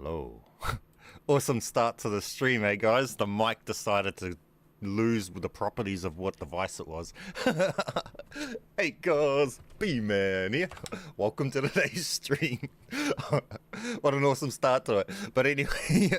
Hello. Awesome start to the stream, eh guys? The mic decided to lose the properties of what device it was. Hey guys, BMAN here. Welcome to today's stream. What an awesome start to it. But anyway...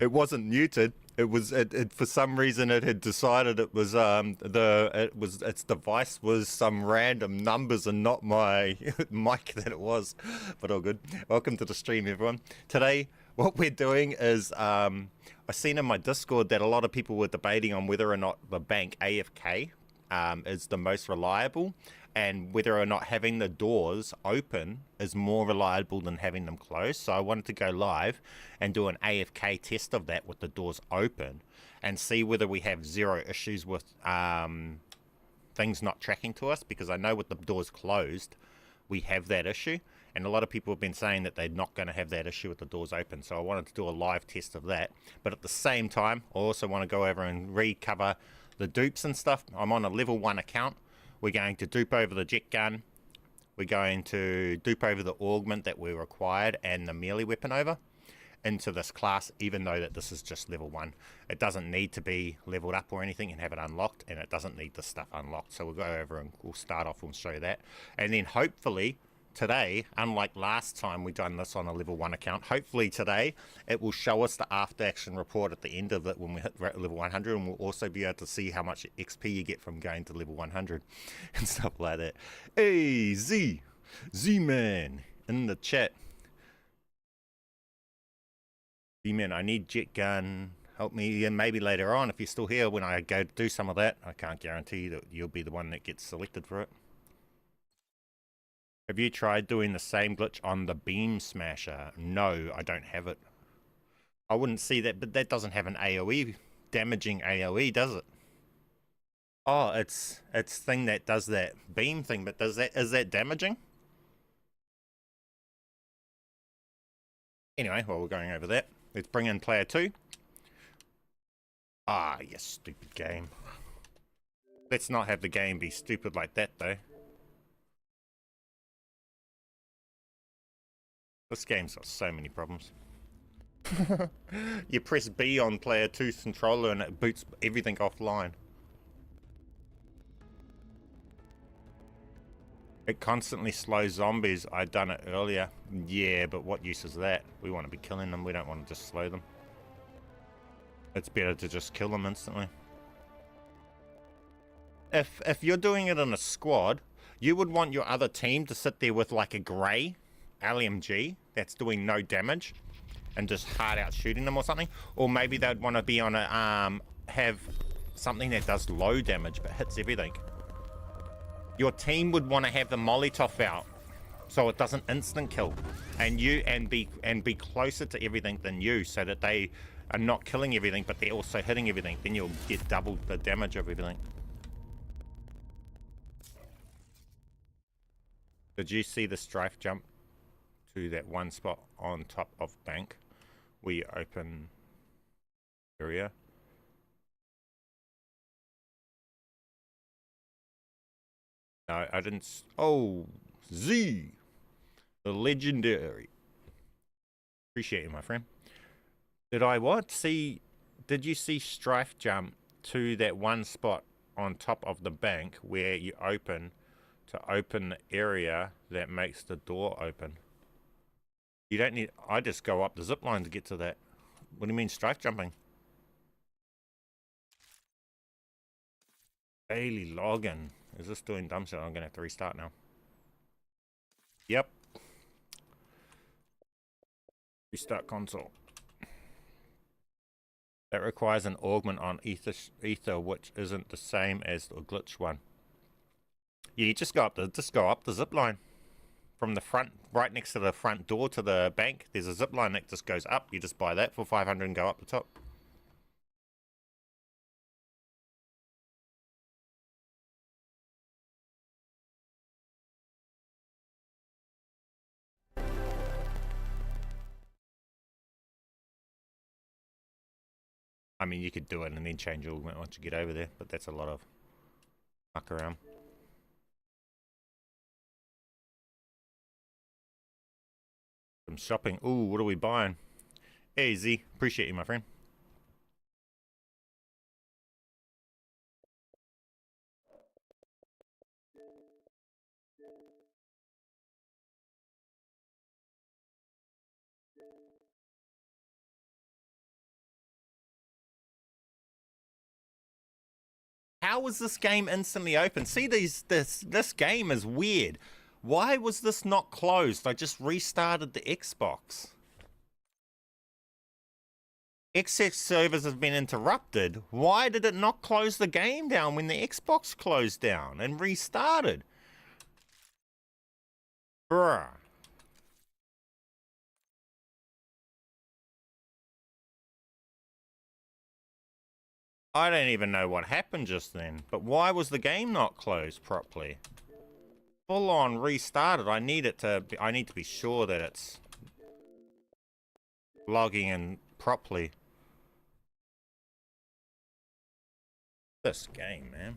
It wasn't muted. It was for some reason it had decided it was its device was some random numbers and not my mic that it was. But all good. Welcome to the stream, everyone. Today what we're doing is I seen in my Discord that a lot of people were debating on whether or not the bank AFK is the most reliable, and whether or not having the doors open is more reliable than having them closed. So I wanted to go live and do an AFK test of that with the doors open and see whether we have zero issues with things not tracking to us, because I know with the doors closed we have that issue, and a lot of people have been saying that they're not going to have that issue with the doors open. So I wanted to do a live test of that, but at the same time I also want to go over and recover the dupes and stuff. I'm on a level 1 account. We're going to dupe over the jet gun. We're going to dupe over the augment that we required and the melee weapon over into this class, even though that this is just level 1. It doesn't need to be leveled up or anything and have it unlocked, and it doesn't need this stuff unlocked. So we'll go over and we'll start off and show you that. And then hopefully today, unlike last time we done this on a level 1 account, hopefully today it will show us the after action report at the end of it when we hit level 100, and we'll also be able to see how much XP you get from going to level 100 and stuff like that. Hey, Z-Man in the chat. Z-Man, I need jet gun. Help me, and maybe later on, if you're still here when I go to do some of that. I can't guarantee that you'll be the one that gets selected for it. Have you tried doing the same glitch on the beam smasher? No, I don't have it. I wouldn't see that, but that doesn't have an AoE, damaging AoE, does it? Oh, it's thing that does that beam thing, but is that damaging? Anyway, while we're going over that, let's bring in player 2. Ah, you stupid game. Let's not have the game be stupid like that, though. This game's got so many problems. You press B on player 2's controller and it boots everything offline. It constantly slows zombies. I done it earlier. Yeah, but what use is that? We want to be killing them. We don't want to just slow them. It's better to just kill them instantly. If you're doing it in a squad, you would want your other team to sit there with like a grey LMG that's doing no damage and just hard out shooting them or something. Or maybe they'd want to be on a have something that does low damage but hits everything. Your team would want to have the Molotov out so it doesn't instant kill, and be closer to everything than you, so that they are not killing everything but they're also hitting everything. Then you'll get double the damage of everything. Did you see the strafe jump to that one spot on top of bank where you open area? No, I didn't. Oh, Z, the legendary. Appreciate you, my friend. Did I what? See, did you see strafe jump to that one spot on top of the bank where you open to open the area that makes the door open? You don't need... I just go up the zip line to get to that. What do you mean strafe jumping? Daily login. Is this doing dumb shit? I'm gonna have to restart now. Yep. Restart console. That requires an augment on ether, which isn't the same as the glitch one. Yeah, you just go up the zip line from the front, right next to the front door to the bank. There's a zip line that just goes up. You just buy that for 500 and go up the top. I mean, you could do it and then change your augment once you get over there, but that's a lot of muck around. Some shopping. Ooh, what are we buying? Easy. Appreciate you, my friend. How was this game instantly open? See, this game is weird. Why was this not closed? I just restarted the Xbox. Xbox servers have been interrupted. Why did it not close the game down when the Xbox closed down and restarted? Bruh. I don't even know what happened just then, but why was the game not closed properly? Full on restarted. I need to be sure that it's logging in properly. This game, man.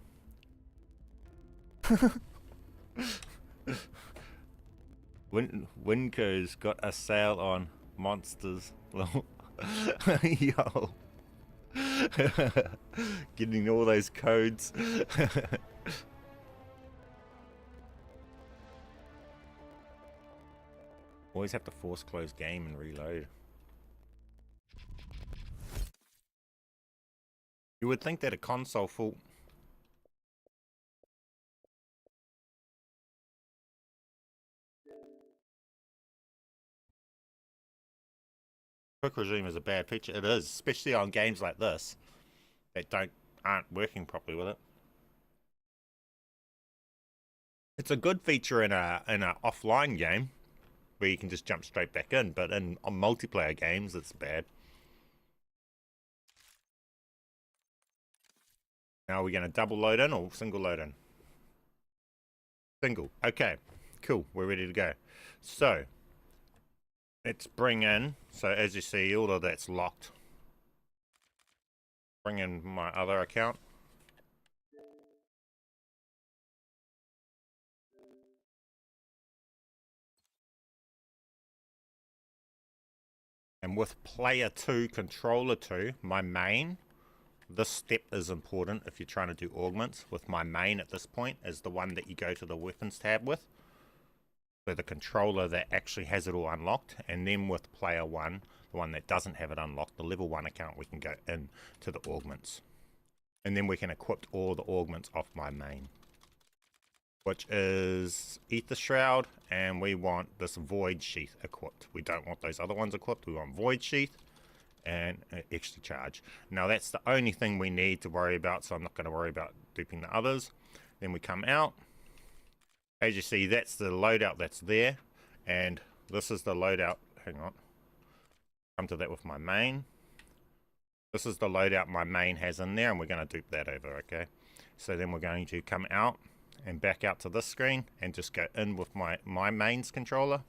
Winco's got a sale on monsters. Yo. Getting all those codes. Always have to force close game and reload. You would think that a console full... Quick resume is a bad feature. It is, especially on games like this that aren't working properly with it. It's a good feature in a offline game where you can just jump straight back in, but on multiplayer games it's bad. Now we're going to double load in or single load in? Single. Okay, cool. We're ready to go. So let's bring in, so as you see, all of that's locked. Bring in my other account. And with player 2, controller 2, my main, this step is important if you're trying to do augments. With my main at this point is the one that you go to the weapons tab with. So the controller that actually has it all unlocked, and then with player 1, the one that doesn't have it unlocked, the level 1 account, we can go in to the augments. And then we can equip all the augments off my main, which is Aether Shroud, and we want this Void Sheath equipped. We don't want those other ones equipped, we want Void Sheath and extra charge. Now that's the only thing we need to worry about, so I'm not going to worry about duping the others. Then we come out. As you see, that's the loadout that's there, and this is the loadout. Hang on. Come to that with my main. This is the loadout my main has in there, and we're going to dupe that over, okay? So then we're going to come out and back out to this screen and just go in with my mains controller,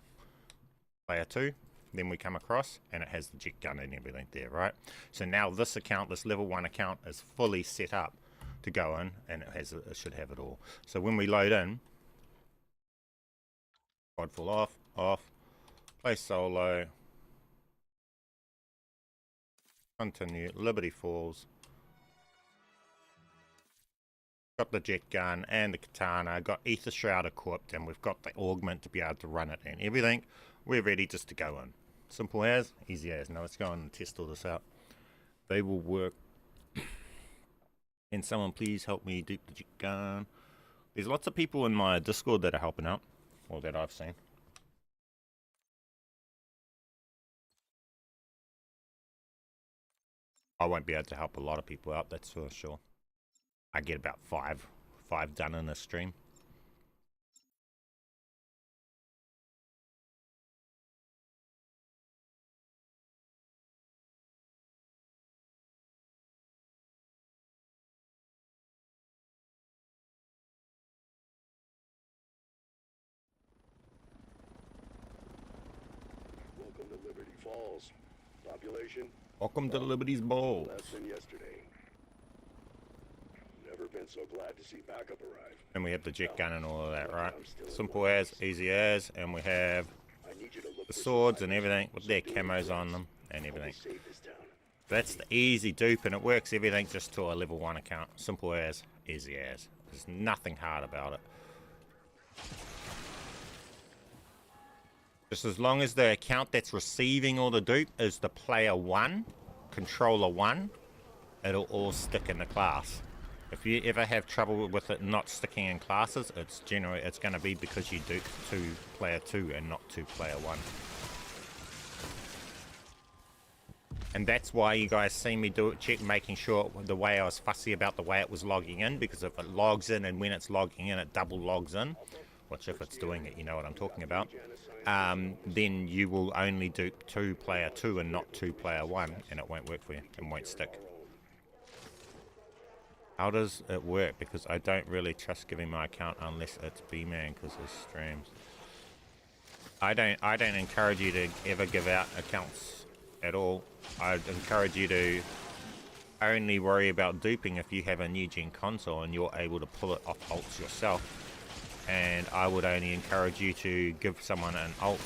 player 2. Then we come across and it has the jet gun and everything there, right? So now this account, this level 1 account, is fully set up to go in, and it should have it all. So when we load in, Godfall off, play solo, continue, Liberty Falls, got the jet gun and the katana, got Aether Shroud equipped, and we've got the augment to be able to run it and everything. We're ready just to go in. Simple as, easy as. Now let's go and test all this out. They will work. Can someone please help me dupe the jet gun? There's lots of people in my Discord that are helping out, or that I've seen. I won't be able to help a lot of people out, that's for sure. I get about five done in a stream. Welcome to Liberty Falls. Population? Welcome to Liberty's Ball. Less than yesterday. Never been so glad to see backup arrive. And we have the jet gun and all of that, right? Simple as, easy as, and we have... I need you to the swords and everything with their camos on them and everything. That's the easy dupe, and it works everything just to a level 1 account. Simple as, easy as. There's nothing hard about it. Just as long as the account that's receiving all the dupe is the player 1, controller 1, it'll all stick in the class. If you ever have trouble with it not sticking in classes, it's going to be because you duped player 2 and not player 1. And that's why you guys see me do it, making sure the way I was fussy about the way it was logging in, because if it logs in and when it's logging in it double logs in, which if it's doing it, you know what I'm talking about, then you will only dupe player 2 and not player 1, and it won't work for you, it won't stick. How does it work? Because I don't really trust giving my account unless it's BMAN because of streams. I don't encourage you to ever give out accounts at all. I'd encourage you to only worry about duping if you have a new gen console and you're able to pull it off alts yourself. And I would only encourage you to give someone an alt,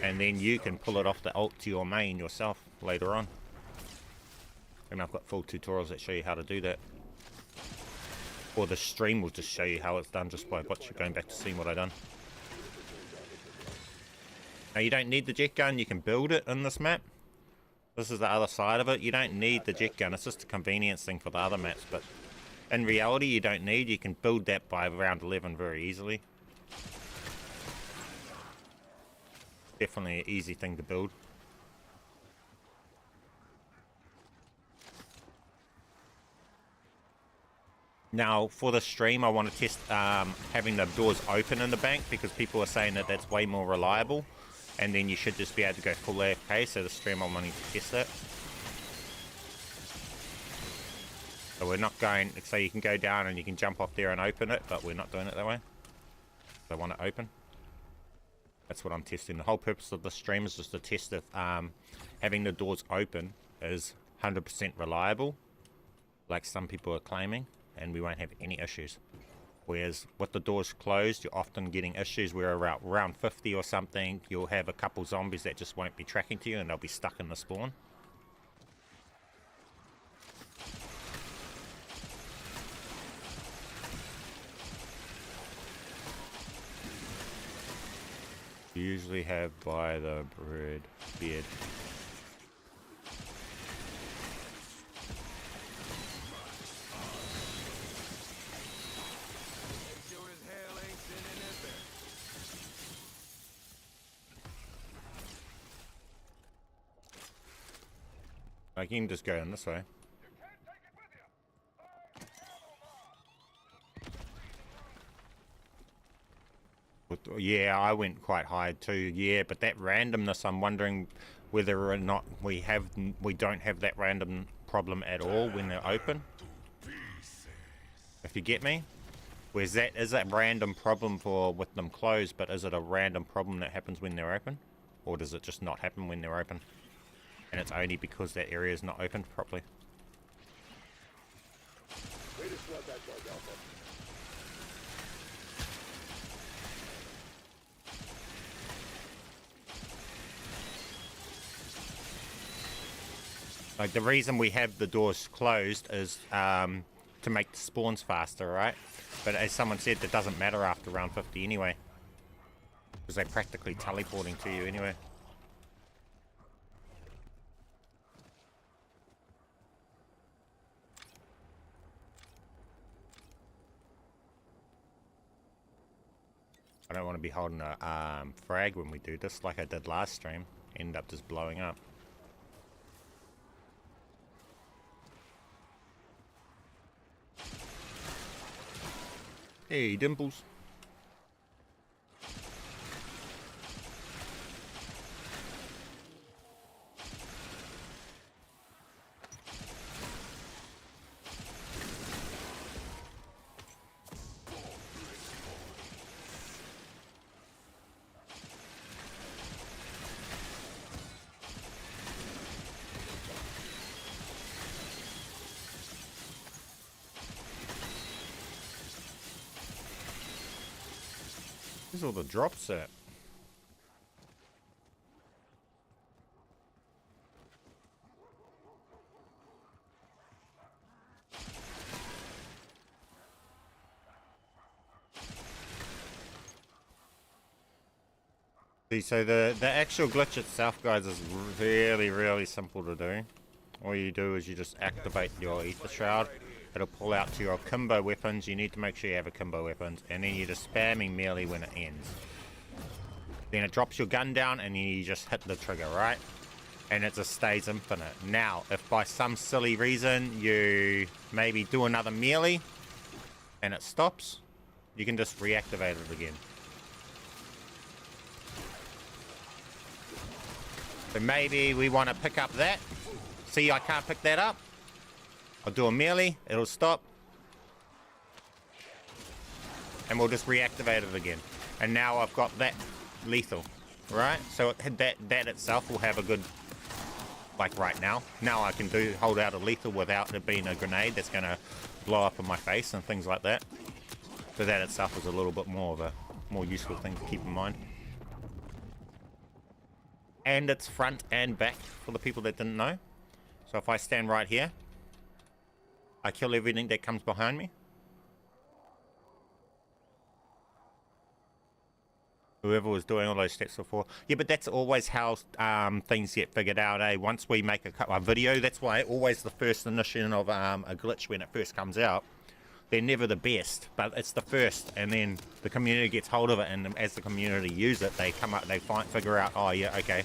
and then you can pull it off the alt to your main yourself later on. And I've got full tutorials that show you how to do that. Or the stream will just show you how it's done just by going back to seeing what I've done. Now you don't need the jet gun, you can build it in this map. This is the other side of it. You don't need the jet gun, it's just a convenience thing for the other maps, but in reality you don't need. You can build that by round 11 very easily. Definitely an easy thing to build. Now for the stream I want to test having the doors open in the bank, because people are saying that that's way more reliable, and then you should just be able to go full AFK, so the stream I'm wanting to test that. So we're not going, so you can go down and you can jump off there and open it, but we're not doing it that way. So I want it open. That's what I'm testing. The whole purpose of the stream is just to test if having the doors open is 100% reliable, like some people are claiming, and we won't have any issues. Whereas with the doors closed, you're often getting issues where around round 50 or something, you'll have a couple zombies that just won't be tracking to you and they'll be stuck in the spawn. You usually have by the bed. I can just go in this way. Yeah, I went quite high too. Yeah, but that randomness, I'm wondering whether or not we don't have that random problem at all when they're open. If you get me? Whereas that is a random problem with them closed, but is it a random problem that happens when they're open? Or does it just not happen when they're open? And it's only because that area is not opened properly. Way to scrub that bug, Alpha. Like the reason we have the doors closed is to make the spawns faster, right? But as someone said, that doesn't matter after round 50 anyway, because they're practically teleporting to you anyway. I don't want to be holding a frag when we do this, like I did last stream. End up just blowing up. Hey, Dimples. Where's all the drops at? See, so the actual glitch itself, guys, is really simple to do. All you do is you just activate your aether shroud. It'll pull out to your kimbo weapons. You need to make sure you have a kimbo weapons, and then you're just spamming melee when it ends. Then it drops your gun down, and then you just hit the trigger, right? And it just stays infinite. Now, if by some silly reason you maybe do another melee and it stops, you can just reactivate it again. So maybe we want to pick up that. See, I can't pick that up. I'll do a melee, it'll stop. And we'll just reactivate it again. And now I've got that lethal, right? So that itself will have a good, like right now. Now I can hold out a lethal without it being a grenade that's going to blow up in my face and things like that. So that itself is a little bit more of a more useful thing to keep in mind. And it's front and back for the people that didn't know. So if I stand right here, I kill everything that comes behind me. Whoever was doing all those steps before. Yeah, but that's always how things get figured out, eh? Once we make a video, that's why always the first initiation of a glitch when it first comes out, they're never the best, but it's the first, and then the community gets hold of it, and as the community use it, they come up, they figure out, oh yeah, okay,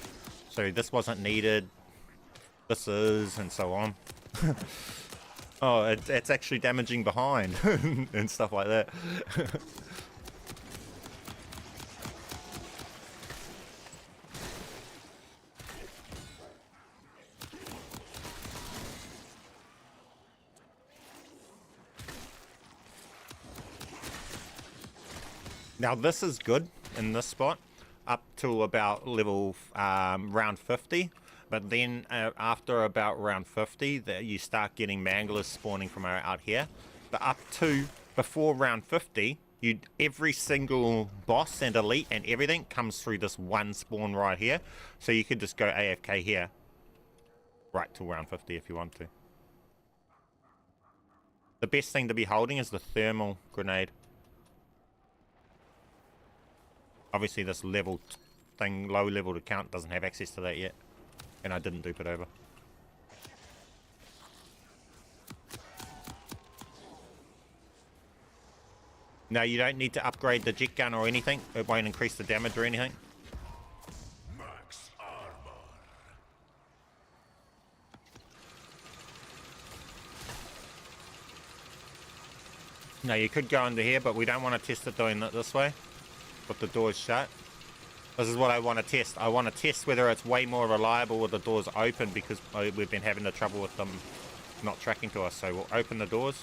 so this wasn't needed, this is, and so on. Oh, it's actually damaging behind, and stuff like that. Now this is good in this spot up to about level round 50, but then after about round 50 you start getting manglers spawning from out here. But up to before round 50, every single boss and elite and everything comes through this one spawn right here, so you could just go AFK here right till round 50 if you want to. The best thing to be holding is the thermal grenade. Obviously this level thing, low level account, doesn't have access to that yet. And I didn't dupe it over. No, you don't need to upgrade the jet gun or anything. It won't increase the damage or anything. Max armor. No, you could go under here, but we don't want to test it doing it this way. With the doors shut. This is what I want to test. I want to test whether it's way more reliable with the doors open, because we've been having the trouble with them not tracking to us. So we'll open the doors.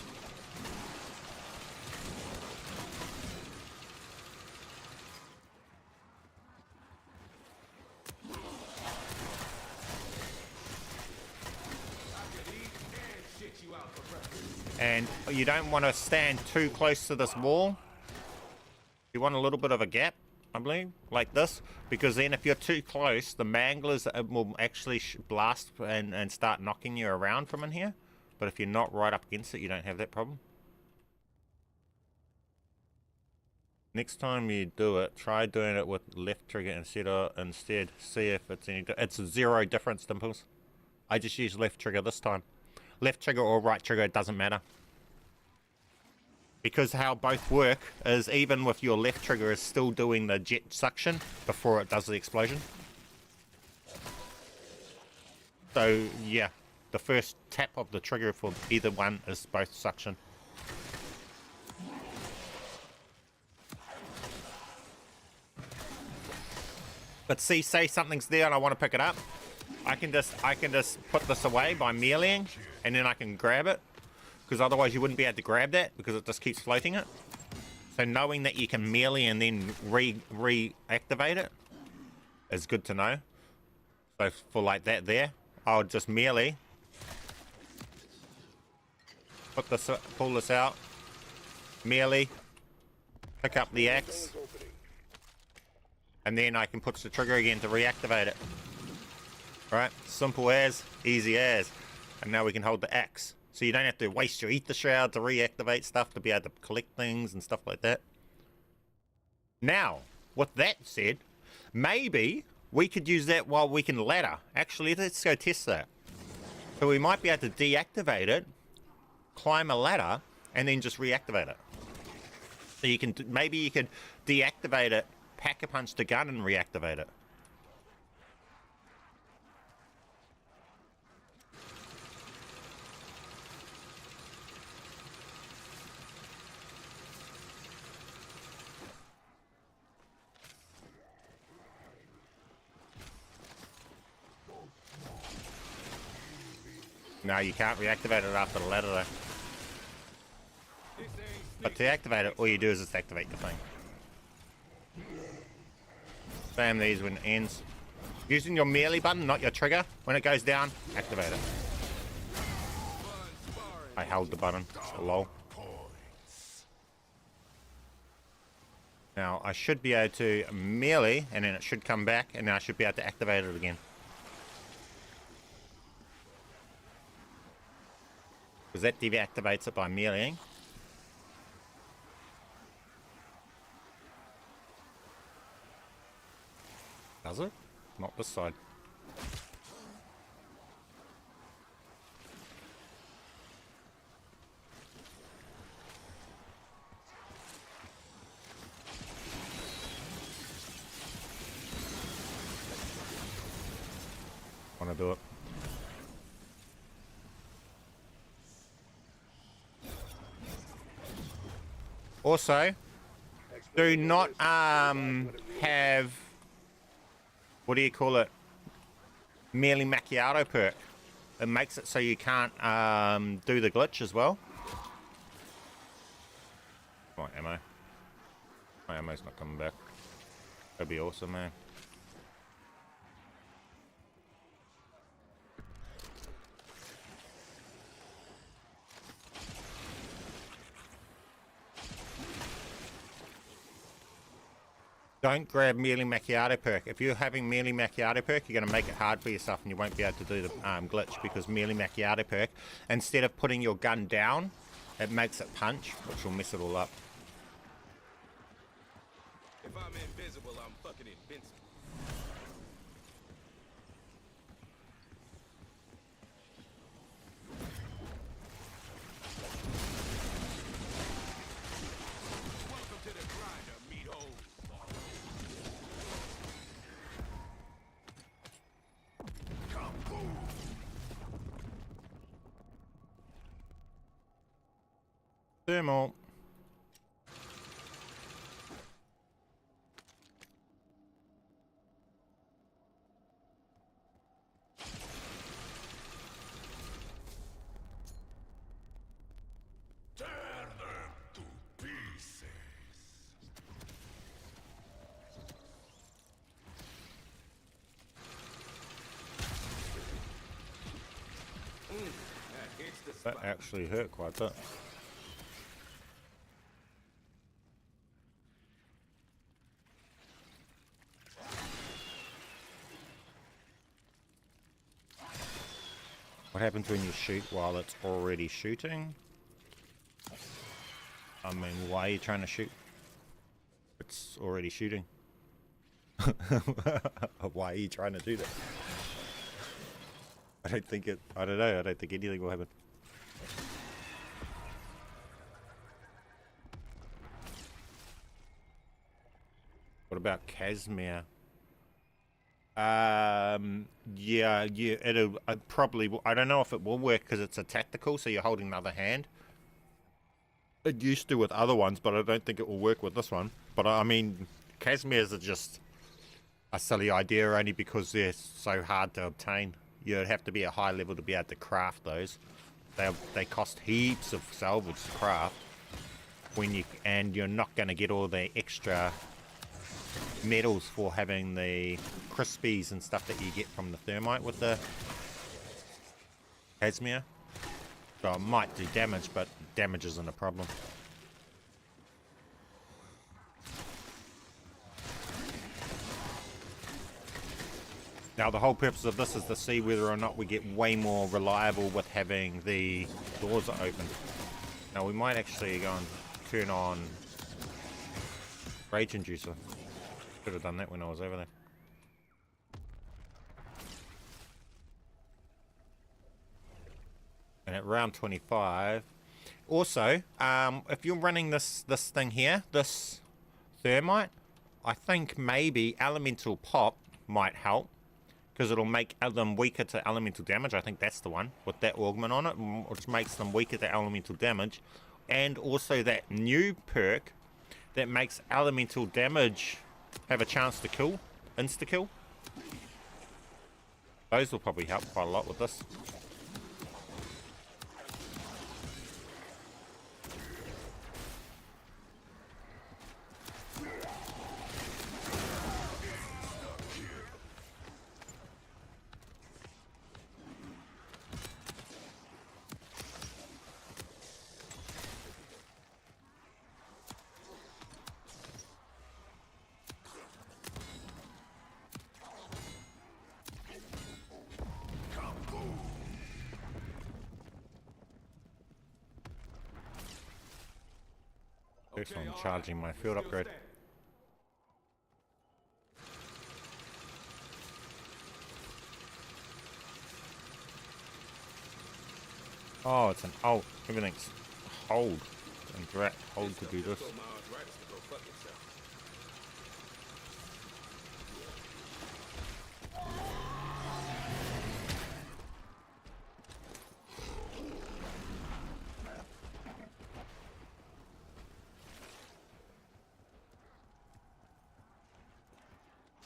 And you don't want to stand too close to this wall. You want a little bit of a gap, I believe, like this, because then if you're too close, the manglers will actually blast and start knocking you around from in here. But if you're not right up against it, you don't have that problem. Next time you do it, try doing it with left trigger instead. See if it's any. It's zero difference, Dimples. I just use left trigger this time. Left trigger or right trigger, it doesn't matter. Because how both work is even with your left trigger is still doing the jet suction before it does the explosion. So yeah, the first tap of the trigger for either one is both suction. But see, say something's there and I want to pick it up, I can just put this away by meleeing, and then I can grab it. Because otherwise you wouldn't be able to grab that because it just keeps floating it. So knowing that you can melee and then reactivate it is good to know. So for like that there, I'll just melee, pull this out, melee, pick up the axe, and then I can push the trigger again to reactivate it. Right, simple as, easy as. And now we can hold the axe. So you don't have to waste your aether shroud to reactivate stuff to be able to collect things and stuff like that. Now, with that said, Maybe we could use that while we can ladder. Actually, let's go test that. So we might be able to deactivate it, climb a ladder, and then just reactivate it. So you can, maybe you could deactivate it, pack a punch the gun, and reactivate it. No, you can't reactivate it after the ladder though. But to activate it, all you do is just activate the thing. Spam these when it ends. Using your melee button, not your trigger. When it goes down, activate it. I held the button, so lol. Now, I should be able to melee, and then it should come back, and then I should be able to activate it again. Because that deactivates it by meleeing. Does it? Not this side. Want to do it? Also, do not have, what do you call it, merely macchiato perk. It makes it so you can't do the glitch as well. My ammo. My ammo's not coming back. That'd be awesome, man. Don't grab merely macchiato perk. If you're having merely macchiato perk, you're going to make it hard for yourself and you won't be able to do the glitch, because merely macchiato perk, instead of putting your gun down, it makes it punch, which will mess it all up. If I'm invisible, I'm fucking invincible. Welcome to the grinder, meathole. Thermal. Tear them to pieces. That hits the That spot. actually hurt quite a bit. What happens when you shoot while it's already shooting? I mean, why are you trying to shoot? It's already shooting. Why are you trying to do that? I don't think it, I don't know, I don't think anything will happen. What about Casimir? Yeah, it'll probably, I don't know if it will work because it's a tactical, so you're holding another hand. It used to with other ones, but I don't think it will work with this one. But I mean, Casimirs are just a silly idea only because they're so hard to obtain. You'd have to be a high level to be able to craft those. They cost heaps of salvage to craft. And you're not going to get all the extra metals for having the crispies and stuff that you get from the thermite with the Casimir. So it might do damage, but damage isn't a problem. Now the whole purpose of this is to see whether or not we get way more reliable with having the doors open. Now we might actually go and turn on Rage Inducer. Should have done that when I was over there. And at round 25, also, if you're running this thing here, this thermite, I think maybe elemental pop might help, because it'll make them weaker to elemental damage. I think that's the one with that augment on it, which makes them weaker to elemental damage. And also that new perk that makes elemental damage have a chance to kill, insta kill. Those will probably help quite a lot with this. Excellent, charging my field upgrade. Oh, it's an ult. Everything's hold. Interact, hold to do this.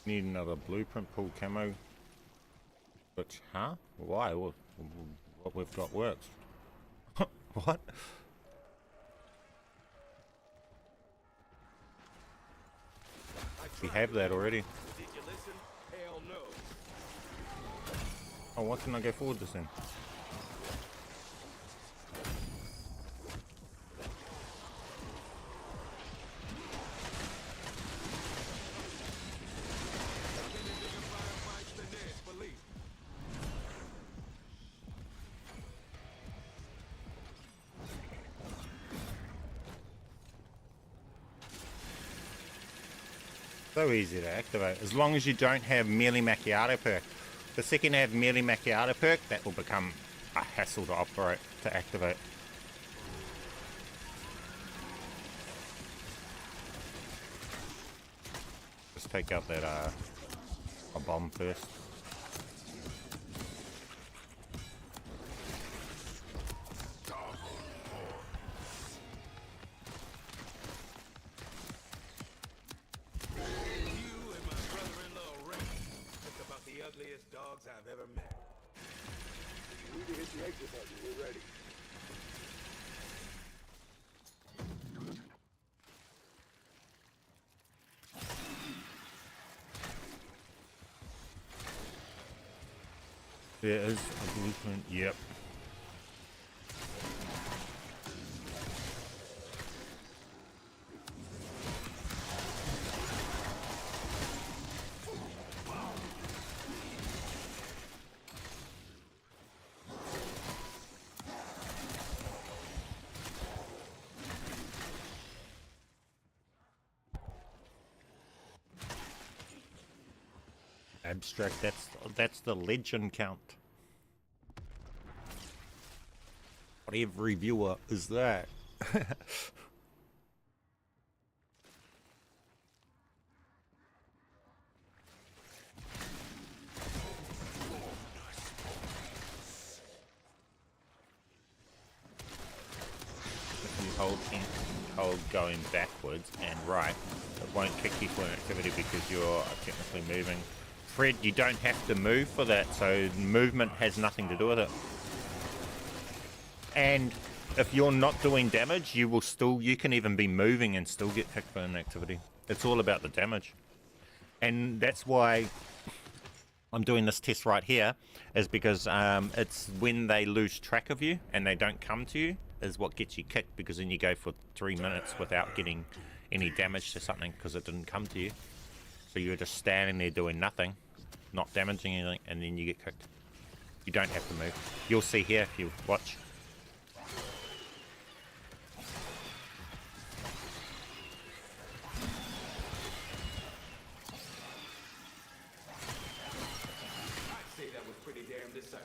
Need another blueprint pull camo. But, huh? Why? What we've got works. What? We have that already. Did you listen? Hell no. Oh, why can I go forward this then? So easy to activate, as long as you don't have merely macchiato perk. The second you have merely macchiato perk, that will become a hassle to operate, to activate. Just take out that a bomb first. Dogs I've ever met. We can hit the exit button. We're ready. There is a blueprint, yep. Abstract, that's the legend count. What every viewer is that? Hold going backwards and right, it won't kick you for an activity because you're technically moving. Fred, you don't have to move for that, so movement has nothing to do with it. And if you're not doing damage, you can even be moving and still get kicked for an activity. It's all about the damage. And that's why I'm doing this test right here, is because it's when they lose track of you and they don't come to you is what gets you kicked, because then you go for 3 minutes without getting any damage to something because it didn't come to you. So you're just standing there doing nothing, not damaging anything, and then you get kicked. You don't have to move. You'll see here if you watch. I'd say that was pretty damn decisive.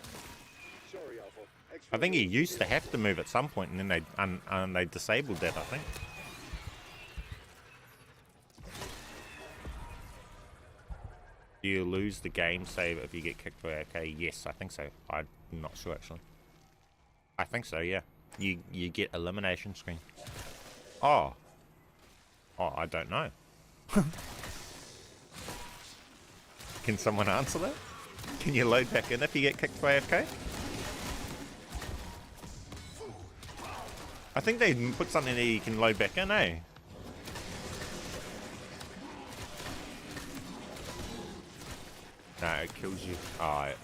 Sorry, Alpha. I think he used to have to move at some point, and then they disabled that, I think. Do you lose the game save if you get kicked by AK? Yes, I think so. I'm not sure actually. I think so, yeah. You get elimination screen. Oh. Oh, I don't know. Can someone answer that? Can you load back in if you get kicked by AFK? I think they put something that you can load back in, eh? No, it kills you. Alright.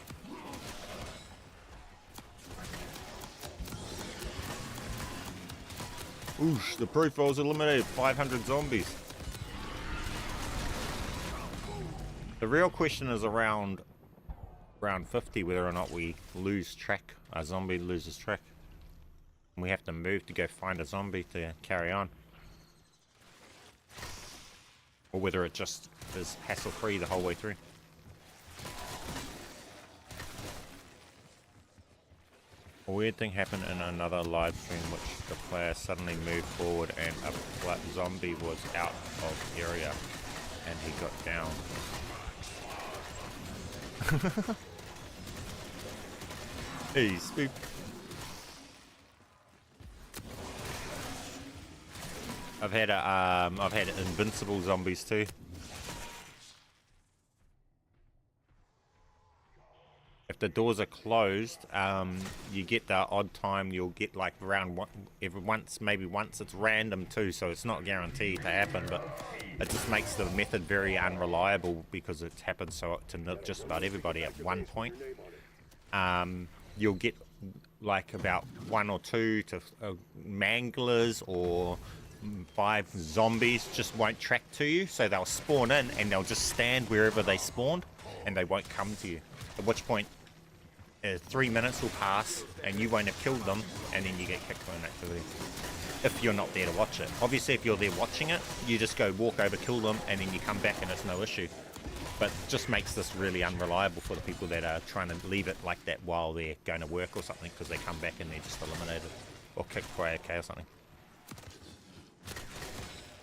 Oosh, the profile's eliminated. 500 zombies. The real question is around round 50 whether or not we lose track. A zombie loses track. And we have to move to go find a zombie to carry on. Or whether it just is hassle-free the whole way through. A weird thing happened in another live stream which the player suddenly moved forward and a black zombie was out of area and he got down. Hey, spook. I've had invincible zombies too. If the doors are closed, you get the odd time. You'll get like around maybe once. It's random too, so it's not guaranteed to happen. But it just makes the method very unreliable because it's happened so to just about everybody at one point. You'll get like about 1 or 2 to manglers or 5 zombies just won't track to you, so they'll spawn in and they'll just stand wherever they spawned and they won't come to you. At which point 3 minutes will pass and you won't have killed them, and then you get kicked by an activity if you're not there to watch it. Obviously if you're there watching it, you just go walk over, kill them, and then you come back and it's no issue. But it just makes this really unreliable for the people that are trying to leave it like that while they're going to work or something, because they come back and they're just eliminated or kicked by AK or something.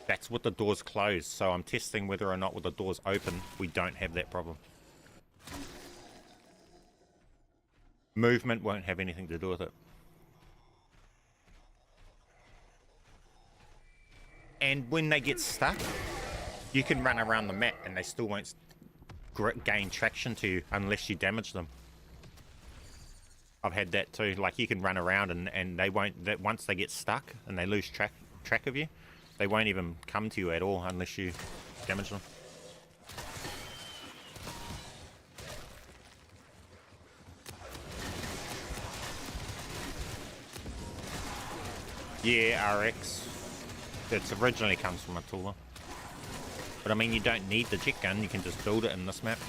That's with the doors closed, so I'm testing whether or not with the doors open we don't have that problem. Movement won't have anything to do with it. And when they get stuck, you can run around the map and they still won't gain traction to you unless you damage them. I've had that too. Like you can run around and they won't, once they get stuck and they lose track of you, they won't even come to you at all unless you damage them. Yeah, RX. It originally comes from a Tula. But I mean, you don't need the jet gun, you can just build it in this map.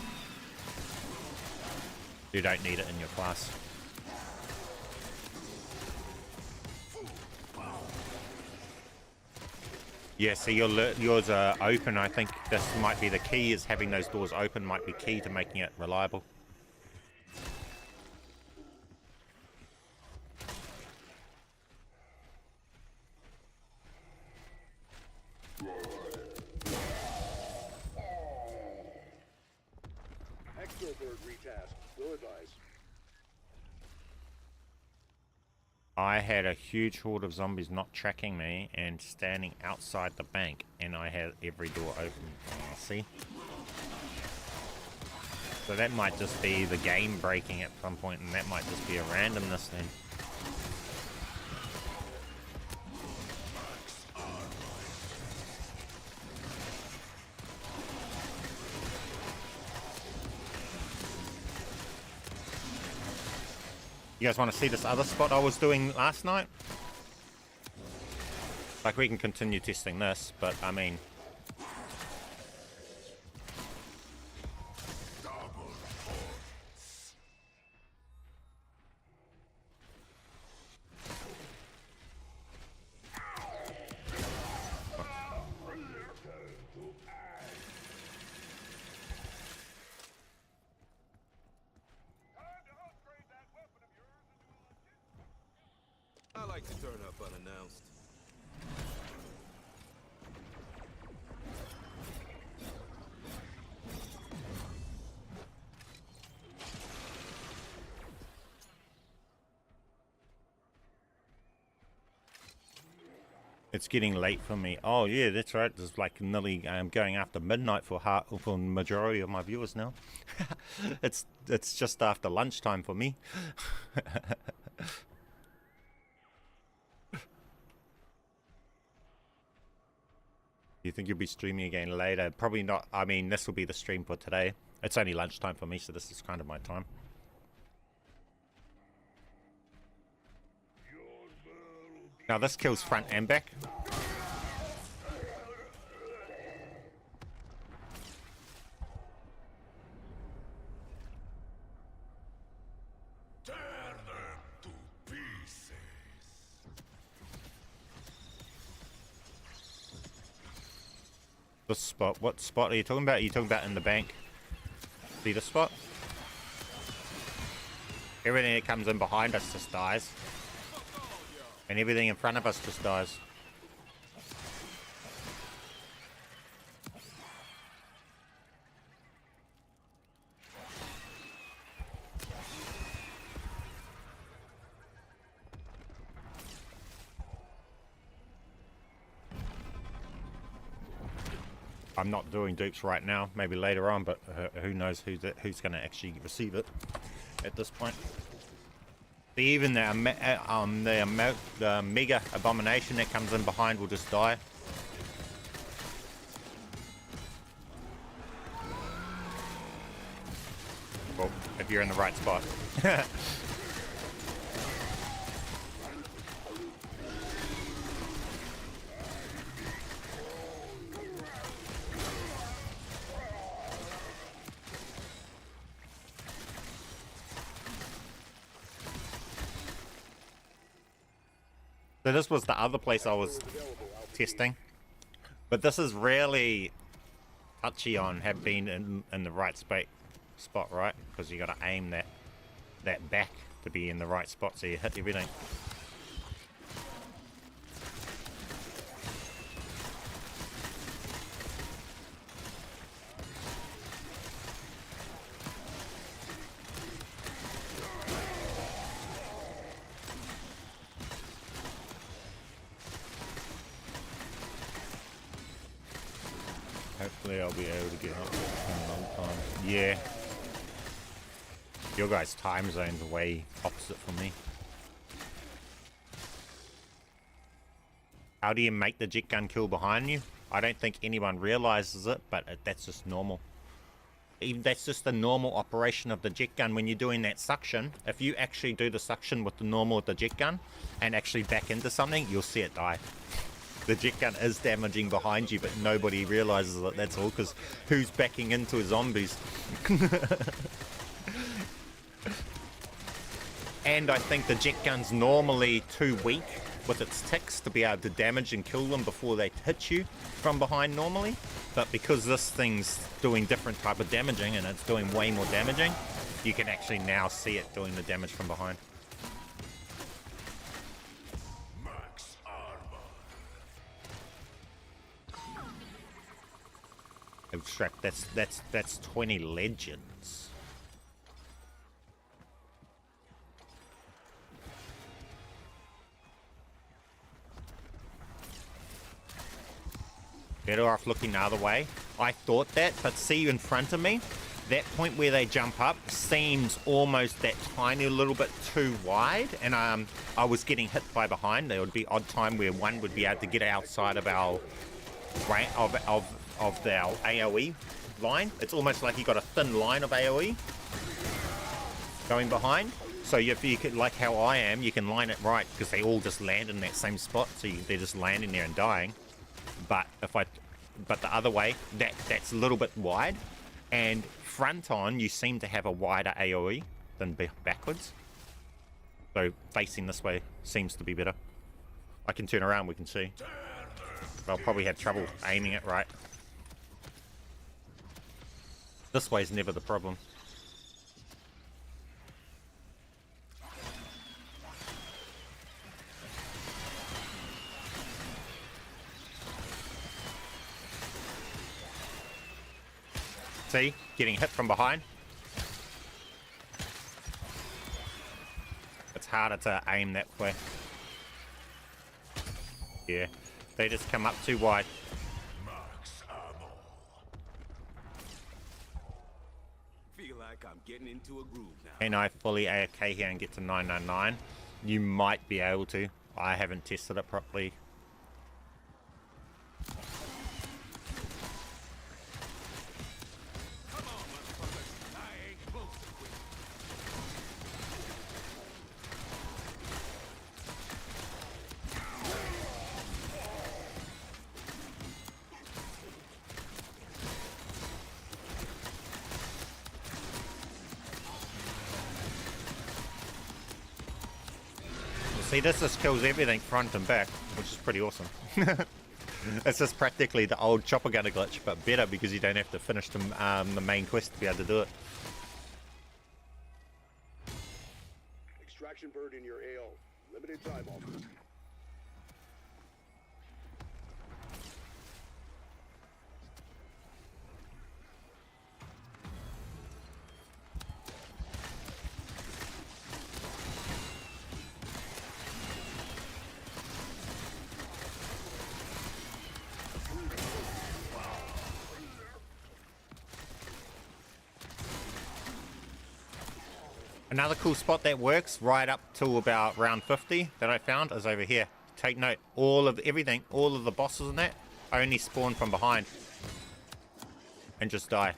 You don't need it in your class. Yeah, so yours are open. I think this might be the key, is having those doors open might be key to making it reliable. I had a huge horde of zombies not tracking me and standing outside the bank, and I had every door open. See? So that might just be the game breaking at some point, and that might just be a randomness then. You guys want to see this other spot I was doing last night? Like, we can continue testing this, but I mean... like to turn up unannounced. It's getting late for me. Oh yeah, that's right. It's like nearly going after midnight for the majority of my viewers now. it's just after lunchtime for me. You think you'll be streaming again later? Probably not. I mean, this will be the stream for today. It's only lunchtime for me, so this is kind of my time. Now this kills front and back. Tear them to pieces. This spot. What spot are you talking about? Are you talking about in the bank? See the spot? Everything that comes in behind us just dies. And everything in front of us just dies. I'm not doing dupes right now, maybe later on, but who knows who's going to actually receive it at this point. Even the mega abomination that comes in behind will just die. Well, if you're in the right spot. So this was the other place I was testing, but this is really touchy on have been in the right spot, right? Because you got to aim that back to be in the right spot so you hit everything. Hopefully I'll be able to get up in a long time. Yeah. Your guys' time zone's way opposite from me. How do you make the jet gun kill behind you? I don't think anyone realizes it, but that's just normal. That's just the normal operation of the jet gun when you're doing that suction. If you actually do the suction with the normal with the jet gun and actually back into something, you'll see it die. The jet gun is damaging behind you, but nobody realizes it, that's all, because who's backing into zombies? And I think the jet gun's normally too weak with its ticks to be able to damage and kill them before they hit you from behind normally. But because this thing's doing different type of damaging and it's doing way more damaging, you can actually now see it doing the damage from behind. Extract, that's 20 legends. Better off looking the other way. I thought that, but see in front of me, that point where they jump up seems almost that tiny little bit too wide, and I was getting hit by behind. There would be odd time where one would be able to get outside of our of the AoE line. It's almost like you got a thin line of AoE going behind. So if you could, like how I am, you can line it right because they all just land in that same spot. So they're just landing there and dying. But the other way, that's a little bit wide, and front on you seem to have a wider AoE than backwards. So facing this way seems to be better. I can turn around, we can see. But I'll probably have trouble aiming it right. This way's never the problem. See? Getting hit from behind. It's harder to aim that way. Yeah. They just come up too wide. Max ammo. Feel like I'm getting into a groove now. Can I fully AFK here and get to 999? You might be able to. I haven't tested it properly. Come on, motherfuckers. I ain't close to quitting. See, this just kills everything front and back, which is pretty awesome. It's just practically the old chopper gunner glitch, but better because you don't have to finish the main quest to be able to do it. Extraction bird in your AO. Limited time offer. Another cool spot that works right up to about round 50 that I found is over here. Take note, all of everything, all of the bosses and that only spawn from behind and just die.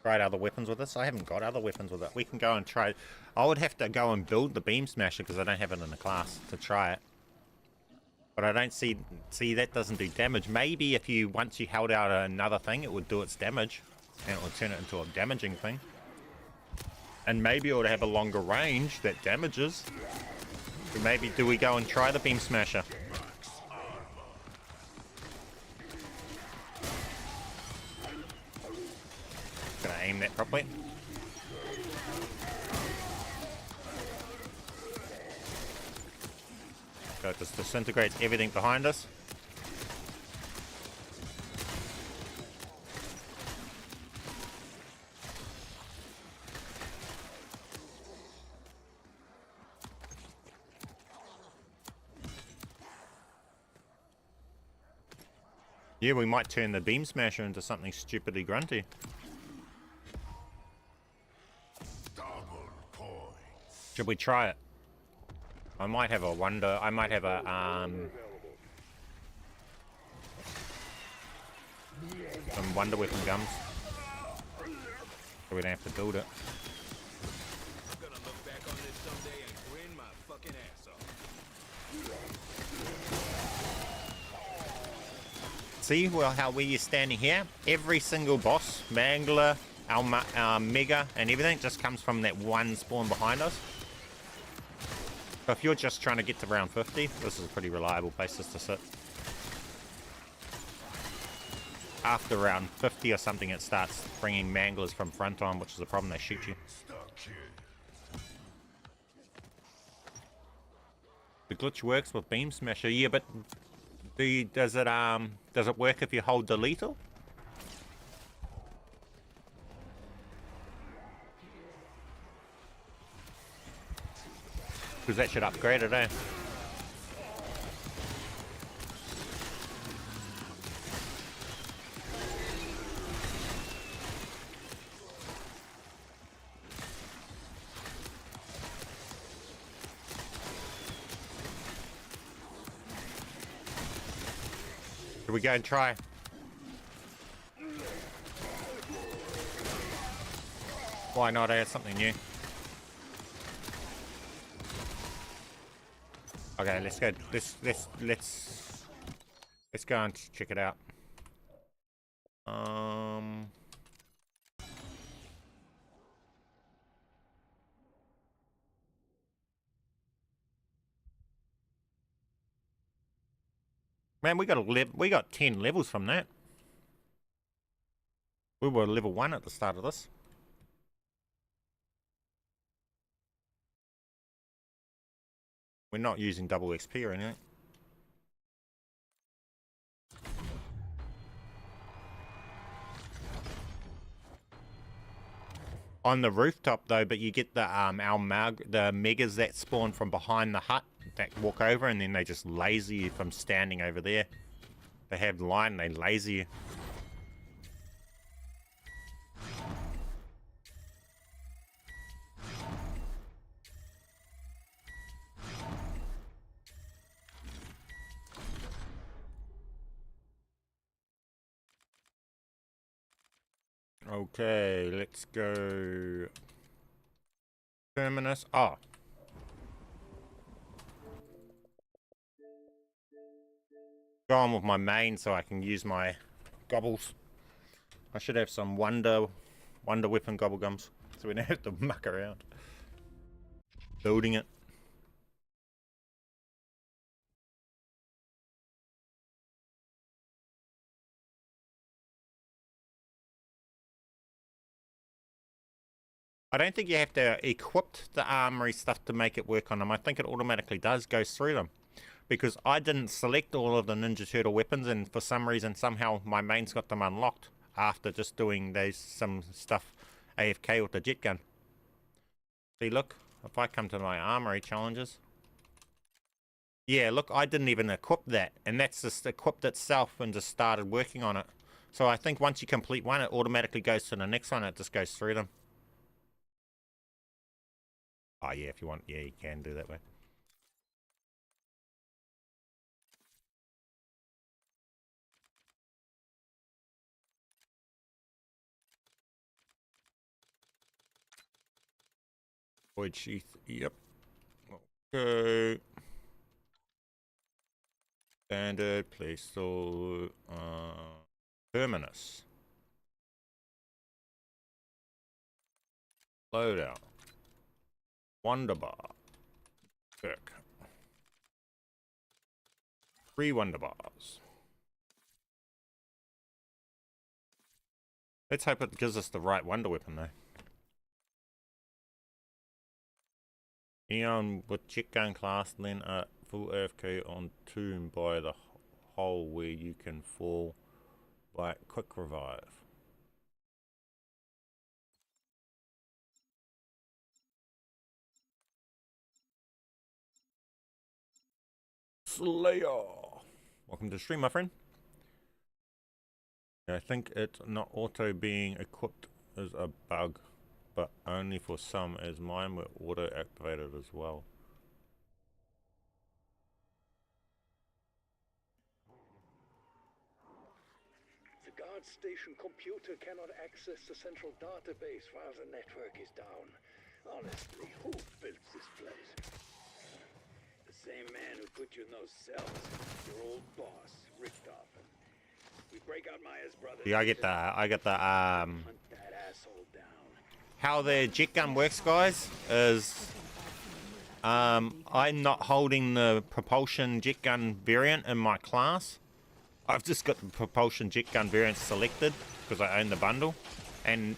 Tried other weapons with this. I haven't got other weapons with it. We can go and try. I would have to go and build the beam smasher because I don't have it in the class to try it. But I don't see that doesn't do damage. Maybe if you once you held out another thing, it would do its damage and it would turn it into a damaging thing. And maybe it would have a longer range that damages. So maybe do we go and try the beam smasher? Gonna aim that properly. So it just disintegrates everything behind us. Yeah, we might turn the beam smasher into something stupidly grunty. Double points. Should we try it? I might have a wonder. I might have a some wonder weapon guns, so we don't have to build it. I'm gonna look back on this someday and grin my fucking ass off. See well how we're standing here? Every single boss, Mangler, our Mega, and everything just comes from that one spawn behind us. So if you're just trying to get to round 50, this is a pretty reliable place just to sit. After round 50 or something, it starts bringing manglers from front on, which is the problem, they shoot you. The glitch works with beam smasher, yeah, but does it work if you hold the lethal? Because that should upgrade it, eh? Here we go and try. Why not add something new? Okay, let's go. Let's go and check it out. Man, we got 10 levels from that. We were level 1 at the start of this. We're not using double XP or anything. On the rooftop though, but you get the megas that spawn from behind the hut that walk over, and then they just laser you from standing over there. They have line, they laser you. Okay, let's go. Terminus. Oh. Go on with my main so I can use my gobbles. I should have some wonder weapon gobble gums so we don't have to muck around building it. I don't think you have to equip the armory stuff to make it work on them. I think it automatically goes through them. Because I didn't select all of the Ninja Turtle weapons, and for some reason, somehow my main's got them unlocked after just doing some stuff AFK with the jet gun. See, look, if I come to my armory challenges. Yeah, look, I didn't even equip that, and that's just equipped itself and just started working on it. So I think once you complete one, it automatically goes to the next one. It just goes through them. Oh yeah, if you want, yeah, you can do that way. Void sheath, yep. Okay. Standard, playstyle, terminus. Loadout. Wonderbar. Perk. 3 Wonderbars. Let's hope it gives us the right Wonder Weapon though. Neon with check gun class, then a full AFK on tomb by the hole where you can fall by quick revive. Slayer! Welcome to the stream, my friend. I think it's not auto being equipped is a bug, but only for some, as mine were auto activated as well. The guard station computer cannot access the central database while the network is down. Honestly, who built this place? The same man who put you in those cells. Your old boss, Richtofen. We break out Maya's brother. Yeah, I get the Hunt that asshole down. how the jet gun works, guys, is I'm not holding the propulsion jet gun variant in my class. I've just got the propulsion jet gun variant selected because I own the bundle, and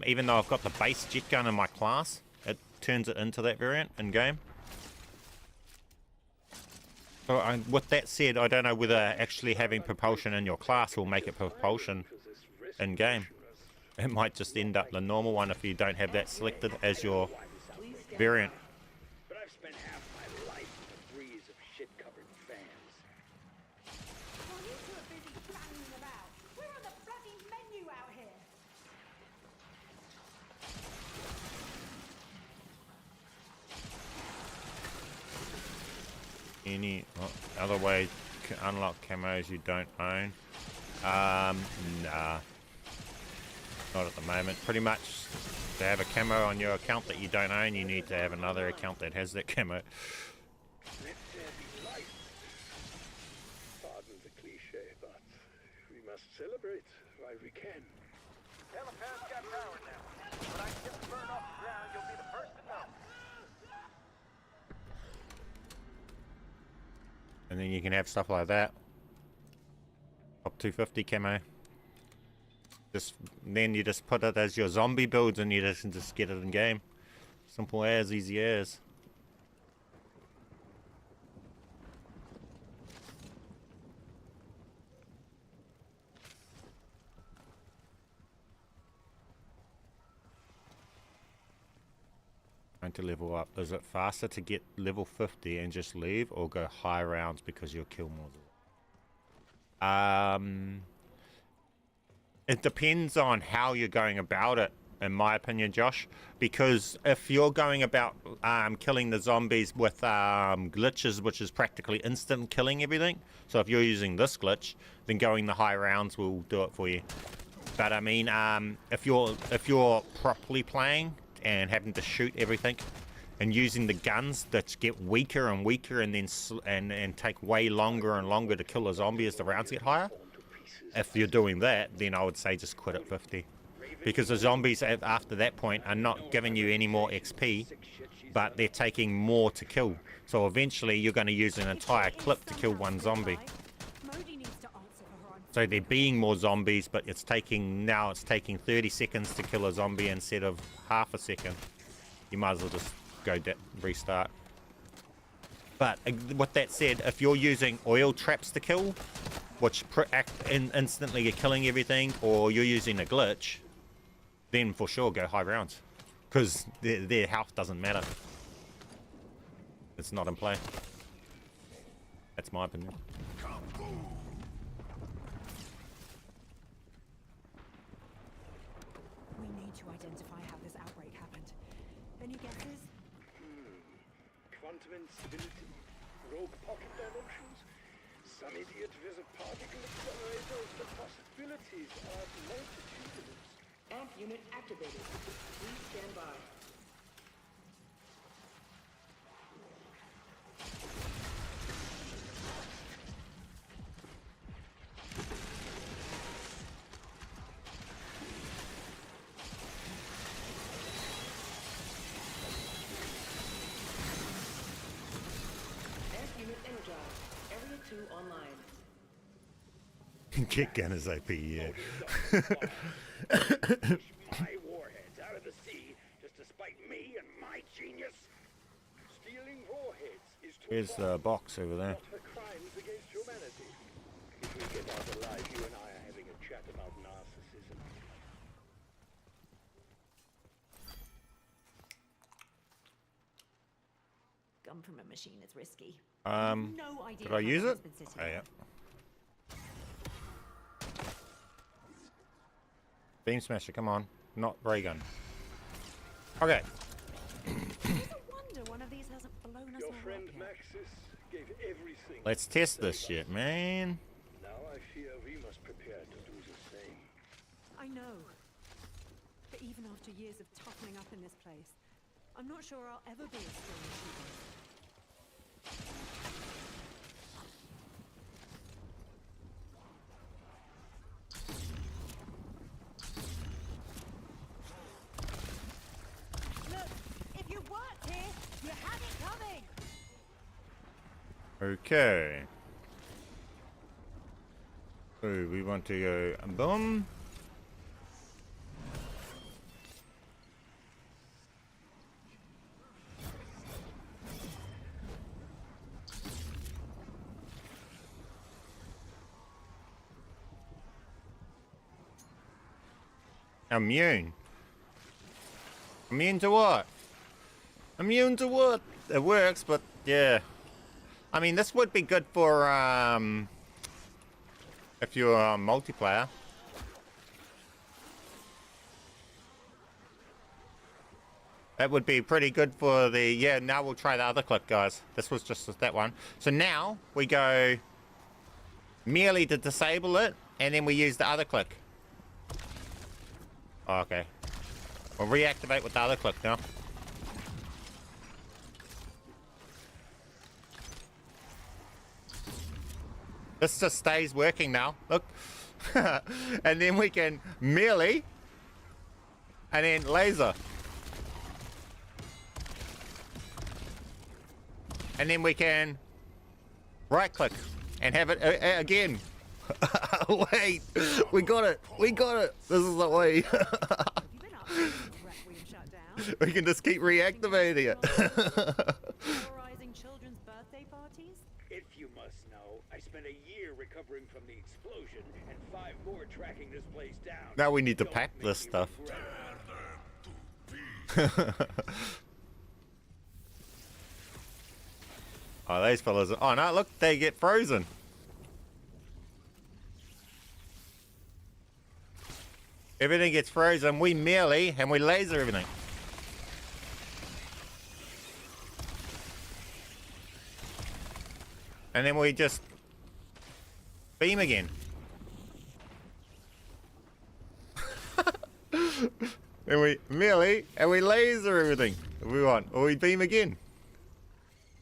even though I've got the base jet gun in my class, it turns it into that variant in game. So with that said, I don't know whether actually having propulsion in your class will make it propulsion in game. It might just end up the normal one if you don't have that selected as your variant. But I've spent half my life in the breeze of shit-covered fans. Well, you two are busy banging about. We're on the bloody menu out here. Any other way to unlock camos you don't own? Nah. Not at the moment. Pretty much to have a camo on your account that you don't own, you need to have another account that has that camo. Let there be light. Pardon the cliche, but we must celebrate while we can. Telepath's got power now. When I get the bird off the ground, you'll be the first to know. And then you can have stuff like that. Top 250 camo. Then you just put it as your zombie builds and you just get it in game. Simple as, easy as. trying to level up. Is it faster to get level 50 and just leave, or go high rounds because you'll kill more? It depends on how you're going about it, in my opinion, Josh. Because if you're going about killing the zombies with glitches, which is practically instant killing everything, so if you're using this glitch, then going the high rounds will do it for you. But I mean, if you're properly playing and having to shoot everything and using the guns that get weaker and weaker and then and take way longer and longer to kill a zombie as the rounds get higher, if you're doing that, then I would say just quit at 50. Because the zombies after that point are not giving you any more XP, but they're taking more to kill. So eventually you're going to use an entire clip to kill one zombie. So they're being more zombies, but it's taking 30 seconds to kill a zombie instead of half a second. You might as well just go restart. But with that said, if you're using oil traps to kill, which instantly are killing everything, or you're using a glitch, then for sure go high rounds, because their health doesn't matter. It's not in play. That's my opinion. We need to identify how this outbreak happened. Any guesses? Quantum instability, rogue pocket dimensions, some idiot with a particle accelerator. The possibilities are multitudinous. Amp unit activated. Please stand by. Amp unit energized. Area 2 online. Get Gunner's AP, yeah. My warheads out of the sea just to spite me and my genius. Stealing warheads is too Here's the box over there. not for crimes against humanity. If we get out alive, you and I are having a chat about narcissism. Gum from a machine is risky. Did I use it? Oh, yeah. Beam smasher, come on. Not ray gun. Okay. No wonder one of these hasn't blown us Your all friend up yet. Maxis gave everything. Let's test this shit, man. Now I fear we must prepare to do the same. I know. But even after years of toughening up in this place, I'm not sure I'll ever be as strong as she was. Look, if you worked here, you had it coming. Okay. So we want to go boom. Immune. Immune to what? Immune to what? It works, but yeah. I mean, this would be good for if you're multiplayer. That would be pretty good for the, yeah, now we'll try the other click, guys. This was just that one. So now we go merely to disable it, and then we use the other click. Oh, okay. We'll reactivate with the other click now. This just stays working now. Look. And then we can melee. And then laser. And then we can right click and have it again. Wait, we got it. We got it. This is the way. Have you been up since the Requiem shut down? We can just keep reactivating it. Terrorizing children's birthday parties? If you must know, I spent a year recovering from the explosion and 5 more tracking this place down. Now we need to Don't pack make this me stuff. regret it. Oh, these fellas. Oh no, look, they get frozen. Everything gets frozen. We melee and we laser everything. And then we just beam again. And we melee and we laser everything if we want. Or we beam again.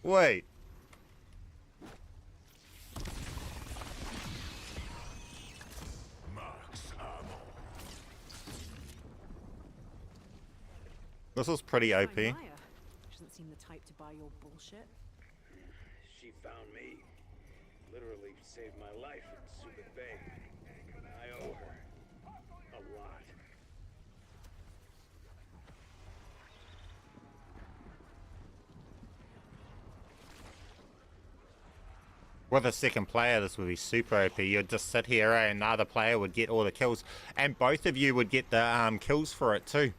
Wait. Max ammo. This was pretty OP. Maya doesn't seem the type to buy your bullshit. She found me. Literally saved my life in Subic Bay. I owe her a lot. With a second player, this would be super OP. You'd just sit here and the other player would get all the kills. And both of you would get the kills for it too.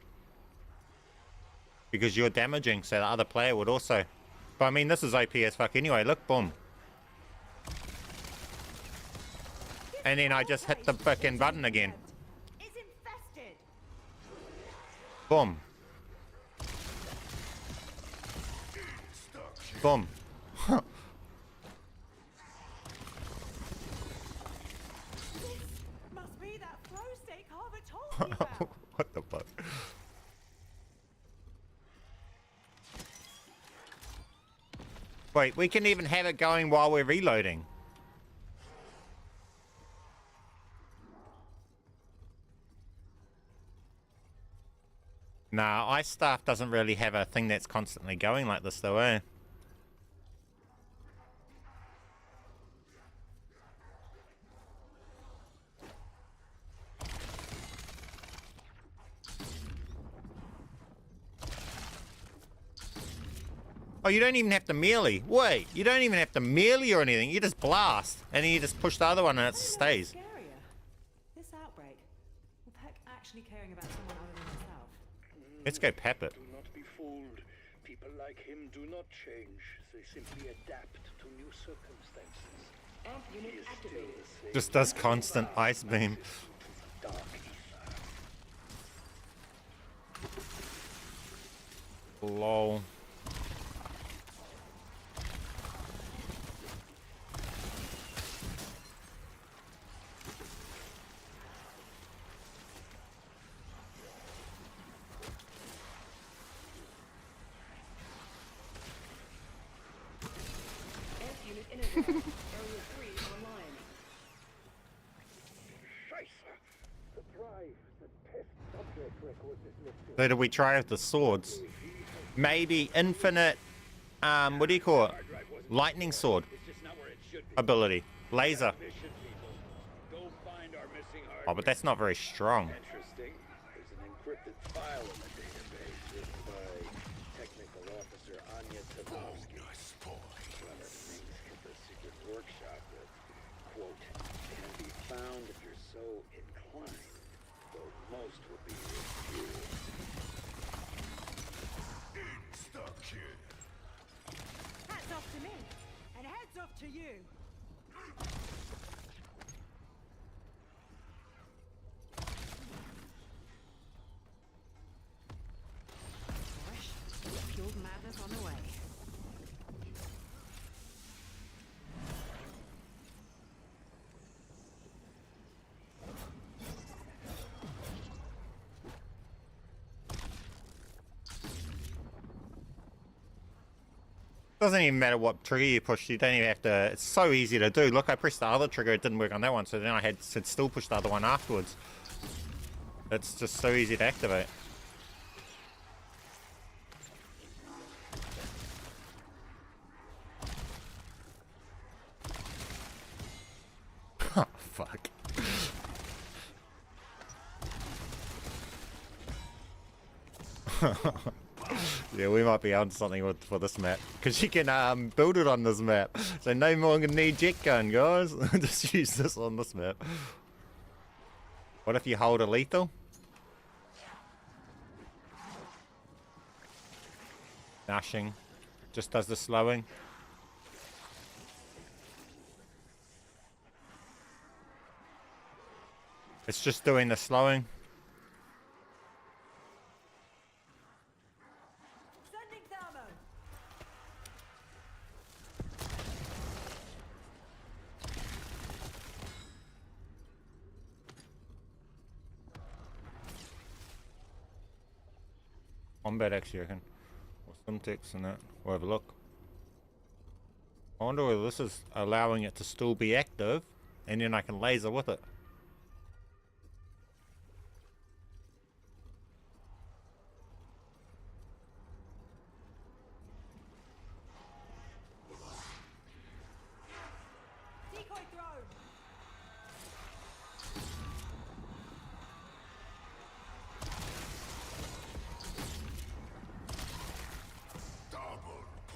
Because you're damaging, so the other player would also. But I mean, this is OP as fuck anyway. Look, boom. And then I just hit the fucking button again. It's infested. Boom. Boom. Must be that flow state Carver told me about. What the fuck? Wait, we can even have it going while we're reloading. Nah, ice staff doesn't really have a thing that's constantly going like this though, eh? Oh, you don't even have to melee. Wait, you don't even have to melee or anything. You just blast, and then you just push the other one and it stays. Scarier. This outbreak. Or Peck actually caring about someone other than himself. Let's go pep it. Do not be fooled. People like him do not change. They simply adapt to new circumstances. Amp unit activated. Just does constant ice beam. Dark ether. Lol. Amp unit energized. Area 3 online. Scheiße. The drive, the test subject record is missing. So did we try with the swords? Maybe infinite, what do you call it? Lightning sword It's just not where it should be. ability. Laser. Mission people. Go find our missing Oh, hardware. but that's not very strong. Interesting. There's an encrypted file in the database written by Technical Officer Anya Tabowski. Nice boy. One of the things at the secret workshop that, quote, can be found if you're so inclined, though most will be refused. Insta-kill. Hats off to me, and heads off to you. Gosh, fueled madness on the way. Doesn't even matter what trigger you push, you don't even have to, it's so easy to do. Look, I pressed the other trigger, it didn't work on that one, so then I had to still push the other one afterwards. It's just so easy to activate. Oh, fuck. Yeah, we might be on something for this map. Because you can build it on this map. So no more gonna need jet gun, guys. Just use this on this map. What if you hold a lethal? Nashing. Just does the slowing. It's just doing the slowing. Sending thermo. Combat actually, I reckon. Or some text and that. We'll have a look. I wonder whether this is allowing it to still be active, and then I can laser with it. Decoy thrown.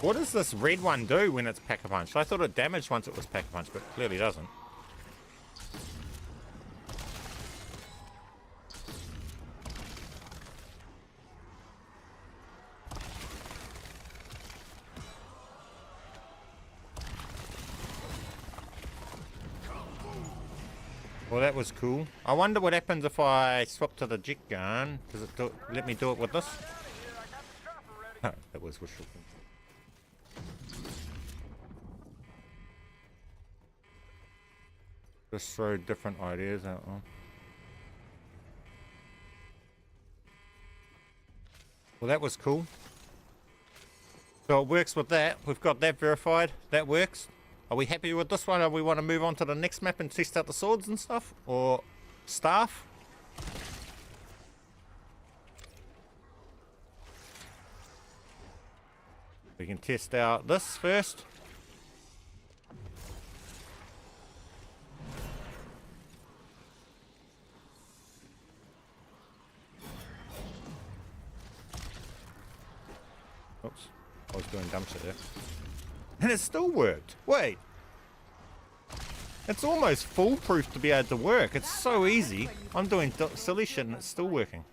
What does this red one do when it's Pack-a-Punch? I thought it damaged once it was Pack-a-Punch, but clearly doesn't. Well, that was cool. I wonder what happens if I swap to the jet gun. Does it let me do it with this? Oh, that was wishful thinking. Just throw different ideas out there. Well, that was cool. So it works with that. We've got that verified. That works. Are we happy with this one? Or we want to move on to the next map and test out the swords and stuff? Or staff? We can test out this first. Oops, I was doing dumb shit there. And it still worked. Wait. It's almost foolproof to be able to work. It's so easy. I'm doing silly shit and it's still working.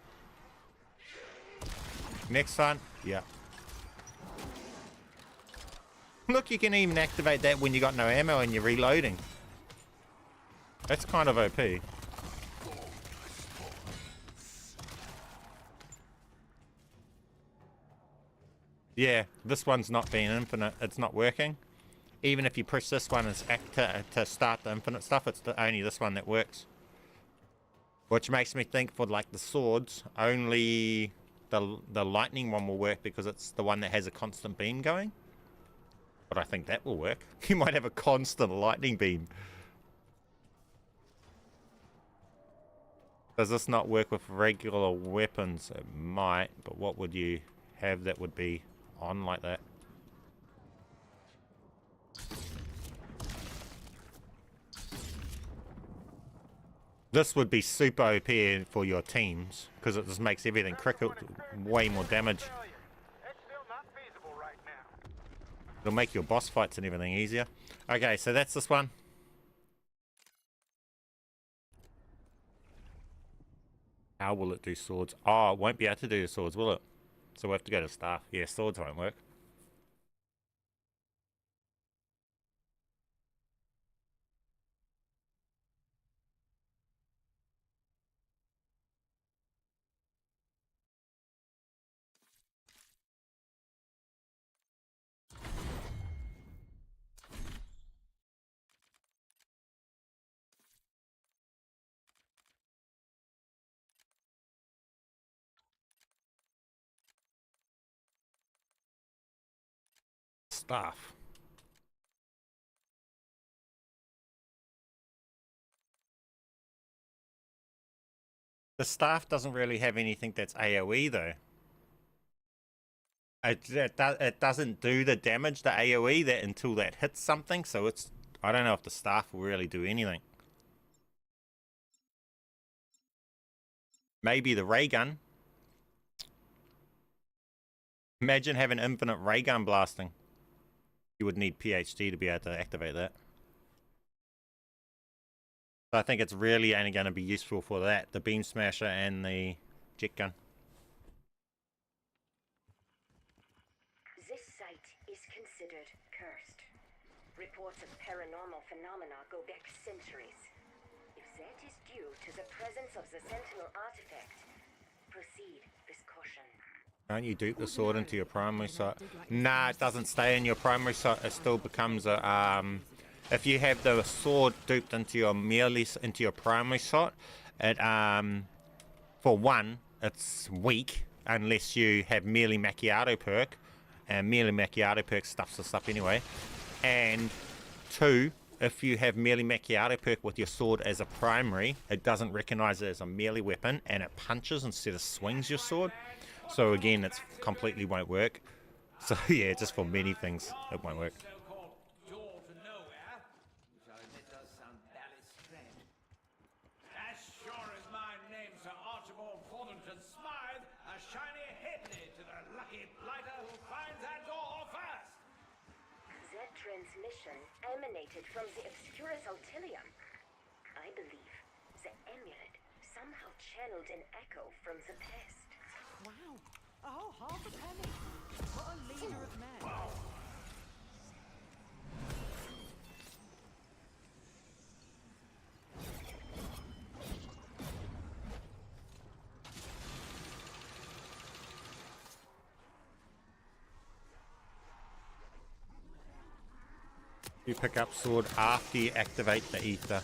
Next one. Yeah. Look, you can even activate that when you got no ammo and you're reloading. That's kind of OP. Yeah, this one's not being infinite. It's not working. Even if you press this one as to start the infinite stuff, it's only this one that works. Which makes me think for like the swords, only the lightning one will work because it's the one that has a constant beam going. But I think that will work. You might have a constant lightning beam. Does this not work with regular weapons? It might, but what would you have that would be on like that? This would be super OP for your teams because it just makes everything critical, way more damage. It's still not feasible right now. It'll make your boss fights and everything easier. Okay, so that's this one. How will it do swords? Oh, it won't be able to do the swords, will it? So we'll have to go to staff. Yeah, swords won't work. Staff. The staff doesn't really have anything that's AoE though. It doesn't do the damage, the AoE, that until that hits something, so it's... I don't know if the staff will really do anything. Maybe the ray gun. Imagine having infinite ray gun blasting. You would need PhD to be able to activate that. So I think it's really only going to be useful for that, the beam smasher and the jet gun. This site is considered cursed. Reports of paranormal phenomena go back centuries. If that is due due to the presence of the Sentinel artifact. Proceed with caution. Don't you dupe the sword into your primary sight? Nah, it doesn't stay in your primary sight. It still becomes a if you have the sword duped into your into your primary sight, it for one, it's weak unless you have merely macchiato perk, and merely macchiato perk stuffs this up anyway. And two, if you have merely macchiato perk with your sword as a primary, it doesn't recognize it as a melee weapon, and it punches instead of swings your sword. So again, it's completely won't work. So yeah, just for many things, it won't work. So-called door to nowhere, which I admit does sound barely strange. As sure as my name's Sir Archibald Thornton Smythe, a shiny halfpenny to the lucky blighter who finds that door first. That transmission emanated from the Obscurus Altilium. I believe the amulet somehow channeled an echo from the past. Wow. Oh, half a penny. What a leader of men. You pick up sword after you activate the aether.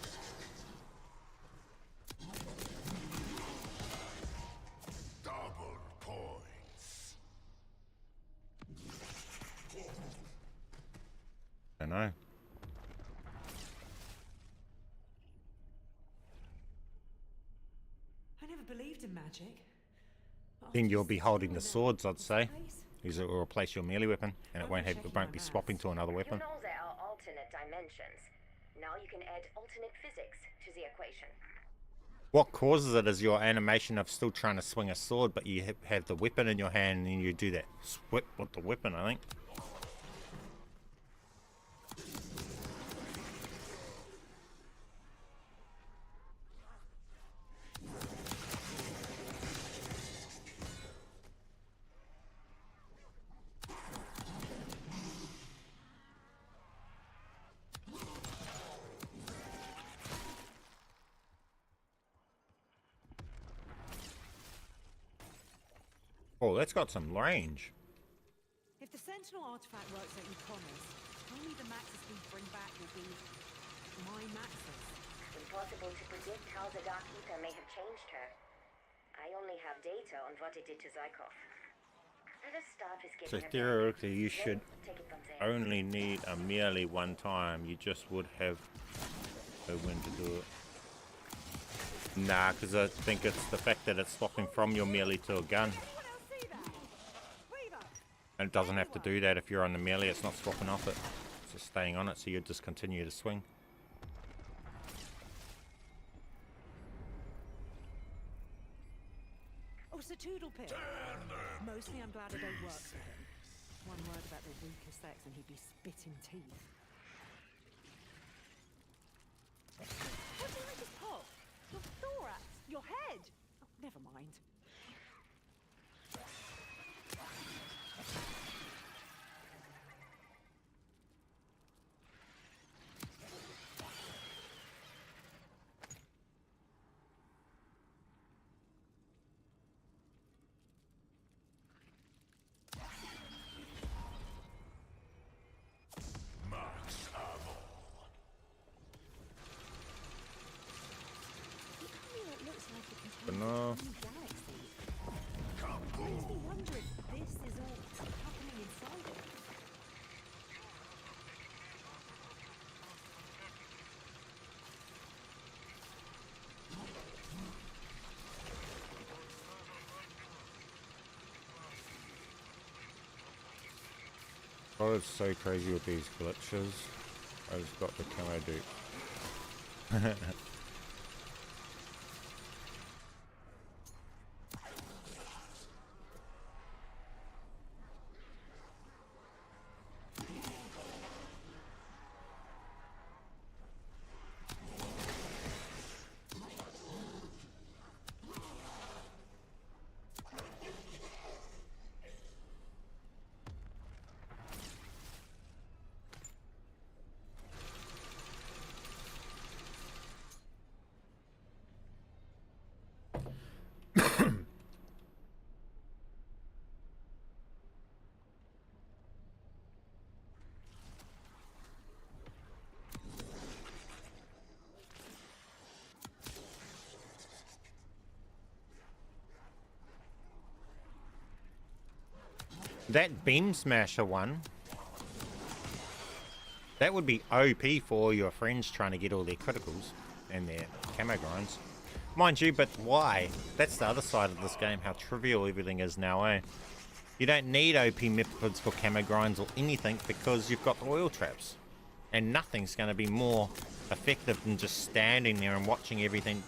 Double points. I know. I never believed in magic. Then you'll be holding the swords, I'd say. Because it will replace your melee weapon, and it won't be swapping to another You weapon. know there are alternate dimensions. Now you can add alternate physics to the equation. What causes it is your animation of still trying to swing a sword, but you have the weapon in your hand, and then you do that swip with the weapon, I think. Oh, that's got some range. If the Sentinel artifact works like you promised, only the Maxis we bring back will be my Maxis. Impossible to predict how the Dark Ether may have changed her. I only have data on what it did to Zykov. Let us start with So getting her theoretically, you back. should Then take it from there. only need a melee one time. You just would have a win to do it. Nah, because I think it's the fact that it's swapping from your melee to a gun. Anyone else see that? Reaver! And it doesn't have to do that if you're on the melee. It's not swapping off it. It's just staying on it, so you just continue to swing. Oh, Sir Toodlepip. Mostly I'm glad I don't work for him. One word about the weaker sex and he'd be spitting teeth. What did I just pop? Your thorax? Your head? Oh, never mind. Max ammo. It looks like it contains But no. a new galaxy. Makes me wonder if this is all happening inside it. Oh, it's so crazy with these glitches. I just got the camo dupe. That beam smasher one, that would be OP for all your friends trying to get all their criticals and their camo grinds. Mind you, but why? That's the other side of this game, how trivial everything is now, eh? You don't need OP methods for camo grinds or anything because you've got the oil traps. And nothing's going to be more effective than just standing there and watching everything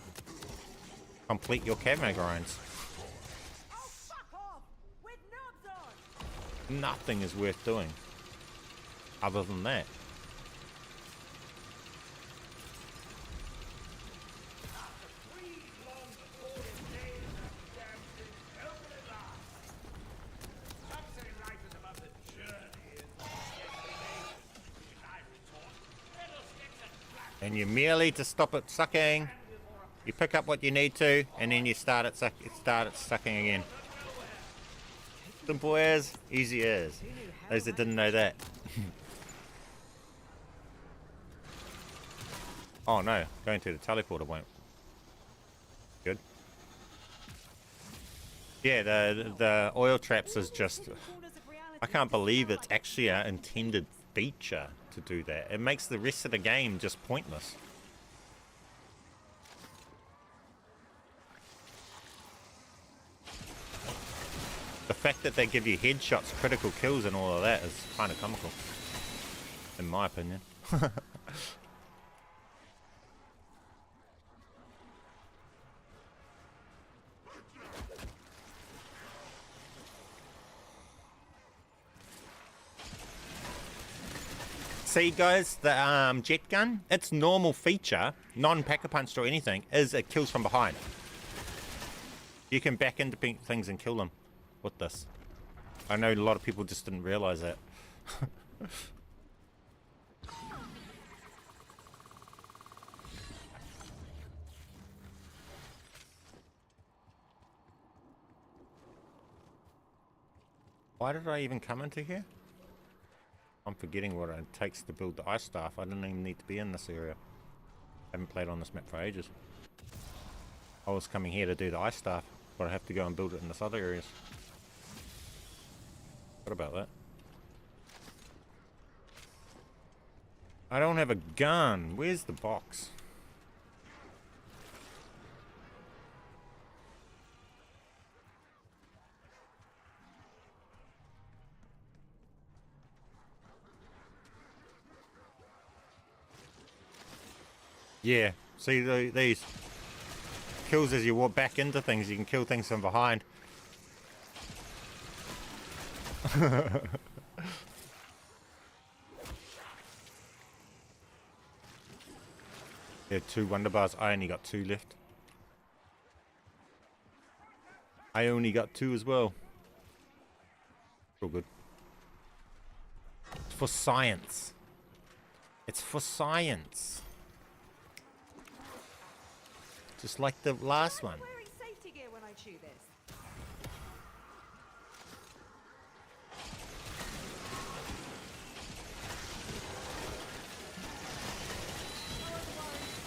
complete your camo grinds. Oh, fuck off! With nubs on! Nothing is worth doing other than that. And you merely to stop it sucking, you pick up what you need to, and then you start it sucking again. Simple as, easy as. Those that didn't know that. Oh no, going through the teleporter won't. Good. Yeah, the oil traps is just... I can't believe it's actually an intended feature to do that. It makes the rest of the game just pointless. The fact that they give you headshots, critical kills and all of that is kind of comical, in my opinion. See guys, the jet gun, its normal feature, non-packer punched or anything, is it kills from behind. You can back into things and kill them with this. I know a lot of people just didn't realize that. Why did I even come into here? I'm forgetting what it takes to build the ice staff. I didn't even need to be in this area. I haven't played on this map for ages. I was coming here to do the ice staff, but I have to go and build it in this other areas. What about that? I don't have a gun. Where's the box? Yeah, see these kills as you walk back into things. You can kill things from behind. Yeah, 2 wonder bars. I only got 2 left. I only got 2 as well. All good. It's for science. It's for science. Just like the last one. I'm wearing safety gear when I chew this.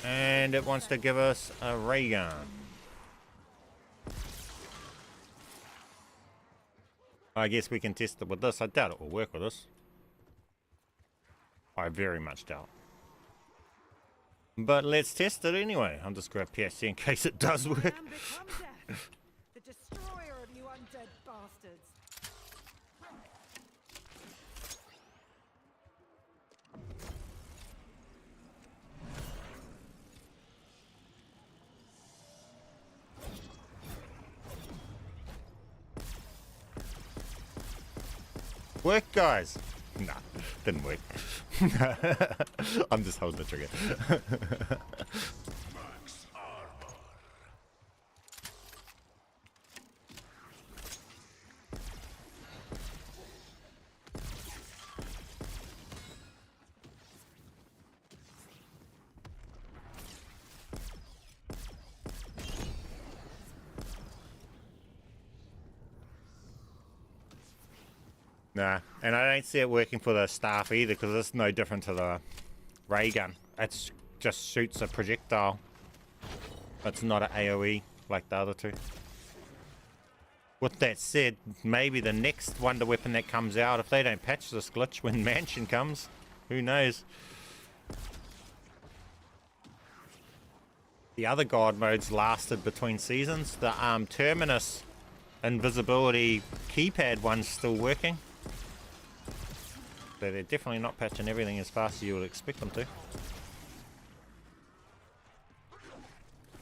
And it wants to give us a ray gun. I guess we can test it with this. I doubt it will work with this. I very much doubt. But let's test it anyway. I'll just grab PSC in case it does work. And become death, the destroyer of you undead bastards. Work, guys. Nah, didn't work. I'm just holding the trigger. Max armor. Nah, and I don't see it working for the staff either because it's no different to the ray gun. It just shoots a projectile. It's not an AoE like the other two. With that said, maybe the next wonder weapon that comes out, if they don't patch this glitch when Mansion comes, who knows? The other god modes lasted between seasons. The Terminus invisibility keypad one's still working. So they're definitely not patching everything as fast as you would expect them to.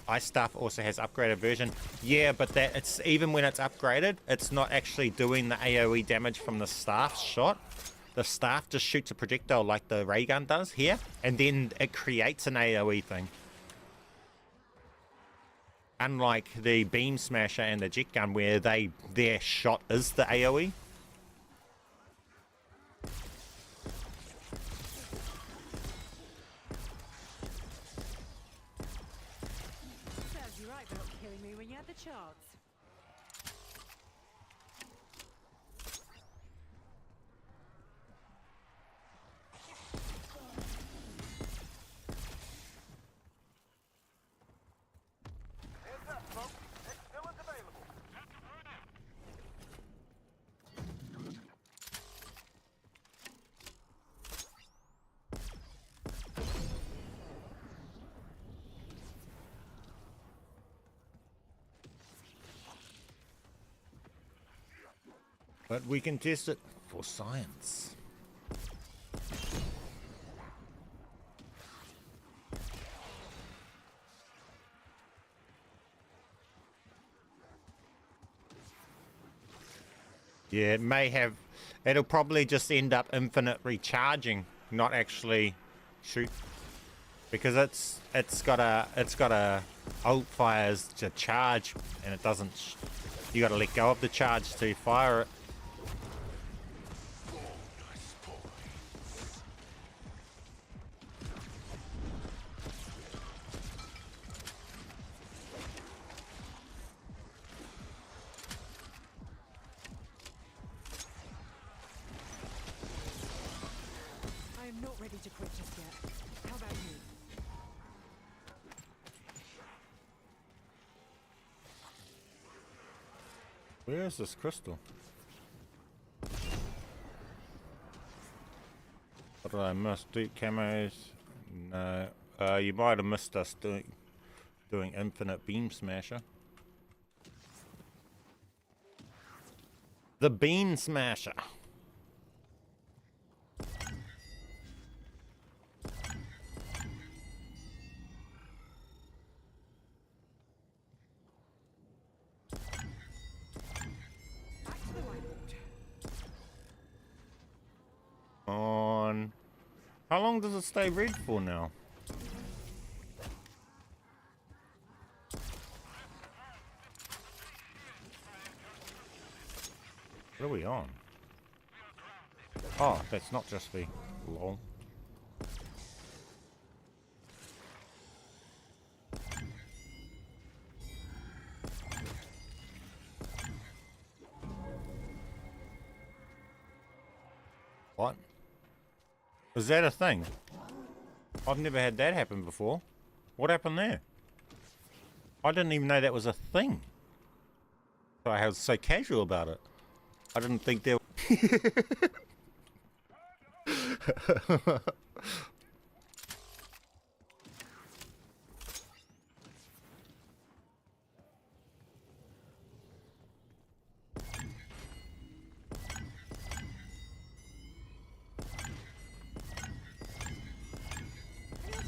Ice Stuff also has upgraded version. Yeah, but that it's even when it's upgraded, it's not actually doing the AoE damage from the staff shot. The staff just shoots a projectile like the ray gun does here, and then it creates an AoE thing. Unlike the beam smasher and the jet gun, where their shot is the AoE. Serves you right for not killing me when you had the chance. But we can test it for science. Yeah, it may have, it'll probably just end up infinite recharging, not actually shoot, because it's got a ult fires to charge, and it doesn't. You got to let go of the charge to fire it. I am not ready to quit just yet. How about you? Where is this crystal? What did I miss? DUPE camos? No. You might have missed us doing infinite beam smasher. The beam smasher. Back to the whiteboard. On. How long does it stay red for now? What are we on? Oh, that's not just the lol. What? Is that a thing? I've never had that happen before. What happened there? I didn't even know that was a thing. So I was so casual about it. I didn't think there. Anyone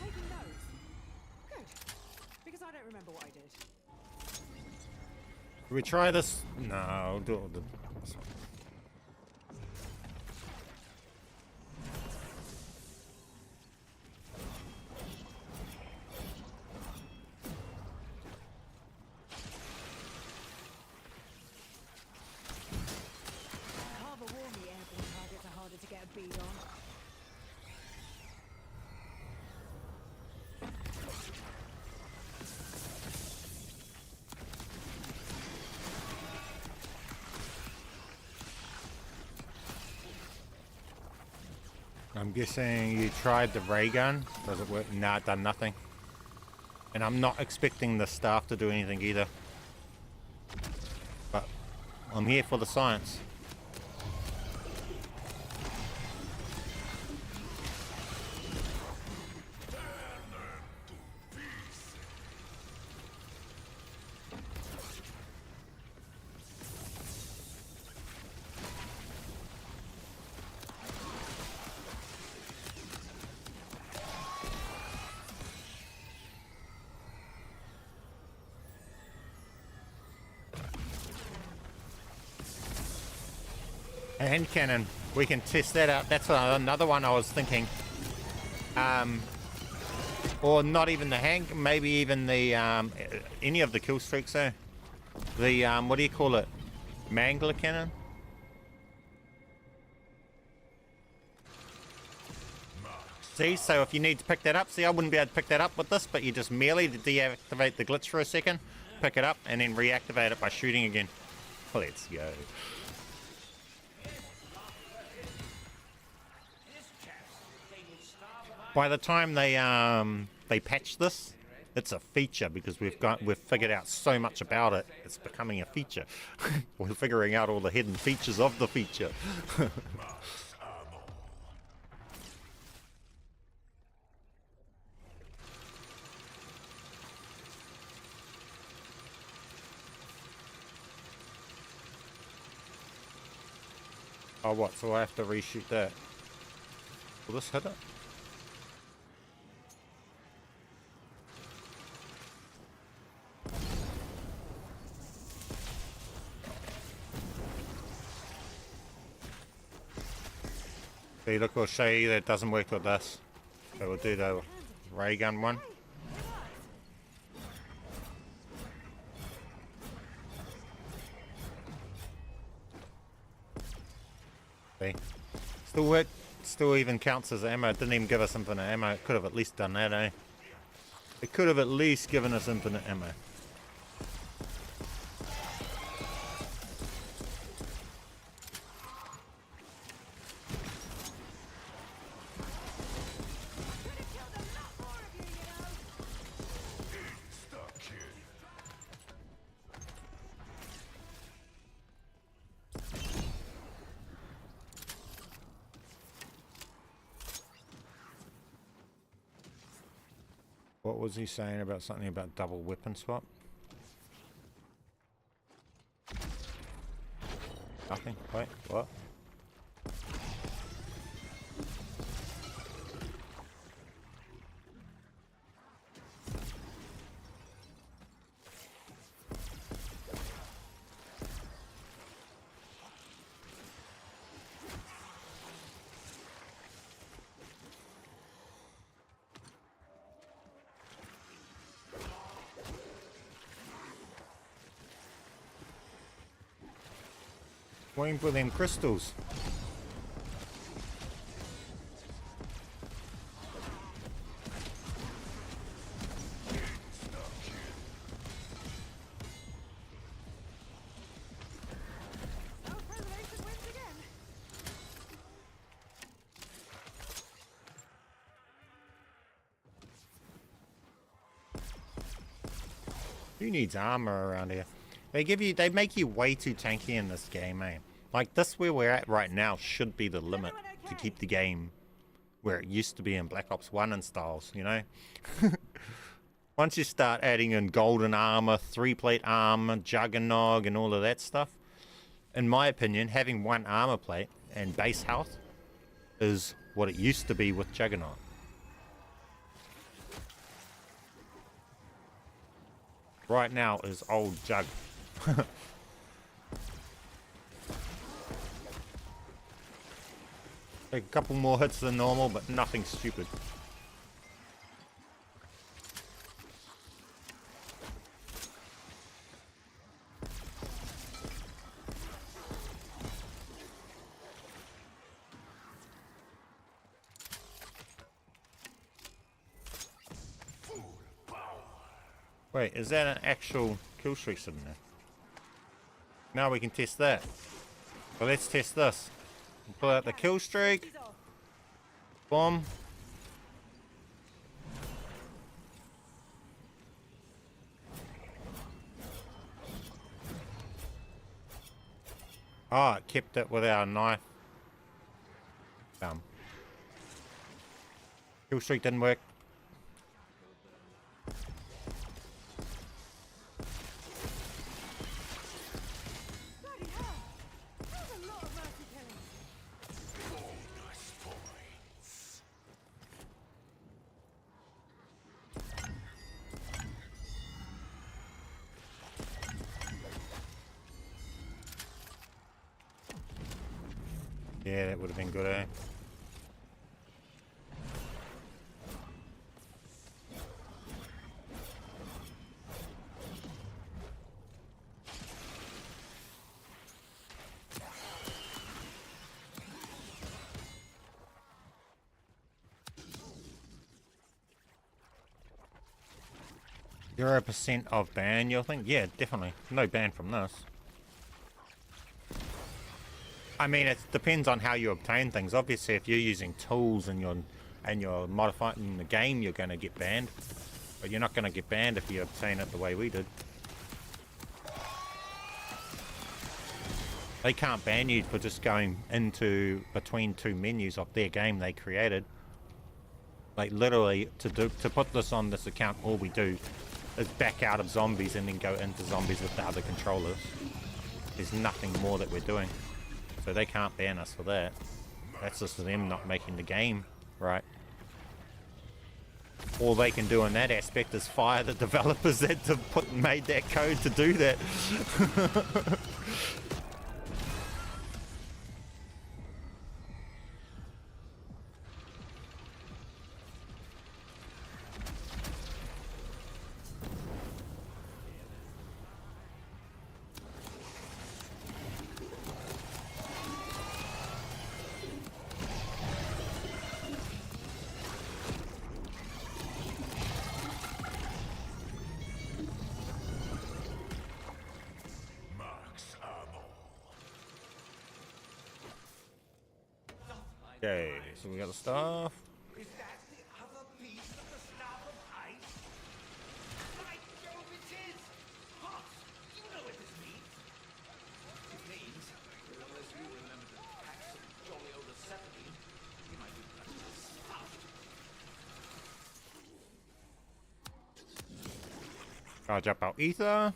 taking notes? Good. Because I don't remember what I did. Can we try this? No, I'll do it. Carver warned me airborne targets are harder to get a bead on. I'm guessing you tried the ray gun. Does it work? Nah, it done nothing. And I'm not expecting the staff to do anything either. But I'm here for the science. Hand cannon, we can test that out. That's another one I was thinking. Or not even the hand, maybe even the any of the kill streaks there. The what do you call it? Mangler cannon. See, so if you need to pick that up, see, I wouldn't be able to pick that up with this, but you just merely deactivate the glitch for a second, pick it up, and then reactivate it by shooting again. Let's go. By the time they patch this, it's a feature because we've figured out so much about it. It's becoming a feature. We're figuring out all the hidden features of the feature. Oh, what? So I have to reshoot that. Will this hit it? See, look, I'll show you that it doesn't work with this. So we'll do the ray gun one. See? Still work, still even counts as ammo. It didn't even give us infinite ammo. It could have at least done that, eh? It could have at least given us infinite ammo. What was he saying about something about double weapon swap? Nothing? Wait, what? Waiting for them crystals. Who needs armor around here? They make you way too tanky in this game, eh? Like this where we're at right now should be the limit to keep the game where it used to be in Black Ops 1 and styles, you know? Once you start adding in golden armor, 3-plate armor, juggernog and all of that stuff, in my opinion, having one armor plate and base health is what it used to be with juggernog. Right now is old jug. Take a couple more hits than normal, but nothing stupid. Wait, is that an actual kill streak sitting there? Now we can test that. So let's test this. Pull out the kill streak. Boom. Oh, it kept it with our knife. Kill streak didn't work. Bloody hell! That's a lot of mercy killing. Bonus points. Yeah, that would have been good, eh? %0 of ban, you'll think? Yeah, definitely. No ban from this. I mean, it depends on how you obtain things. Obviously, if you're using tools and you're modifying the game, you're going to get banned. But you're not going to get banned if you obtain it the way we did. They can't ban you for just going into between two menus of their game they created. Like literally, to put this on this account, all we do is back out of zombies and then go into zombies with the other controllers. There's nothing more that we're doing. So they can't ban us for that. That's just them not making the game right. All they can do in that aspect is fire the developers that made that code to do that. Okay, so we got the stuff. Is that the other piece of the slab of ice? By Jove, it is! Hot! You know what this means? It means, unless you remember to pack some jolly old acetylene, you might be practically stuffed. Charge up our ether.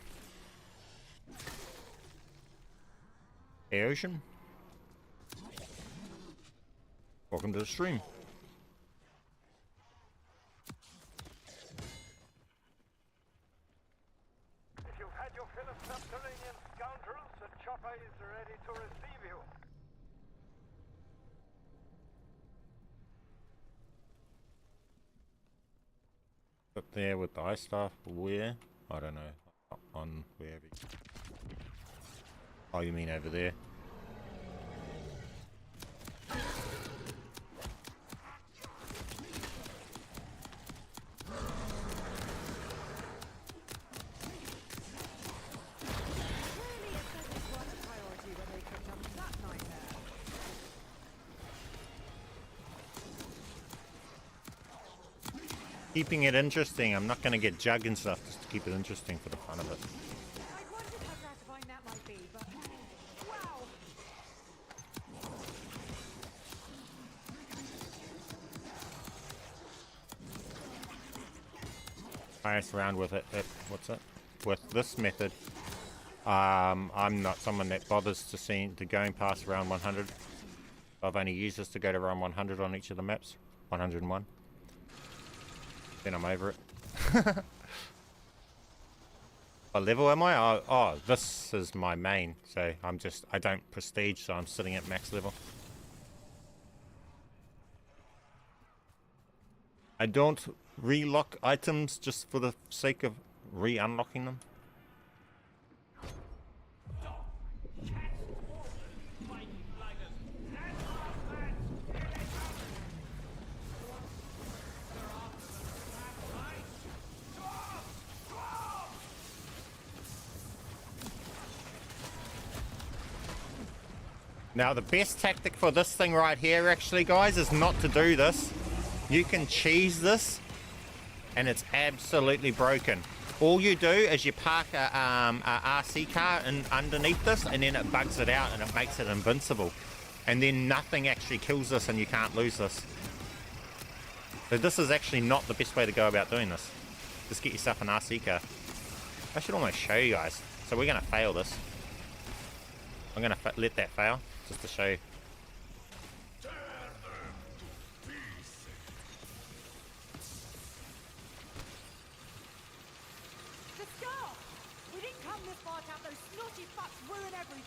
Ocean. Welcome to the stream. If you've had your fill of subterranean scoundrels, the chopper is ready to receive you. Up there with the ice stuff. Where? I don't know. On wherever. Oh, you mean over there? Keeping it interesting. I'm not going to get jug and stuff just to keep it interesting for the fun of it. I wondered how gratifying that might be, but wow! I mess around with it. What's it? With this method, I'm not someone that bothers to going past round 100. I've only used this to go to round 100 on each of the maps. 101. Then I'm over it. What level am I? Oh, this is my main. So I don't prestige, so I'm sitting at max level. I don't relock items just for the sake of re-unlocking them. Now the best tactic for this thing right here actually, guys, is not to do this. You can cheese this and it's absolutely broken. All you do is you park a RC car in underneath this, and then it bugs it out and it makes it invincible. And then nothing actually kills this and you can't lose this. So this is actually not the best way to go about doing this. Just get yourself an RC car. I should almost show you guys. So we're going to fail this. I'm going to let that fail, just to show you.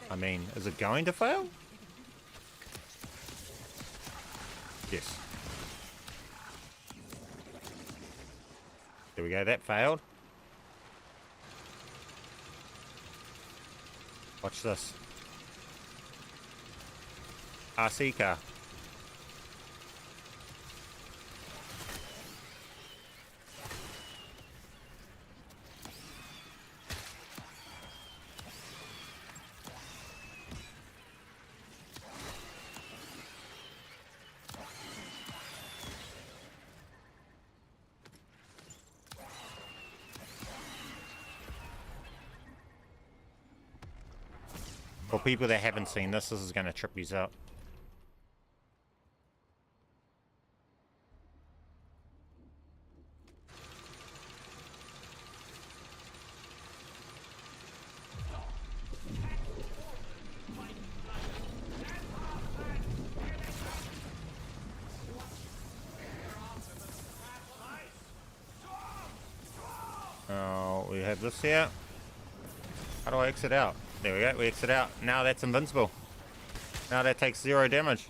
I mean, is it going to fail? Yes. There we go, that failed. Watch this. RC car. For people that haven't seen this, this is going to trip you up. Oh, we have this here. How do I exit out? There we go, we exit out. Now that's invincible. Now that takes 0 damage.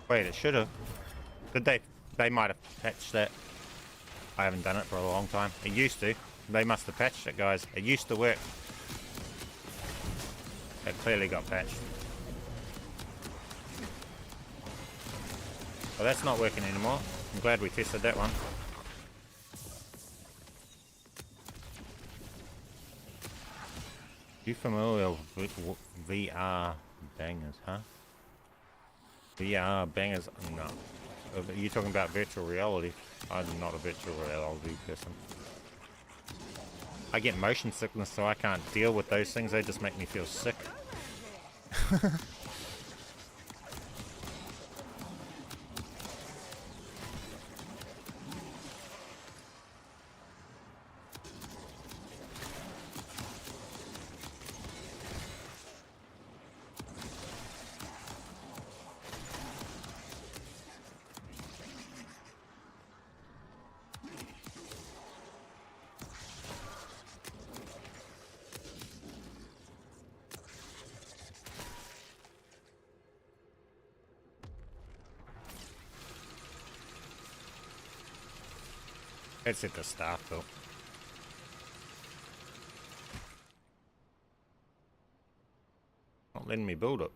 Wait, it should have. Did they? They might have patched that. I haven't done it for a long time. It used to. They must have patched it, guys. It used to work. It clearly got patched. Well, that's not working anymore. I'm glad we tested that one. You familiar with VR bangers, huh? VR bangers? No. Are you talking about virtual reality? I'm not a virtual reality person. I get motion sickness, so I can't deal with those things. They just make me feel sick. It's at the start though. Not letting me build it.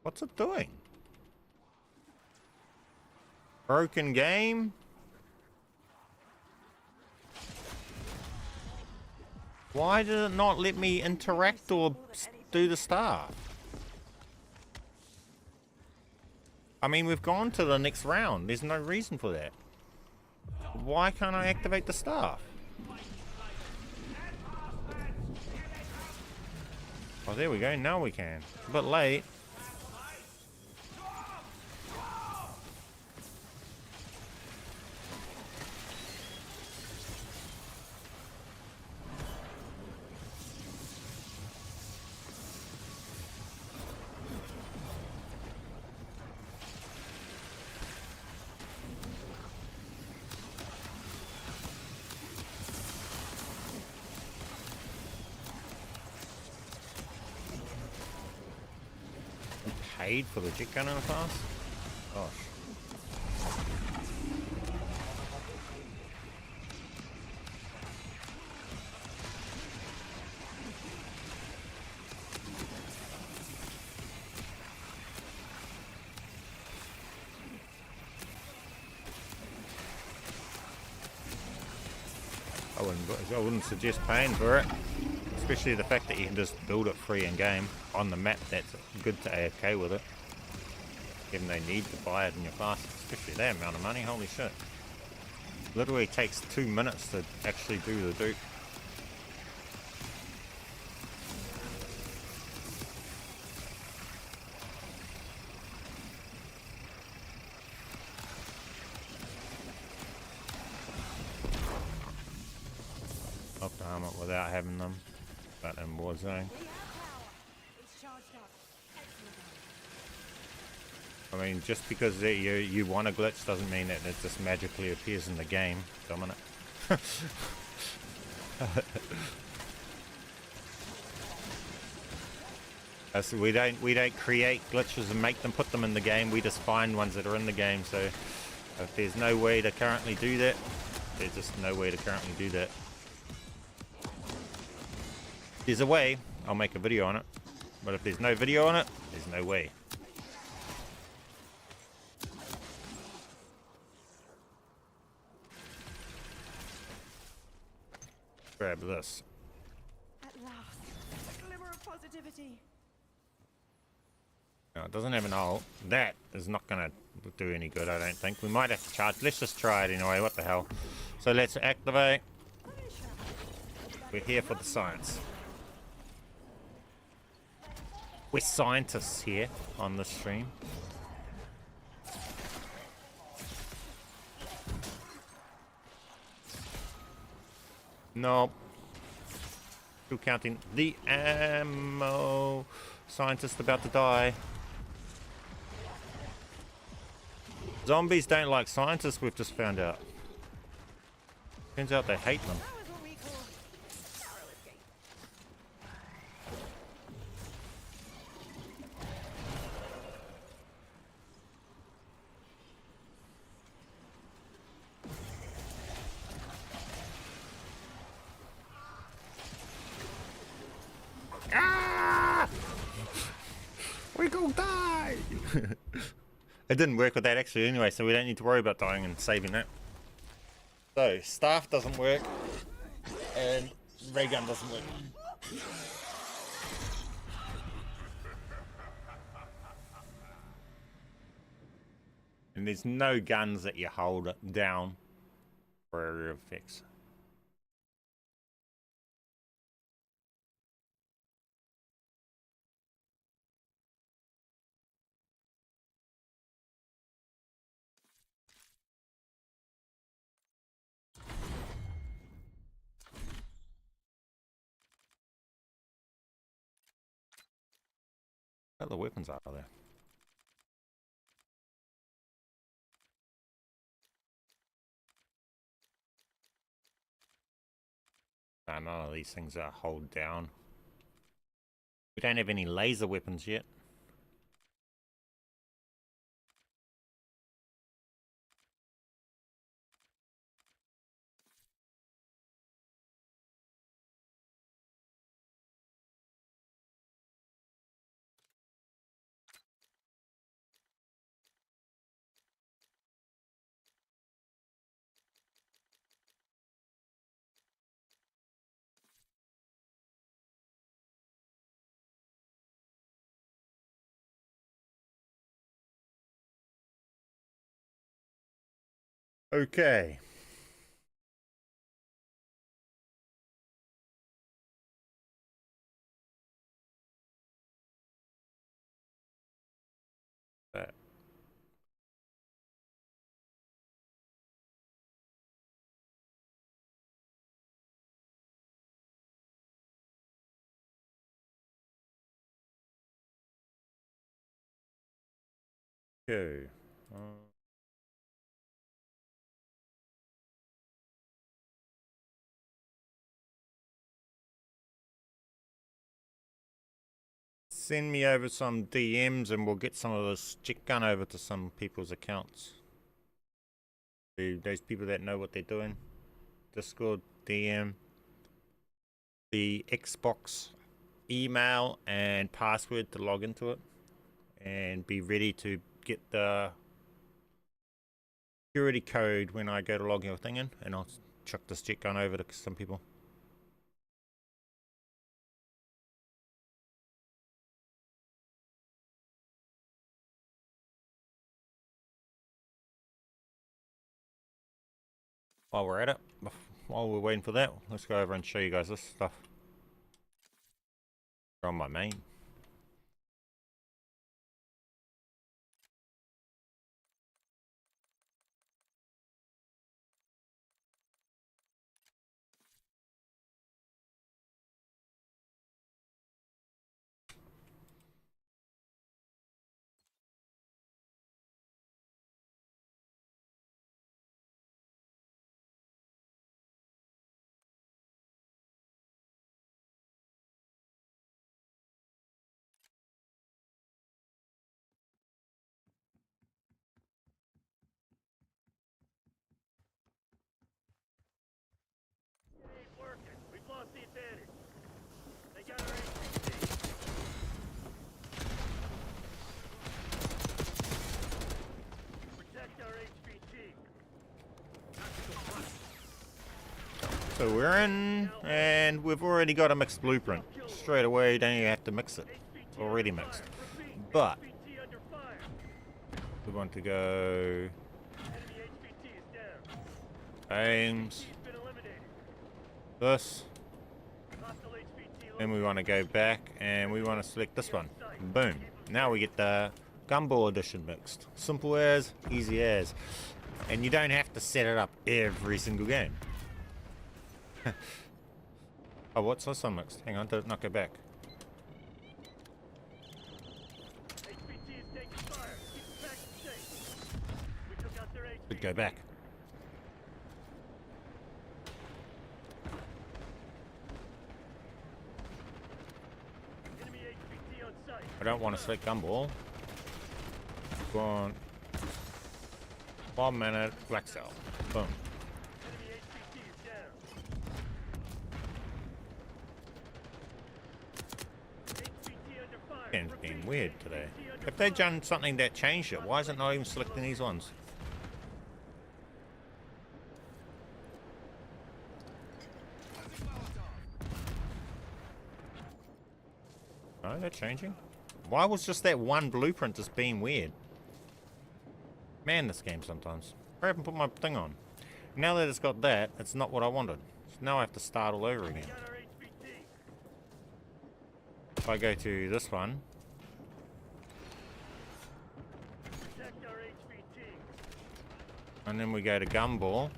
What's it doing? Broken game? Why did it not let me interact or do the stuff? I mean, we've gone to the next round. There's no reason for that. Why can't I activate the staff? Oh, there we go. Now we can. A bit late. Paid for the jet gun in the past? Gosh. I wouldn't wouldn't suggest paying for it. Especially the fact that you can just build it free in game on the map. That's good to AFK with it. Even though you need to buy it in your class, especially that amount of money. Holy shit! Literally takes 2 minutes to actually do the dupe. Up to arm it without having them, but in Warzone. I mean, just because you want a glitch doesn't mean that it just magically appears in the game, Dominic. So we don't create glitches and make them put them in the game. We just find ones that are in the game. So if there's no way to currently do that, there's just no way to currently do that. If there's a way, I'll make a video on it. But if there's no video on it, there's no way. Grab this. At last, a glimmer of positivity. No, it doesn't have an ult. That is not going to do any good, I don't think. We might have to charge. Let's just try it anyway. What the hell? So let's activate. We're here for the science. We're scientists here on this stream. Nope. Still counting the ammo. Scientist about to die. Zombies don't like scientists, we've just found out. Turns out they hate them. That was what we call narrow escape. Ah! We gonna die! It didn't work with that actually anyway, so we don't need to worry about dying and saving that. So, staff doesn't work, and ray gun doesn't work. And there's no guns that you hold down for area effects. What other weapons are there? Nah, none of these things are hold down. We don't have any laser weapons yet. Okay. Okay. Send me over some DMs and we'll get some of this jet gun over to some people's accounts. Those people that know what they're doing. Discord, DM, the Xbox email and password to log into it. And be ready to get the security code when I go to log your thing in. And I'll chuck this jet gun over to some people. While we're at it, while we're waiting for that, let's go over and show you guys this stuff. We're on my main. We've lost the advantage. They got our HVT. Protect our HVT. So we're in, and we've already got a mixed blueprint. Straight away, you don't even have to mix it. It's already mixed. But we want to go aims, this, then we want to go back and we want to select this one. Boom. Now we get the Gumball edition mixed. Simple as, easy as. And you don't have to set it up every single game. Oh, what's this one mixed? Hang on, did it not go back? Did go back. I don't want to select Gumball. Go on. 1 minute, black cell. Boom. It's been weird today. If they'd done something that changed it, why is it not even selecting these ones? Oh, they're changing? Why was just that one blueprint just being weird? Man, this game sometimes. I haven't put my thing on. Now that it's got that, it's not what I wanted. So now I have to start all over again. If I go to this one, and then we go to Gumball.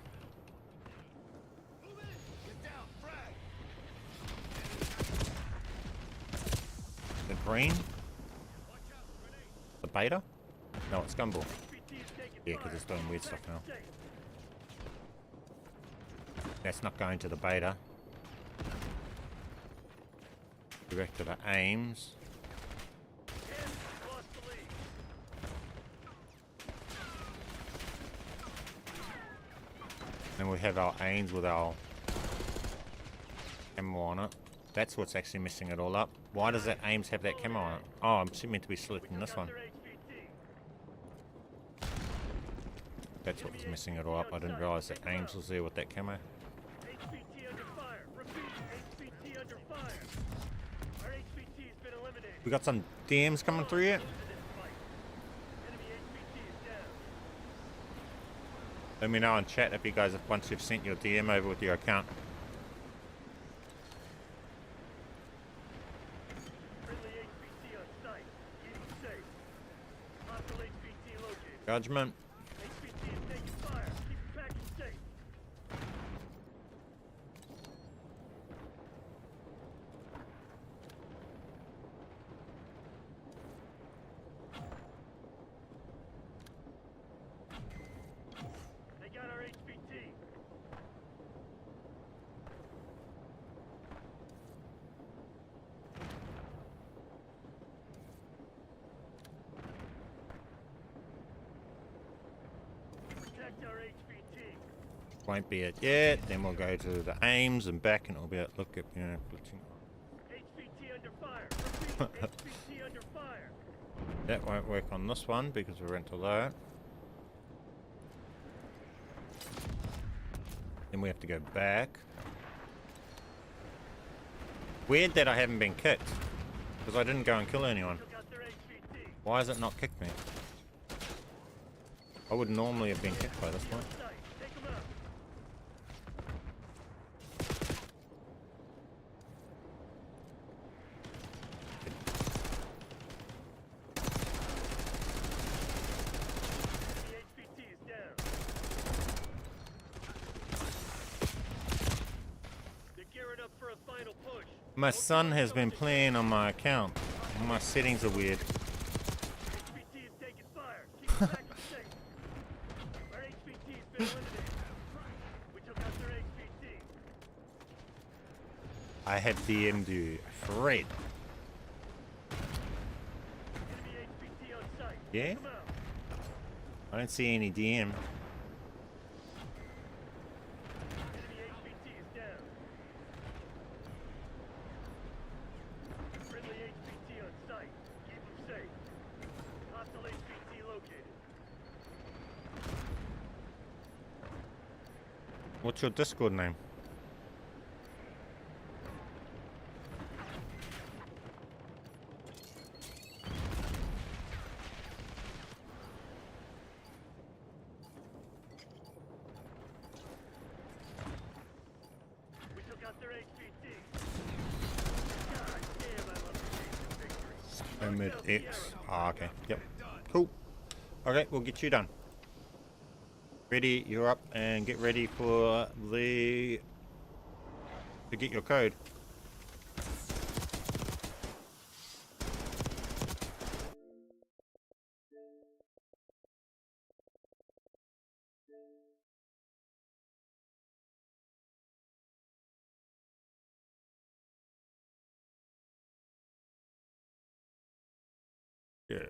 The green. The beta? No, it's Gumball. Yeah, because it's doing weird stuff now. That's not going to the beta. Go back to the aims. Then we have our aims with our camo on it. That's what's actually messing it all up. Why does that aims have that camo on it? Oh, I'm meant to be selecting this one. That's what's messing it all up. I didn't realise that aims was there with that camo. We got some DMs coming through yet? Let me know in chat if you guys, once you've sent your DM over with your account. Judgment. Won't be it yet. Then we'll go to the aims and back, and it'll be at look at glitching. HVT under fire. Repeat, HVT under fire. That won't work on this one because we're into that. Then we have to go back. Weird that I haven't been kicked. Because I didn't go and kill anyone. Why has it not kicked me? I would normally have been kicked by this point. My son has been playing on my account. My settings are weird. I have DM'd you, Fred. Yeah? I don't see any DM. What's your Discord name? Mid X. Ah, okay. Yep. Cool. Okay, we'll get you done. Ready, you're up, and get ready for to get your code. Yeah.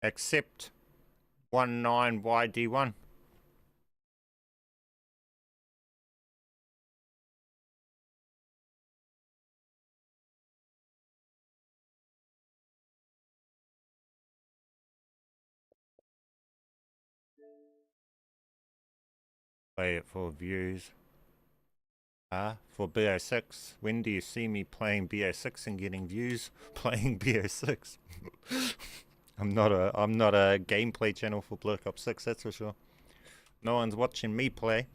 Accept 19YD1. Play it for views. For BO6. When do you see me playing BO6 and getting views? Playing BO6. I'm not a gameplay channel for Black Ops 6, that's for sure. No one's watching me play.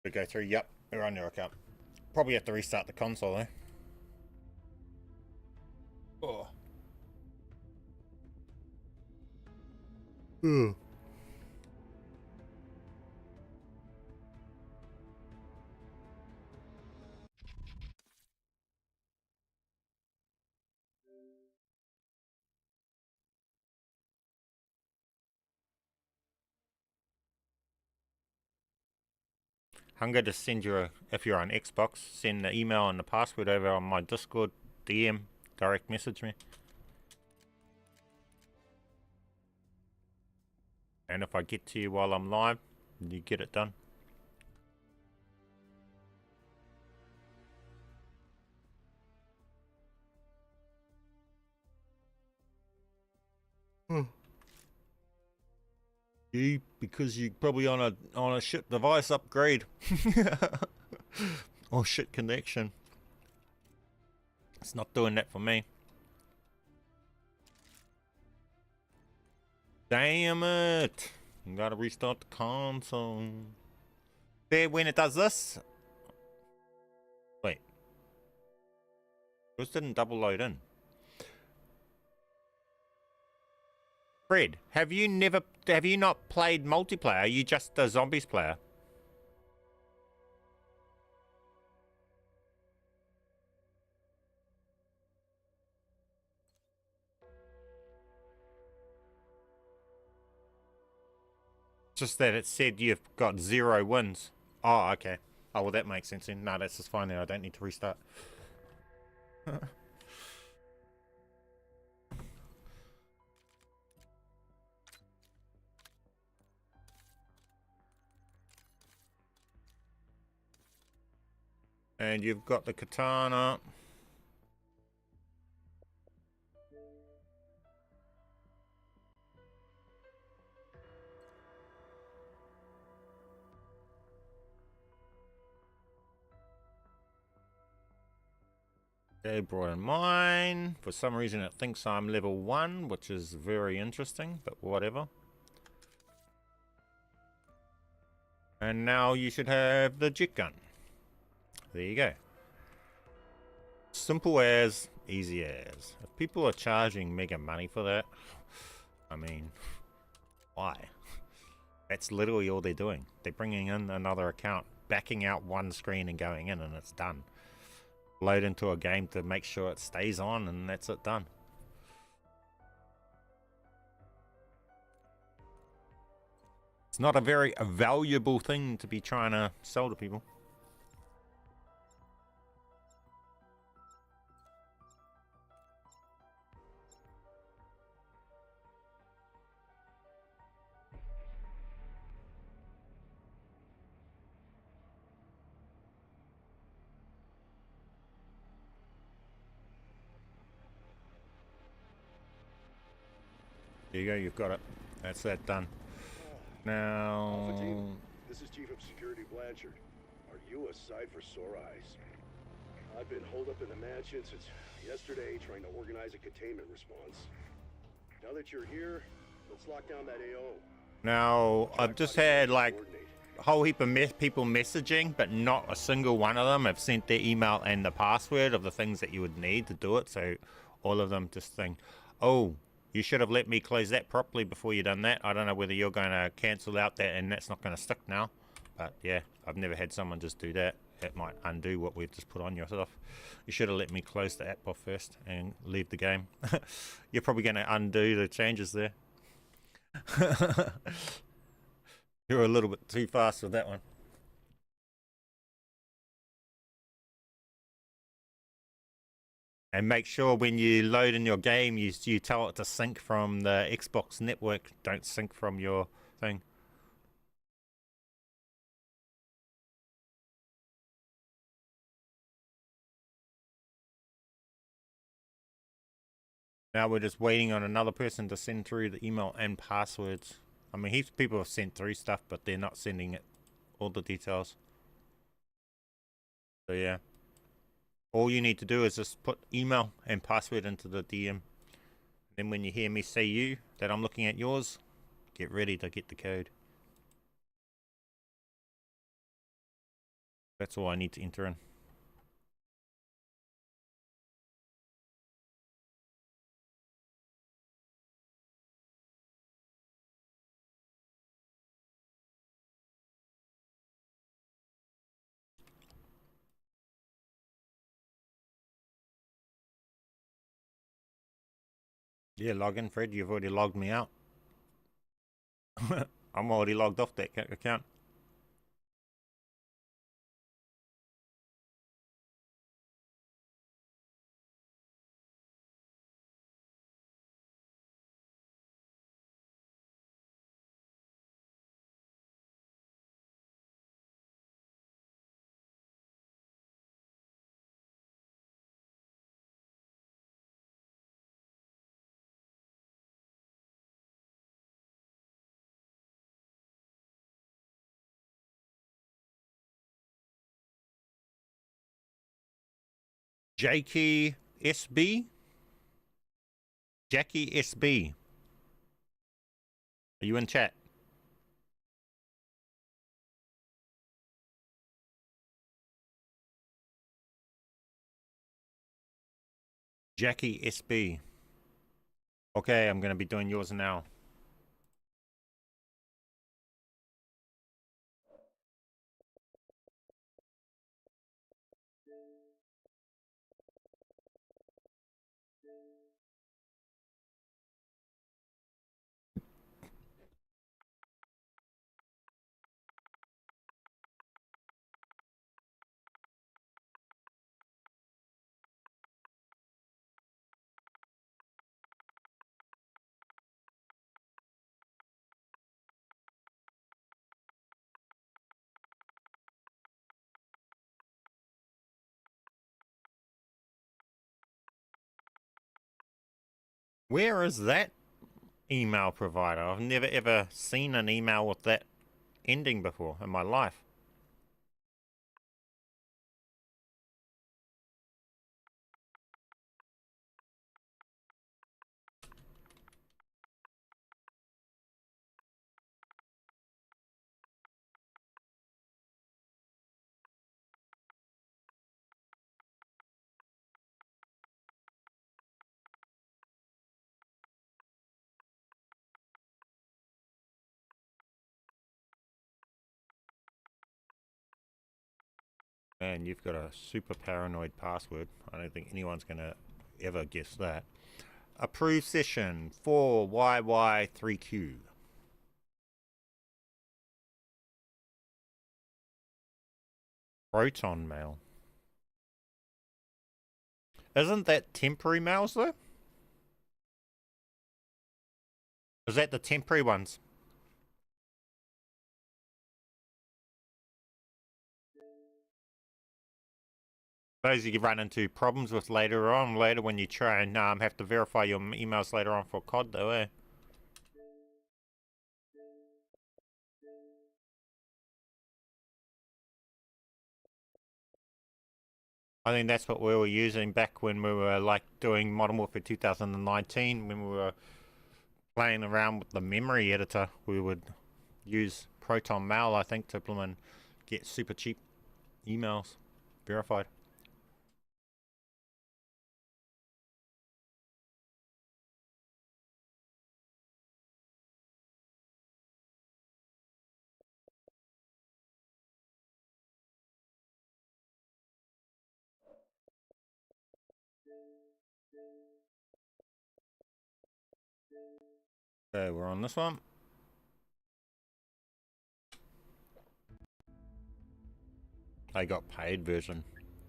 We go through, yep, we're on your account. Probably have to restart the console though. Oh. Ugh. I'm going to send you, if you're on Xbox, send the email and the password over on my Discord, DM, direct message me. And if I get to you while I'm live, you get it done. You, because you probably on a shit device upgrade. Or shit connection. It's not doing that for me. Damn it! You gotta restart the console. There, when it does this. Wait. This didn't double load in. Fred, have you not played multiplayer? Are you just a zombies player? Just that it said you've got 0 wins. Oh, okay. Oh, well, that makes sense then. No, that's just fine then. I don't need to restart. And you've got the katana. Okay, brought in mine. For some reason it thinks I'm level 1, which is very interesting, but whatever. And now you should have the jet gun. There you go. Simple as, easy as. If people are charging mega money for that, I mean, why? That's literally all they're doing. They're bringing in another account, backing out one screen and going in, and it's done. Load into a game to make sure it stays on, and that's it, done. It's not a very valuable thing to be trying to sell to people. There you go, you've got it. That's that done. Now... Alpha team, this is Chief of Security Blanchard. Are you a sight for sore eyes? I've been holed up in the mansion since yesterday trying to organize a containment response. Now that you're here, let's lock down that AO. Now, I've just had like a whole heap of people messaging, but not a single one of them have sent their email and the password of the things that you would need to do it. So all of them just think, oh, you should have let me close that properly before you done that. I don't know whether you're going to cancel out that and that's not going to stick now. But yeah, I've never had someone just do that. It might undo what we've just put on yourself. You should have let me close the app off first and leave the game. You're probably going to undo the changes there. You're a little bit too fast with that one. And make sure when you load in your game, you tell it to sync from the Xbox network. Don't sync from your thing. Now we're just waiting on another person to send through the email and passwords. I mean, heaps of people have sent through stuff, but they're not sending it all the details. So yeah. All you need to do is just put email and password into the DM. Then when you hear me say you, that I'm looking at yours, get ready to get the code. That's all I need to enter in. Yeah, log in, Fred. You've already logged me out. I'm already logged off that account. Jakey SB? Jackie SB. Are you in chat? Jackie SB. Okay, I'm gonna be doing yours now. Where is that email provider? I've never ever seen an email with that ending before in my life. Man, you've got a super paranoid password. I don't think anyone's gonna ever guess that. Approved session 4YY3Q. Proton mail. Isn't that temporary mails though? Is that the temporary ones? Those you run into problems with later when you try and have to verify your emails later on for COD though, eh? I think that's what we were using back when we were like doing Modern Warfare 2019 when we were playing around with the memory editor. We would use Proton Mail, I think, to implement get super cheap emails verified. Okay, we're on this one. I got paid version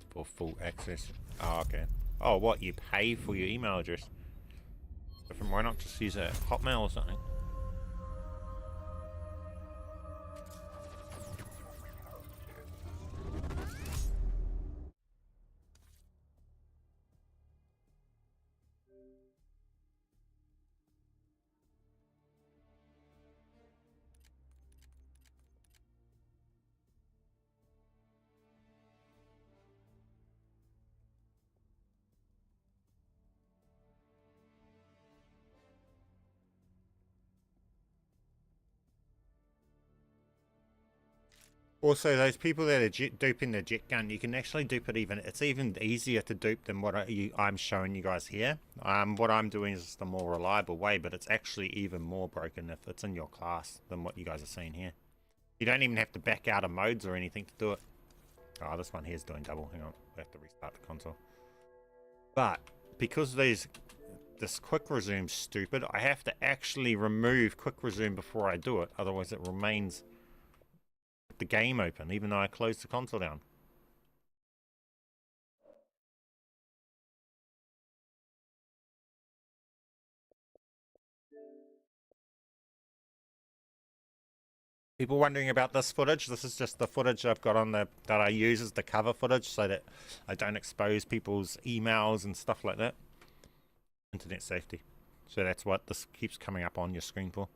for full access. Oh, okay. Oh, what? You pay for your email address? Why not just use a Hotmail or something? Also, those people that are duping the jet gun, you can actually dupe it it's even easier to dupe than what I'm showing you guys here. What I'm doing is the more reliable way, but it's actually even more broken if it's in your class than what you guys are seeing here. You don't even have to back out of modes or anything to do it. Oh, this one here is doing double. Hang on, we have to restart the console. But because this quick resume's stupid, I have to actually remove quick resume before I do it. Otherwise, it remains the game open, even though I closed the console down. People wondering about this footage. This is just the footage I've got on that I use as the cover footage so that I don't expose people's emails and stuff like that. Internet safety. So that's what this keeps coming up on your screen for.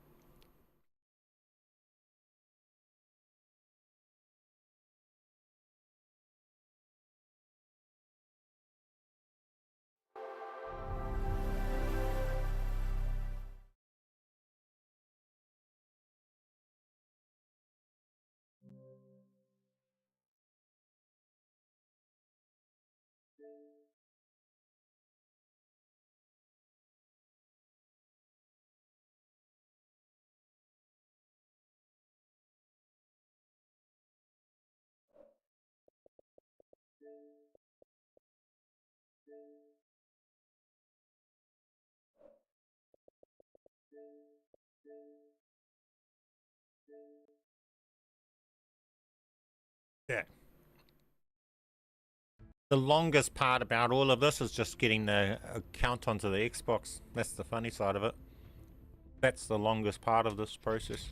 Yeah. The longest part about all of this is just getting the account onto the Xbox. That's the funny side of it. That's the longest part of this process.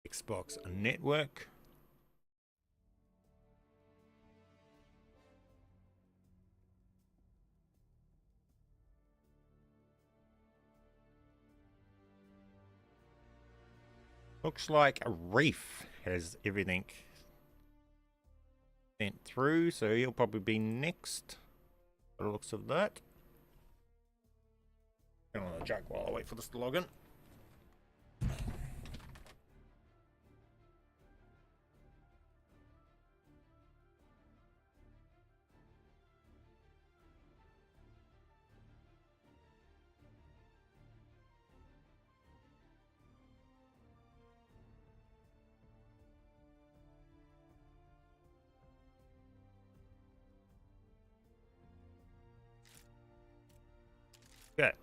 Xbox network. Looks like Reef has everything sent through, so he'll probably be next. By the looks of that. Get on the jug while I wait for this to log in. Okay.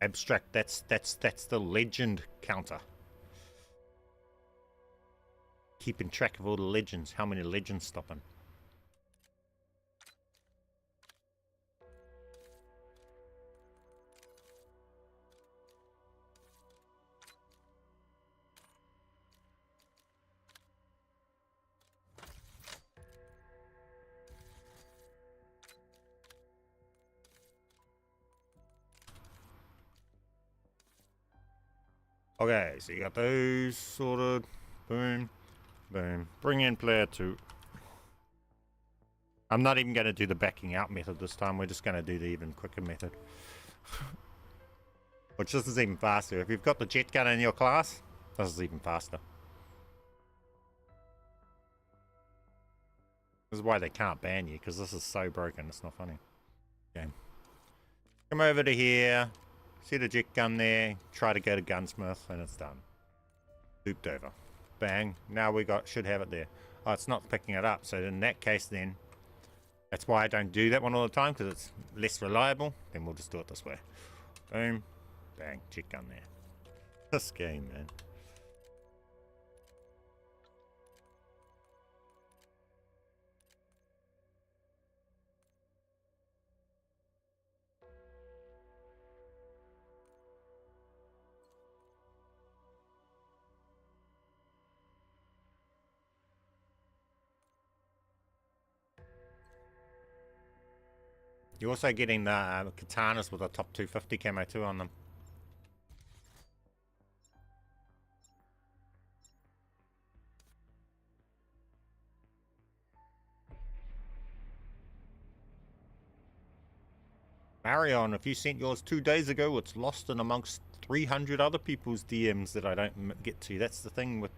Abstract, that's the legend counter. Keeping track of all the legends, how many legends stopping. Okay, so you got those sorted. Boom, boom. Bring in player 2. I'm not even going to do the backing out method this time. We're just going to do the even quicker method. Which this is even faster. If you've got the jet gun in your class, this is even faster. This is why they can't ban you, because this is so broken. It's not funny. Okay. Come over to here. See the jet gun there. Try to go to gunsmith, and it's done. Looped over. Bang. Now we should have it there. Oh, it's not picking it up. So in that case, then that's why I don't do that one all the time, because it's less reliable. Then we'll just do it this way. Boom. Bang. Jet gun there. This game, man. You're also getting the katanas with a top 250 camo too on them. Marion, if you sent yours 2 days ago, it's lost in amongst 300 other people's DMs that I don't get to. That's the thing with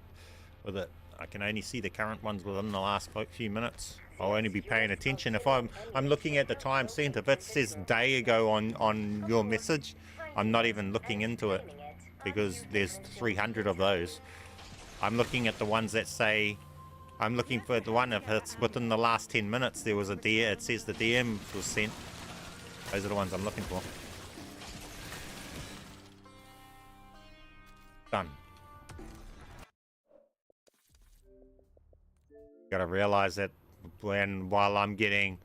it. I can only see the current ones within the last few minutes. I'll only be paying attention if I'm looking at the time sent. If it says day ago on your message, I'm not even looking into it because there's 300 of those. I'm looking at the ones that say, I'm looking for the one if it's within the last 10 minutes there was a DM, it says the DM was sent. Those are the ones I'm looking for. Done. Gotta realize that while I'm getting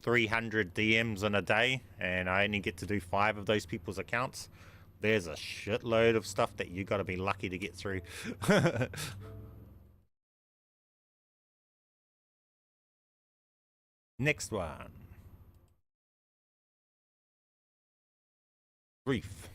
300 DMs in a day and I only get to do 5 of those people's accounts, there's a shitload of stuff that you gotta be lucky to get through. Next one. Reef.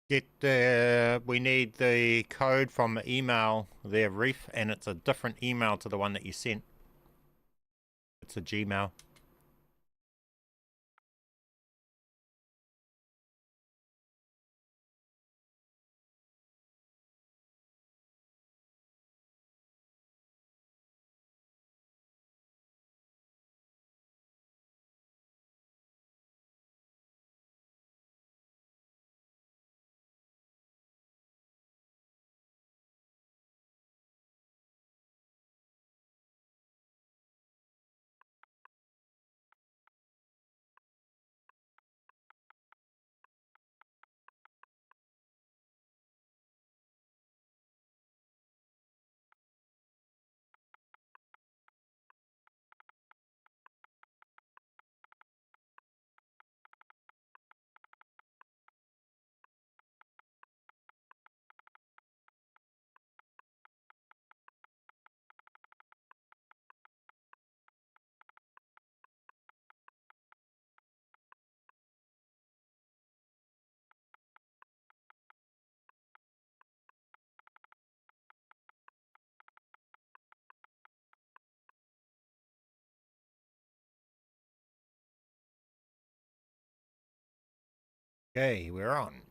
We need the code from the email there, Reef, and it's a different email to the one that you sent. It's a Gmail. Okay, we're on.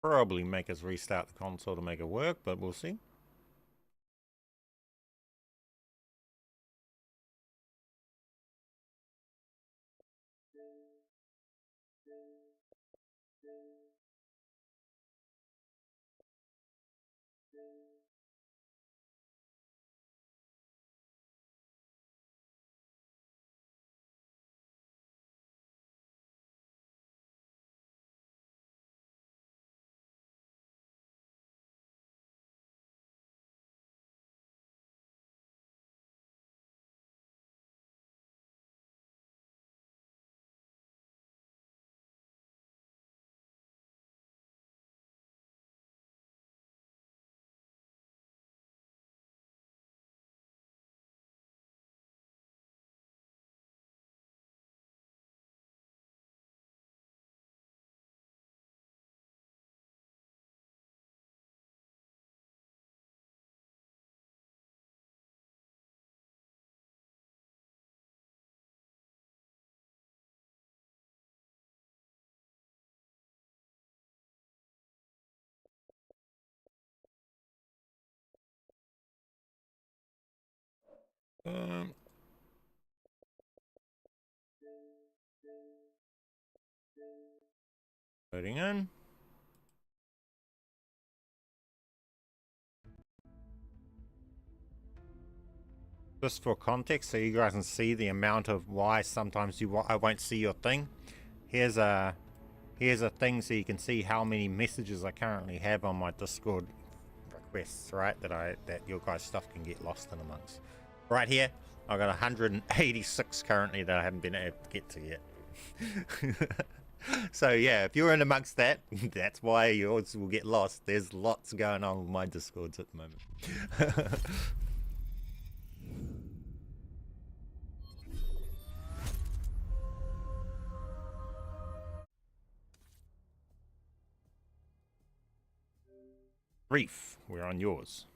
Probably make us restart the console to make it work, but we'll see. Loading in. Just for context, so you guys can see the amount of why sometimes I won't see your thing. Here's a thing so you can see how many messages I currently have on my Discord requests, right? That your guys' stuff can get lost in amongst. Right here, I've got 186 currently that I haven't been able to get to yet. So yeah, if you're in amongst that, that's why yours will get lost. There's lots going on with my Discords at the moment. Reef, we're on yours.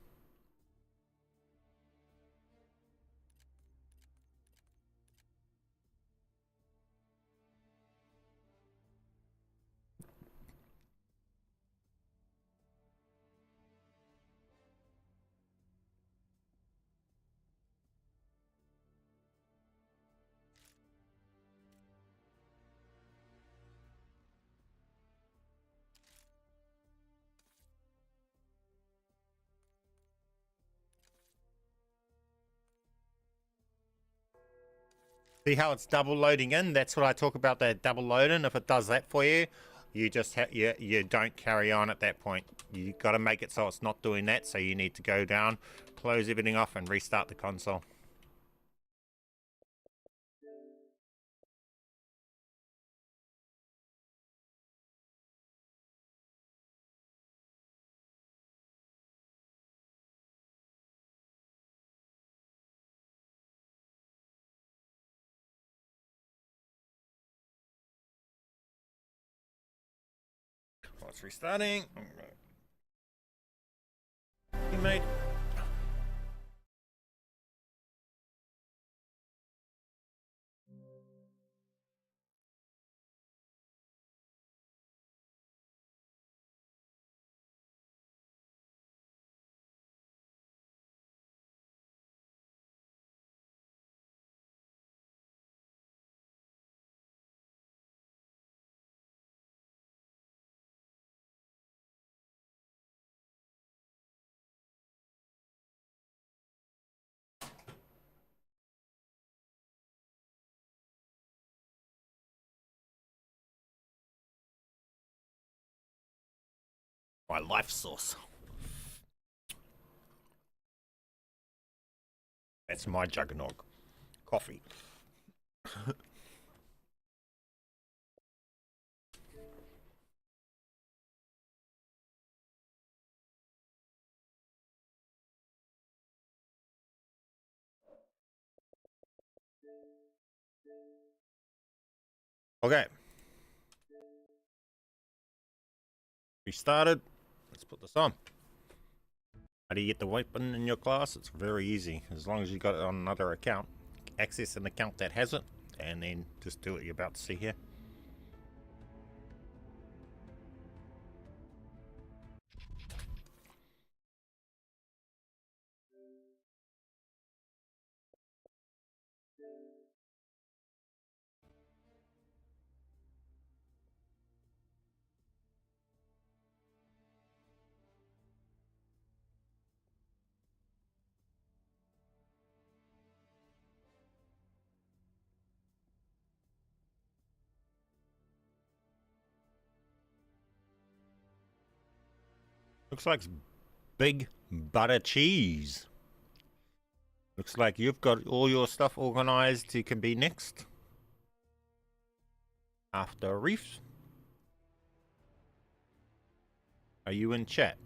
See how it's double loading in? That's what I talk about, that double loading. If it does that for you, you just you don't carry on at that point. You got to make it so it's not doing that. So you need to go down, close everything off, and restart the console. It's restarting. You made. My life source. That's my juggernaut. Coffee. Okay. Restarted. Let's put this on. How do you get the weapon in your class? It's very easy. As long as you got it on another account. Access an account that has it, and then just do what you're about to see here. Looks like big butter cheese. Looks like you've got all your stuff organized. You can be next. After Reefs. Are you in chat?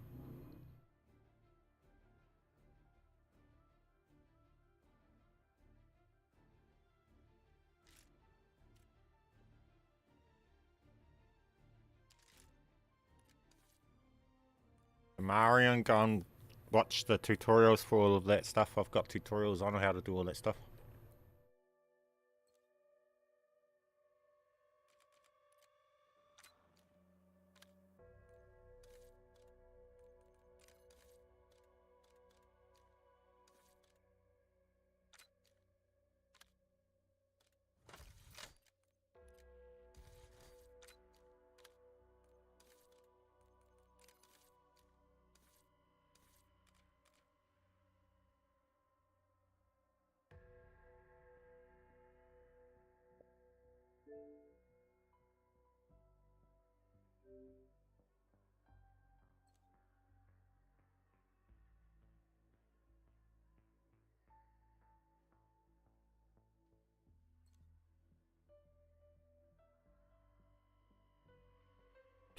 Marion, go and watch the tutorials for all of that stuff. I've got tutorials on how to do all that stuff.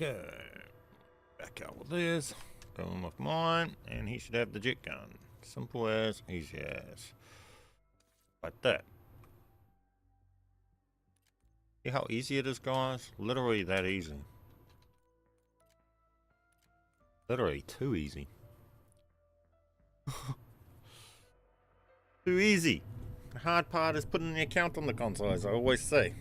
Okay, back out with this, going with mine, and he should have the jet gun. Simple as, easy as. Like that. See how easy it is, guys? Literally that easy. Literally too easy. Too easy. The hard part is putting the account on the console, as I always say.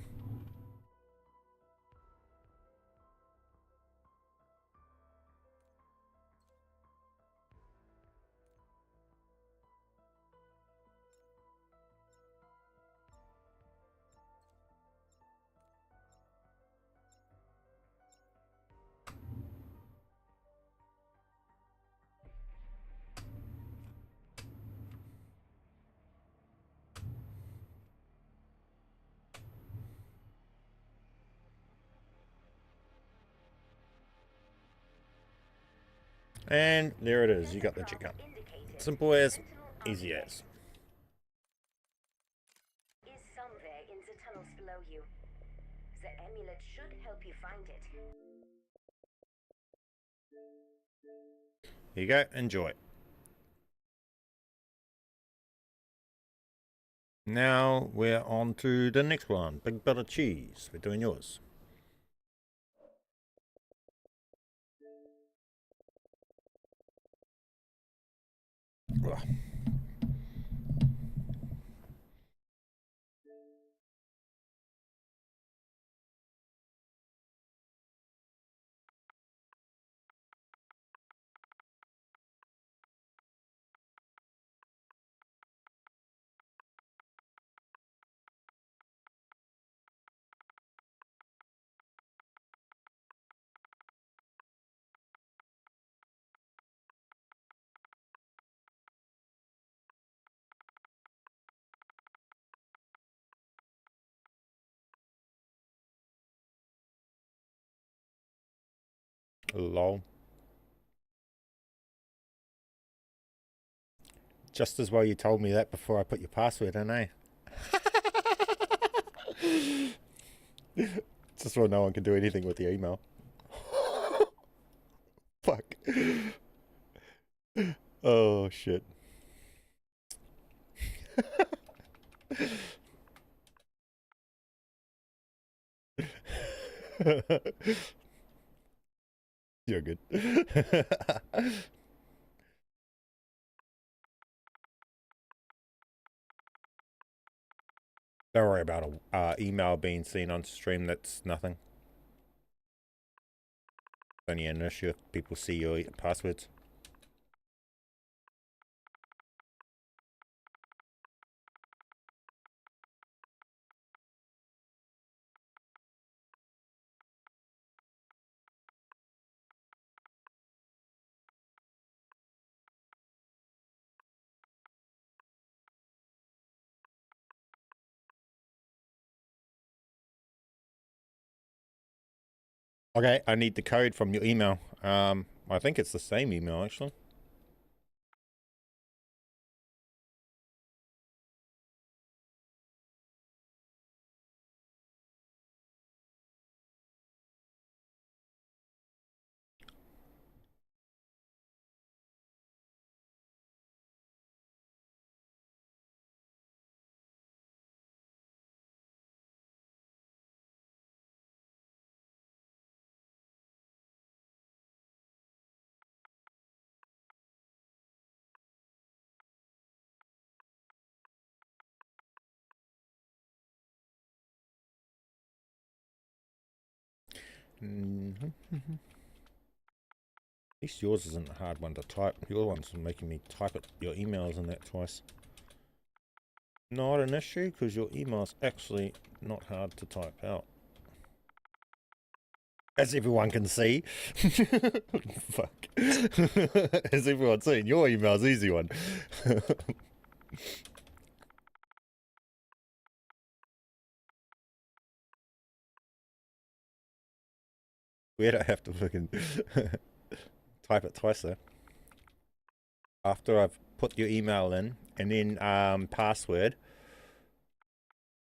And there it is, you got the jet gun. Simple as, easy as. Is somewhere in the tunnels below you. The amulet should help you find it. Here you go, enjoy. Now we're on to the next one. Big butter cheese. We're doing yours. Lol. Just as well you told me that before I put your password in, eh? Just so no one can do anything with the email. Fuck. Oh, shit. You're good. Don't worry about a email being seen on stream. That's nothing. It's only an issue if people see your passwords. Okay, I need the code from your email. I think it's the same email, actually. At least yours isn't a hard one to type. Your one's making me type it, your emails and that twice. Not an issue, because your email's actually not hard to type out. As everyone can see. Fuck. As everyone's seen, your email's easy one. Weird, I have to fucking type it twice though. After I've put your email in, and then password,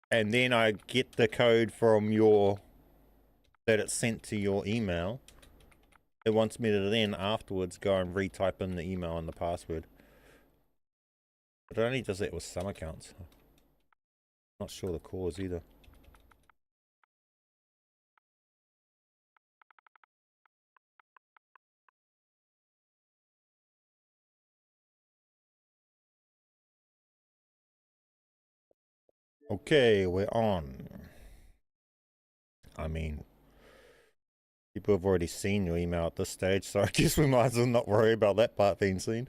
and then I get the code from your, that it's sent to your email, it wants me to then afterwards go and retype in the email and the password. But it only does that with some accounts. Not sure the cause either. Okay, we're on. I mean, people have already seen your email at this stage, so I guess we might as well not worry about that part being seen.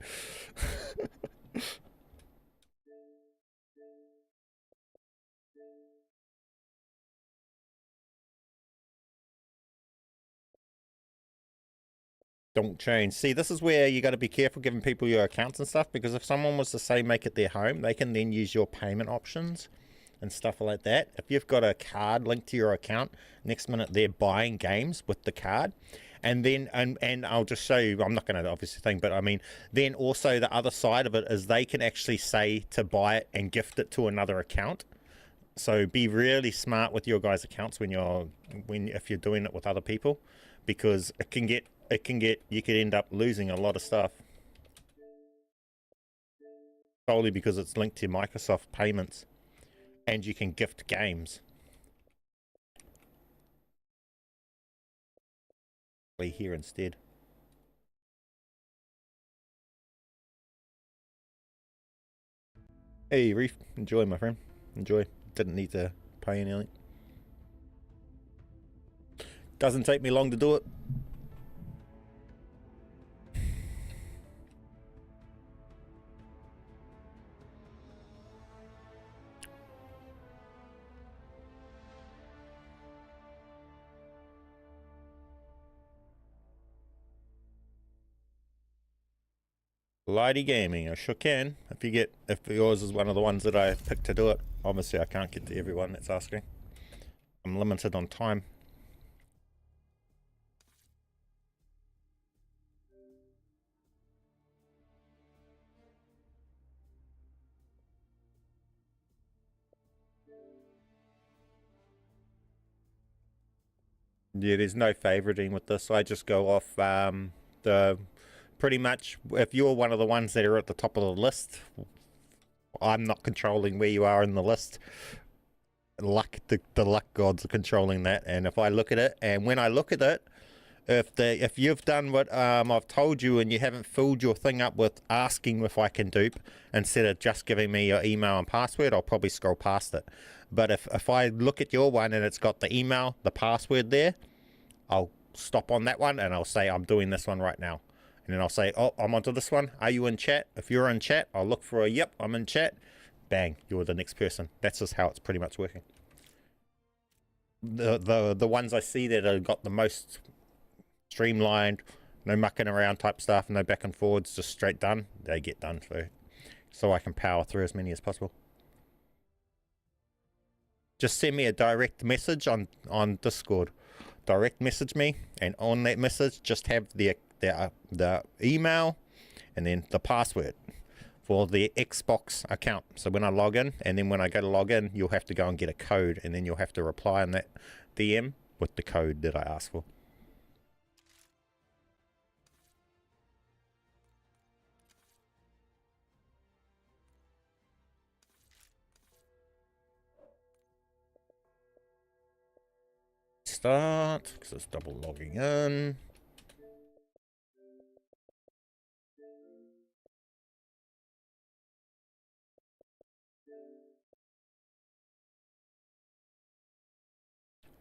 Don't change. See, this is where you got to be careful giving people your accounts and stuff, because if someone was to say make it their home, they can then use your payment options and stuff like that. If you've got a card linked to your account, next minute they're buying games with the card. And then, and I'll just show you, I'm not going to obviously think, but I mean, then also the other side of it is they can actually say to buy it and gift it to another account. So be really smart with your guys' accounts if you're doing it with other people, because you could end up losing a lot of stuff. Solely because it's linked to Microsoft payments. And you can gift games. Here instead. Hey, Reef. Enjoy, my friend. Enjoy. Didn't need to pay anything. Doesn't take me long to do it. Lighty Gaming, I sure can. If yours is one of the ones that I picked to do it. Obviously I can't get to everyone that's asking. I'm limited on time. Yeah, there's no favoriting with this. I just go off the pretty much if you're one of the ones that are at the top of the list, I'm not controlling where you are in the list. The luck gods are controlling that, and if I look at it, and when I look at it, if you've done what I've told you and you haven't filled your thing up with asking if I can dupe instead of just giving me your email and password, I'll probably scroll past it. But if I look at your one and it's got the email, the password there, I'll stop on that one and I'll say I'm doing this one right now. And then I'll say, oh, I'm onto this one. Are you in chat? If you're in chat, I'll look for a yep, I'm in chat. Bang, you're the next person. That's just how it's pretty much working. The ones I see that have got the most streamlined, no mucking around type stuff, no back and forwards, just straight done, they get done so I can power through as many as possible. Just send me a direct message on Discord. Direct message me, and on that message just have the email and then the password for the Xbox account. So when I log in, and then when I go to log in, you'll have to go and get a code, and then you'll have to reply on that DM with the code that I asked for. Start, because it's double logging in.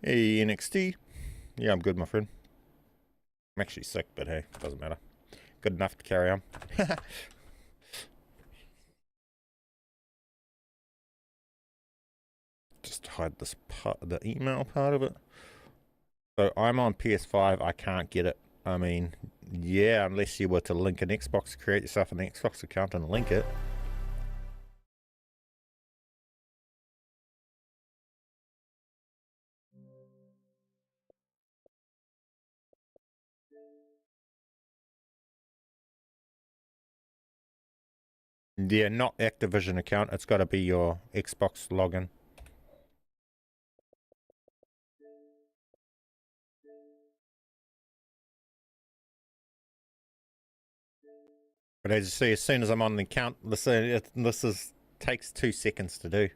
Hey, NXT. Yeah, I'm good, my friend. I'm actually sick, but hey, doesn't matter. Good enough to carry on. Just hide this part, the email part of it. So I'm on PS5, I can't get it. I mean, yeah, unless you were to link an Xbox, create yourself an Xbox account and link it. Yeah, not Activision account, it's got to be your Xbox login. But as you see, as soon as I'm on the account, this takes 2 seconds to do.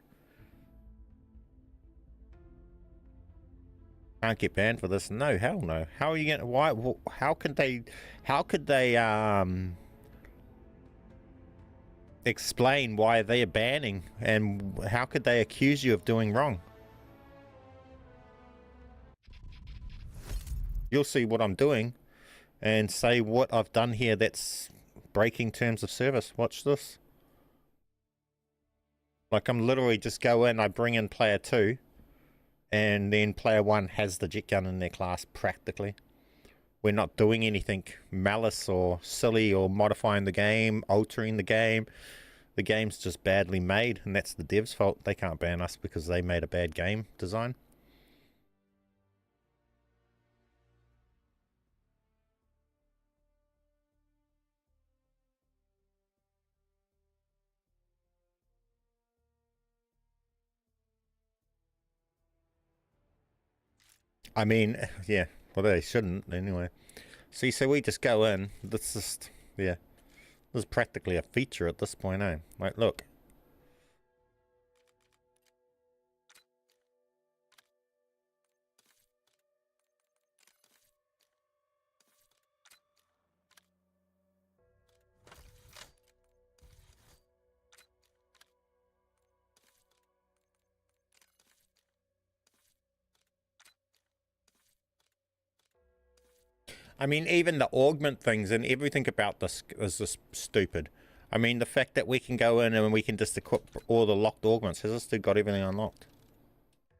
Can't get banned for this. No, hell no. How are you gonna? Why? How could they? How could they explain why they are banning, and how could they accuse you of doing wrong? You'll see what I'm doing, and say what I've done here that's breaking terms of service. Watch this. Like I'm literally just go in, I bring in player 2. And then player 1 has the jet gun in their class practically. We're not doing anything malice or silly or modifying the game, altering the game. The game's just badly made, and that's the devs' fault. They can't ban us because they made a bad game design. I mean, yeah, well they shouldn't anyway. See, so we just go in, this is, yeah, this is practically a feature at this point, eh? Like, look. I mean, even the augment things and everything about this is just stupid. I mean, the fact that we can go in and we can just equip all the locked augments. Has this dude got everything unlocked?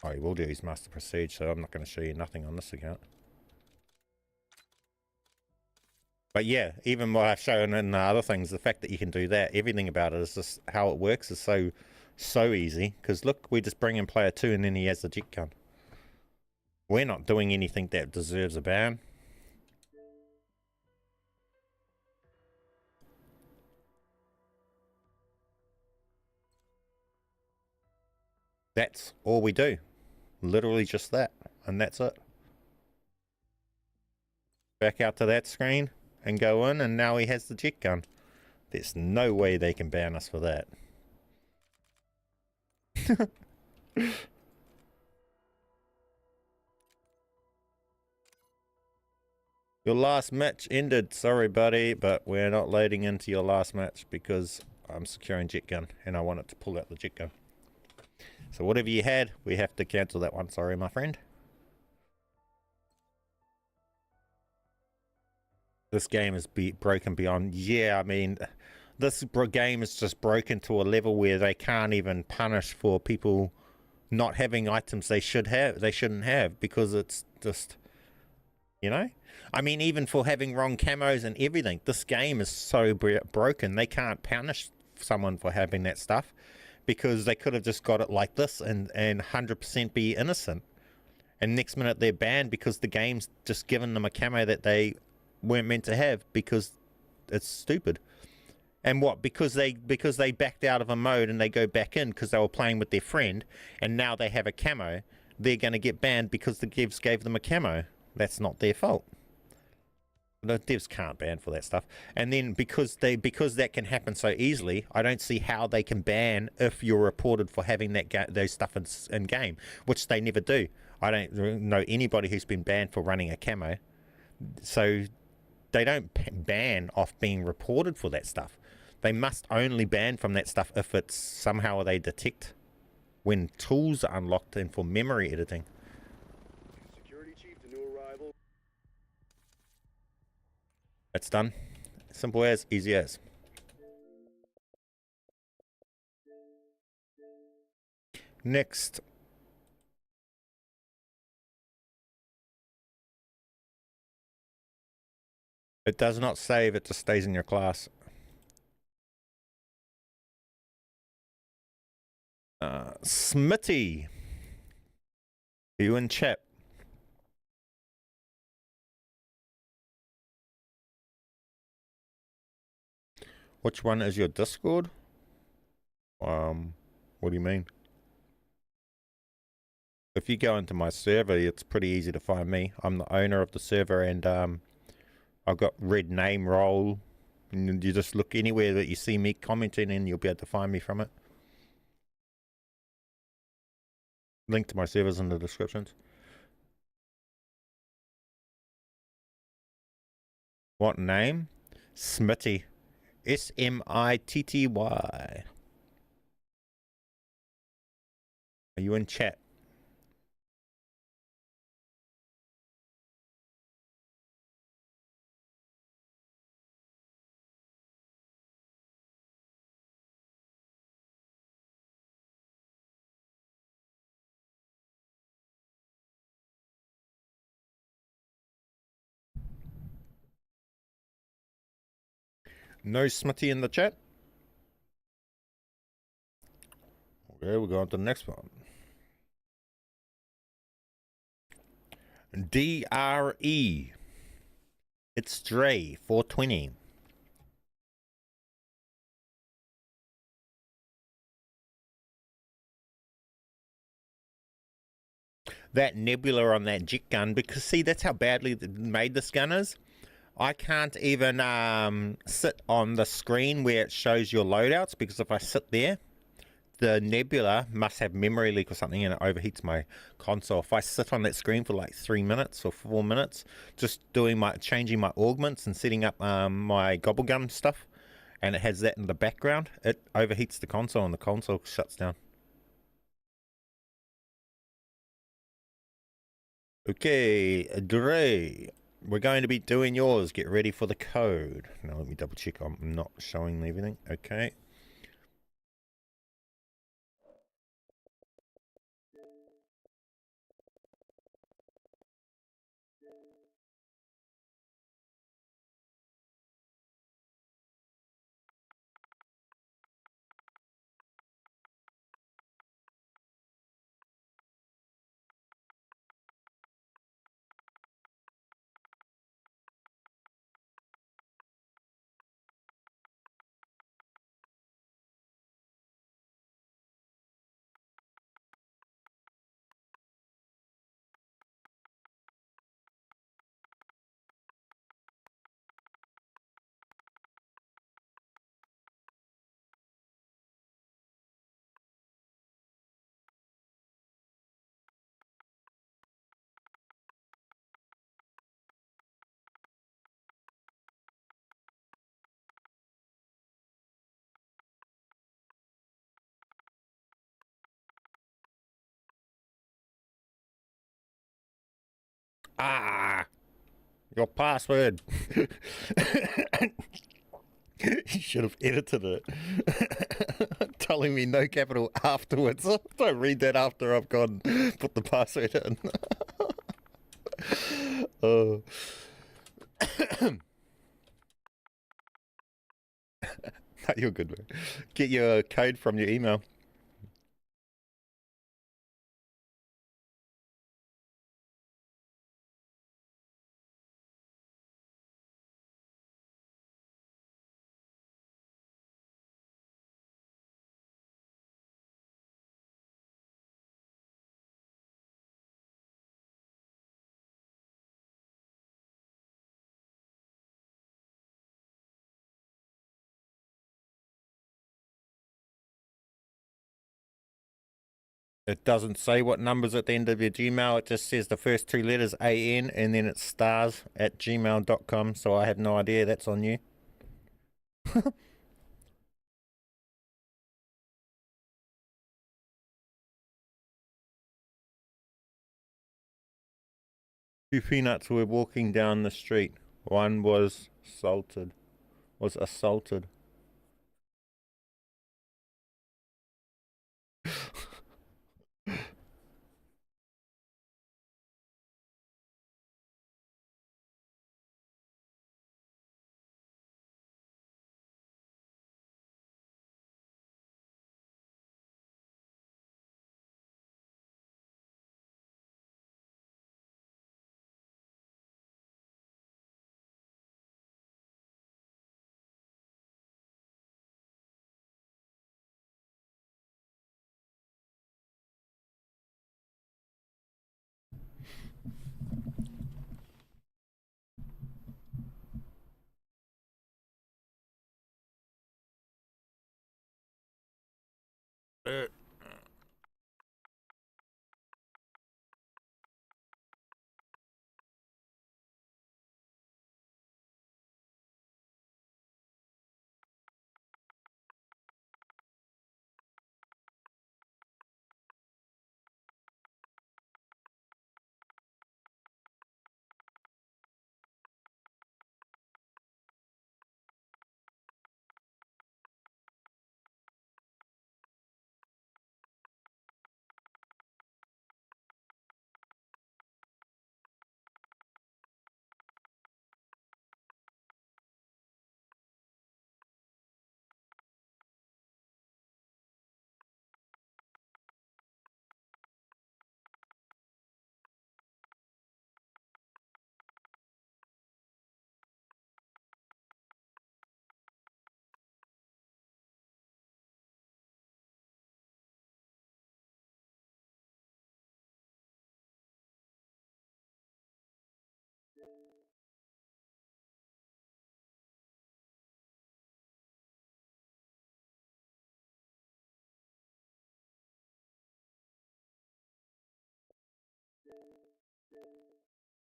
Oh, he will do his master prestige, so I'm not going to show you nothing on this account. But yeah, even what I've shown in the other things, the fact that you can do that, everything about it is just how it works is so easy. Because look, we just bring in player 2 and then he has the jet gun. We're not doing anything that deserves a ban. That's all we do. Literally just that. And that's it. Back out to that screen and go in, and now he has the jet gun. There's no way they can ban us for that. Your last match ended. Sorry, buddy, but we're not loading into your last match because I'm securing jet gun and I want it to pull out the jet gun. So whatever you had, we have to cancel that one. Sorry, my friend. This game is broken beyond... Yeah, I mean, this game is just broken to a level where they can't even punish for people not having items they shouldn't have, because it's just... You know? I mean, even for having wrong camos and everything, this game is so broken, they can't punish someone for having that stuff, because they could have just got it like this and 100% be innocent. And next minute they're banned because the game's just given them a camo that they weren't meant to have because it's stupid. And what? Because they backed out of a mode and they go back in because they were playing with their friend and now they have a camo, they're going to get banned because the devs gave them a camo. That's not their fault. The devs can't ban for that stuff. And then because that can happen so easily, I don't see how they can ban if you're reported for having those stuff in game, which they never do. I don't know anybody who's been banned for running a camo. So they don't ban off being reported for that stuff. They must only ban from that stuff if it's somehow they detect when tools are unlocked and for memory editing. Security chief, the new arrival. That's done. Simple as, easy as. Next. It does not save, it just stays in your class. Smitty. Are you in chat? Which one is your Discord? What do you mean? If you go into my server, it's pretty easy to find me. I'm the owner of the server, and I've got red name role. And you just look anywhere that you see me commenting and you'll be able to find me from it. Link to my servers in the descriptions. What name? Smitty. Smitty. Are you in chat? No Smitty in the chat? Okay, we'll go on to the next one. DRE. It's Dre 420. That nebula on that jet gun, because see, that's how badly made this gun is. I can't even sit on the screen where it shows your loadouts, because if I sit there, the nebula must have memory leak or something and it overheats my console. If I sit on that screen for like 3 minutes or 4 minutes, just changing my augments and setting up my gobble gun stuff, and it has that in the background, it overheats the console and the console shuts down. Okay, Dre. we're going to be doing yours. Get ready for the code. Now let me double check I'm not showing everything. Okay. Ah, your password. You should have edited it. Telling me no capital afterwards. Don't read that after I've gone put the password in. Oh. No, you're good, man. Get your code from your email. It doesn't say what number's at the end of your Gmail. It just says the first two letters AN and then it's stars at gmail.com. So I have no idea. That's on you. Two peanuts were walking down the street. One was assaulted.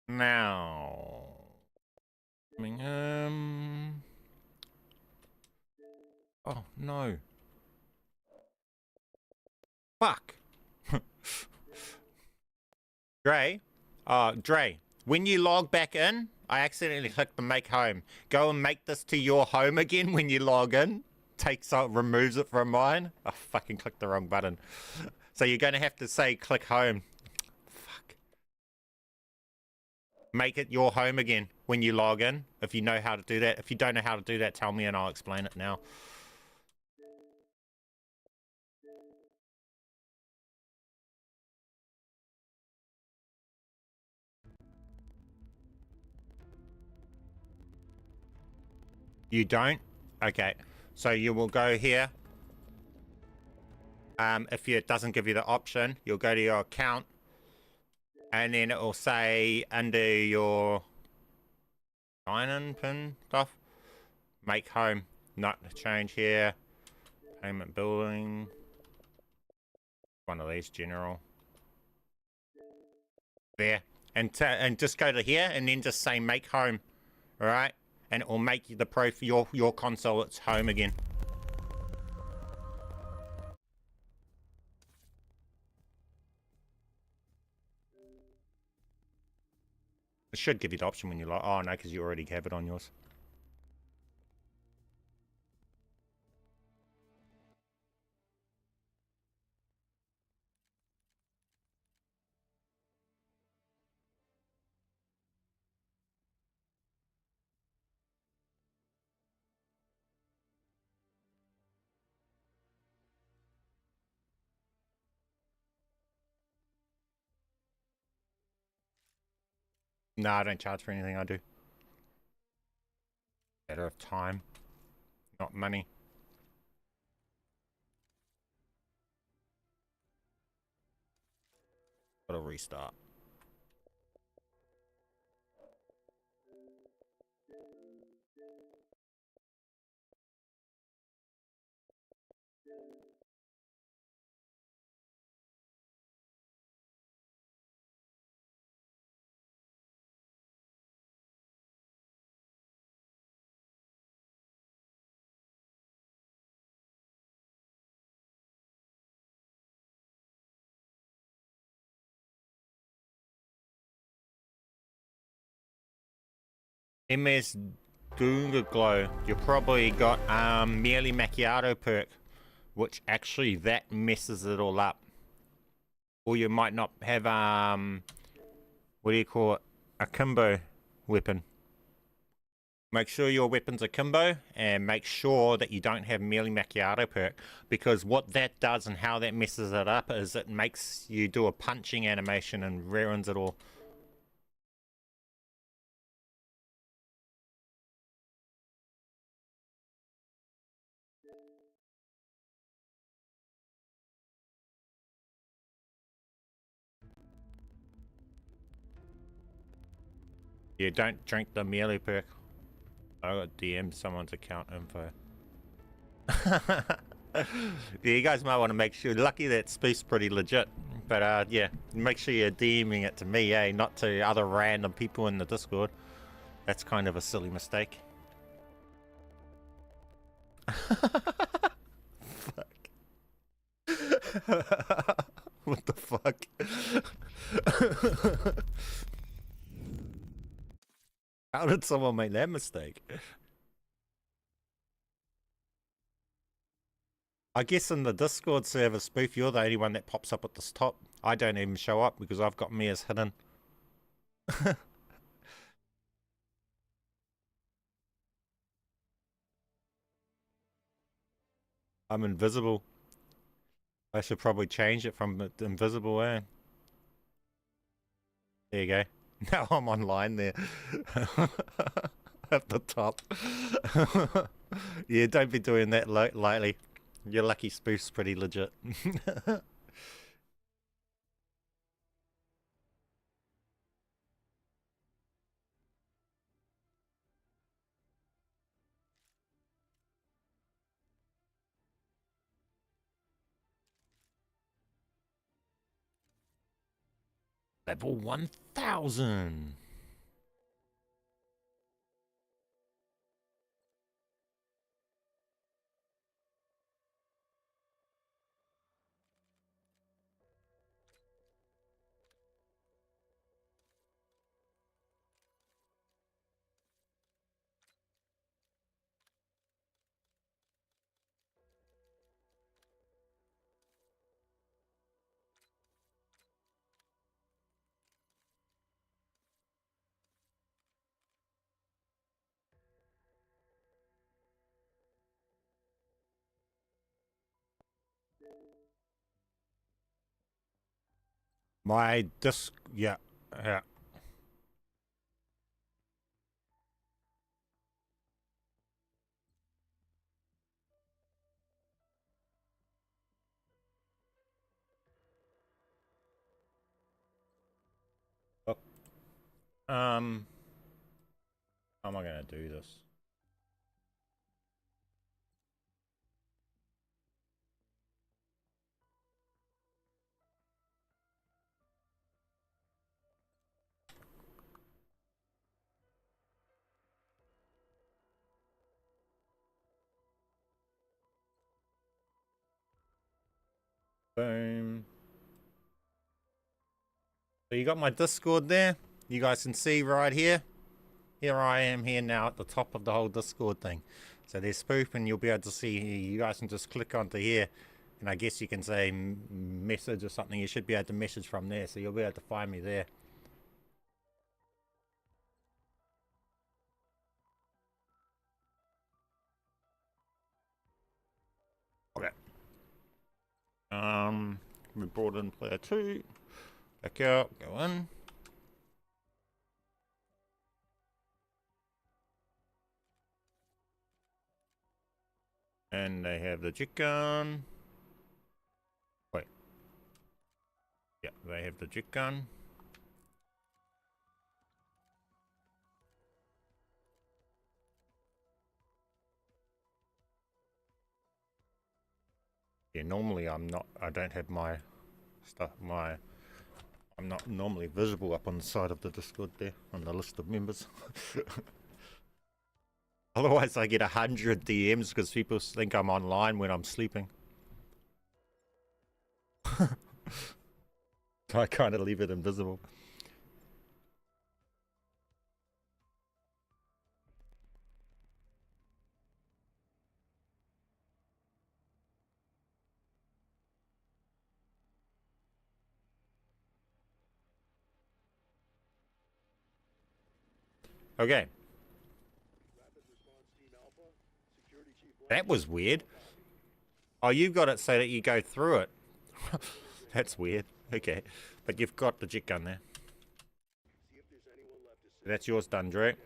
Now, oh no, fuck. Dre, when you log back in, I accidentally clicked the make home. Go and make this to your home again when you log in. Takes out, removes it from mine. I fucking clicked the wrong button. So you're going to have to say click home. Fuck. Make it your home again when you log in. If you know how to do that. If you don't know how to do that, tell me and I'll explain it now. You don't? Okay. So you will go here. If it doesn't give you the option, you'll go to your account. And then it will say under your sign-in pin stuff. Make home. Not change here. Payment billing. One of these, general. There. And just go to here and then just say make home. Alright? And it will make the your console its home again. It should give you the option when you like. Oh no, because you already have it on yours. No, I don't charge for anything I do. Matter of time, not money. Gotta restart. MS Glow. You probably got merely macchiato perk, which actually that messes it all up. Or you might not have what do you call it? A kimbo weapon. Make sure your weapons are kimbo and make sure that you don't have merely macchiato perk, because what that does and how that messes it up is it makes you do a punching animation and ruins it all. Yeah, don't drink the melee perk. I got DM someone's account info. Yeah, you guys might want to make sure. Lucky that spoof's pretty legit. But yeah, make sure you're DMing it to me, eh? Not to other random people in the Discord. That's kind of a silly mistake. Fuck. What the fuck? How did someone make that mistake? I guess in the Discord server, Spoof, you're the only one that pops up at the top. I don't even show up because I've got me as hidden. I'm invisible. I should probably change it from invisible, eh? There you go. Now I'm online there. At the top. Yeah, don't be doing that lightly. Your lucky spoof's pretty legit. Level 1000. My disc, yeah, yeah. Look, how am I gonna do this? Boom. So you got my Discord there. You guys can see right here. Here I am here now at the top of the whole Discord thing. So there's Spoop, and you'll be able to see here. You guys can just click onto here, and I guess you can say message or something. You should be able to message from there, so you'll be able to find me there. Okay. We brought in player 2. Back out, go in. And they have the jet gun. Wait. Yeah, they have the jet gun. Yeah, normally I don't have my stuff, I'm not normally visible up on the side of the Discord there, on the list of members. Otherwise I get 100 DMs because people think I'm online when I'm sleeping. So I kind of leave it invisible. Okay. That was weird. Oh, you've got it so that you go through it. That's weird. Okay. But you've got the jet gun there. That's yours done, Drake.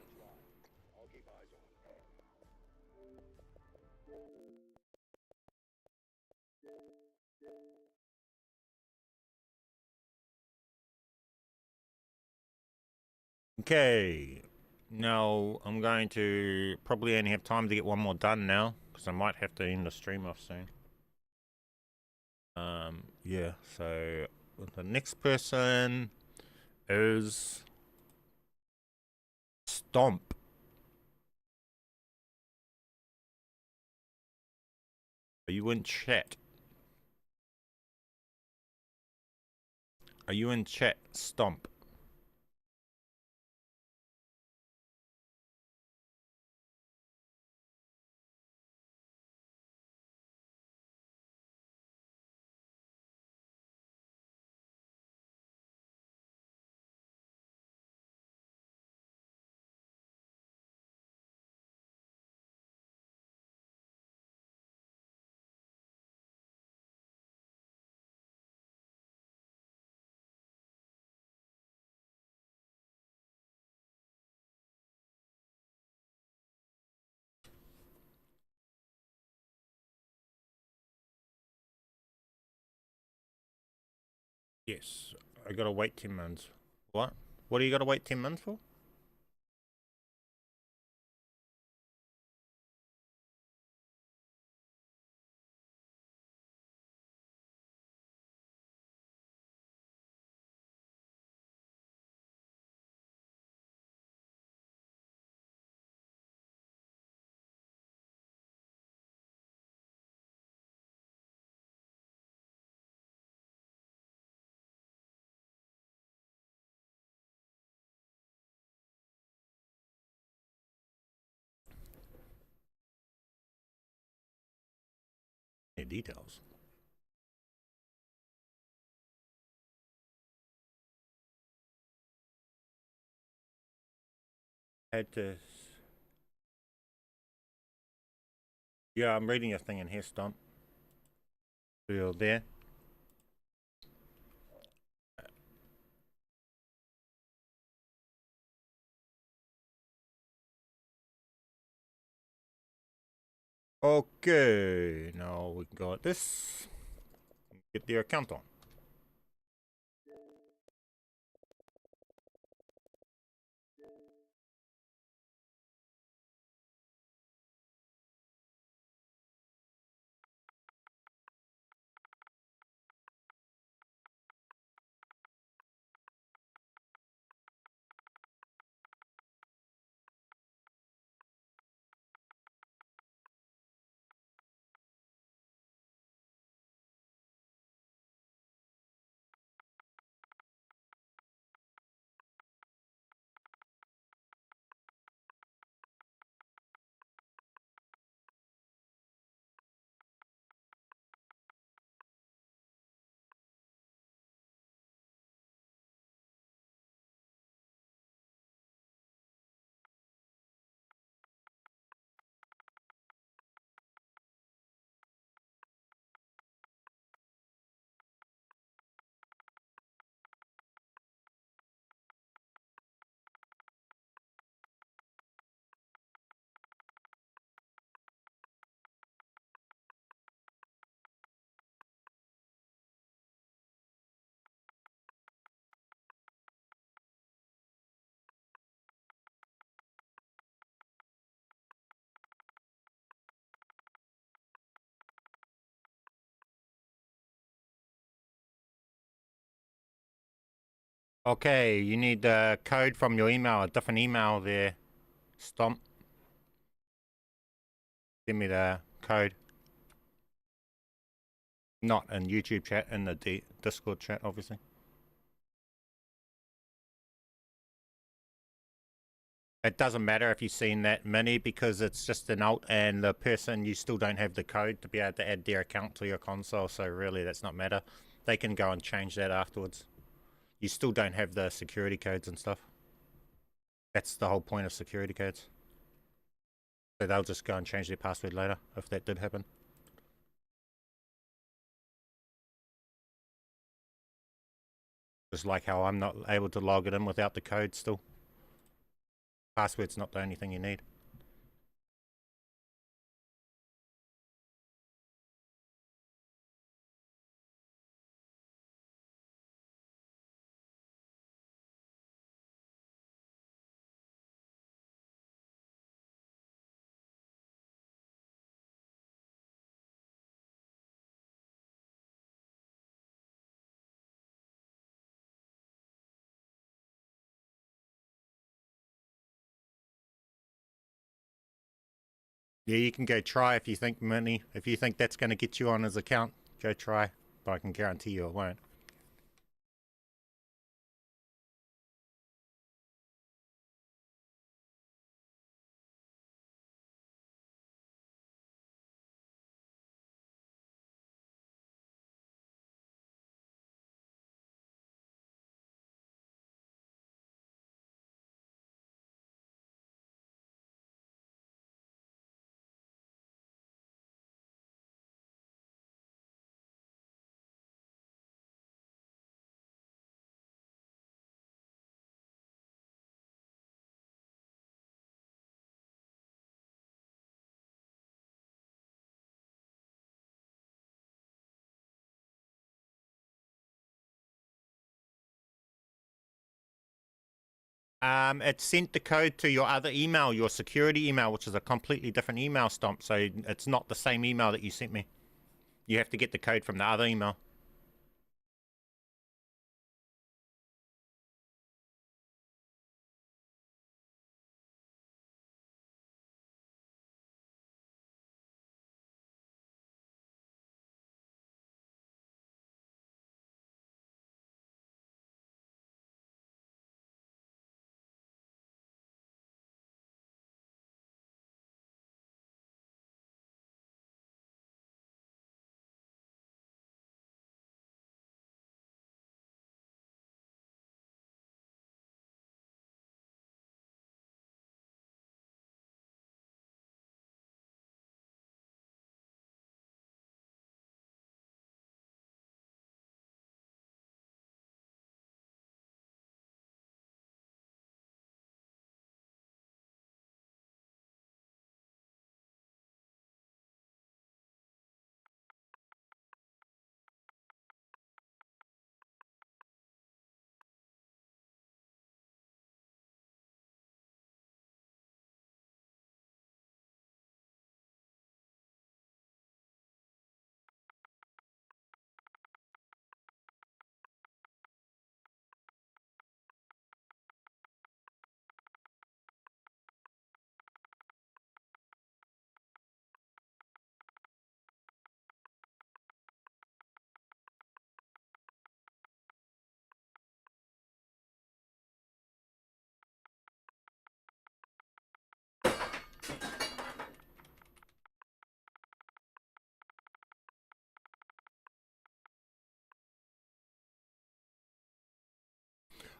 Okay. Now, I'm going to probably only have time to get one more done now, because I might have to end the stream off soon. Yeah, so the next person is Stomp. Are you in chat? Are you in chat, Stomp? Yes, I gotta wait 10 minutes. What? What do you gotta wait 10 minutes for? Any details? Had to. Yeah, I'm reading a thing in here, Stomp. You're there. Okay, now we can go at this. Get the account on. Okay, you need the code from your email, a different email there. Stomp. Give me the code. Not in YouTube chat, in the Discord chat, obviously. It doesn't matter if you've seen that mini because it's just an alt and the person, you still don't have the code to be able to add their account to your console, so really that's not matter. They can go and change that afterwards. You still don't have the security codes and stuff. That's the whole point of security codes. So they'll just go and change their password later if that did happen. Just like how I'm not able to log it in without the code still. Password's not the only thing you need. Yeah, you can go try if you think Mini. If you think that's going to get you on his account, go try. But I can guarantee you it won't. It sent the code to your other email, your security email, which is a completely different email, Stomp. So it's not the same email that you sent me. You have to get the code from the other email.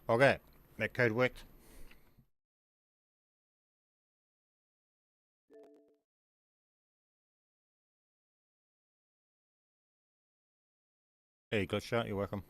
Okay, that code worked. Hey, good shot. You're welcome.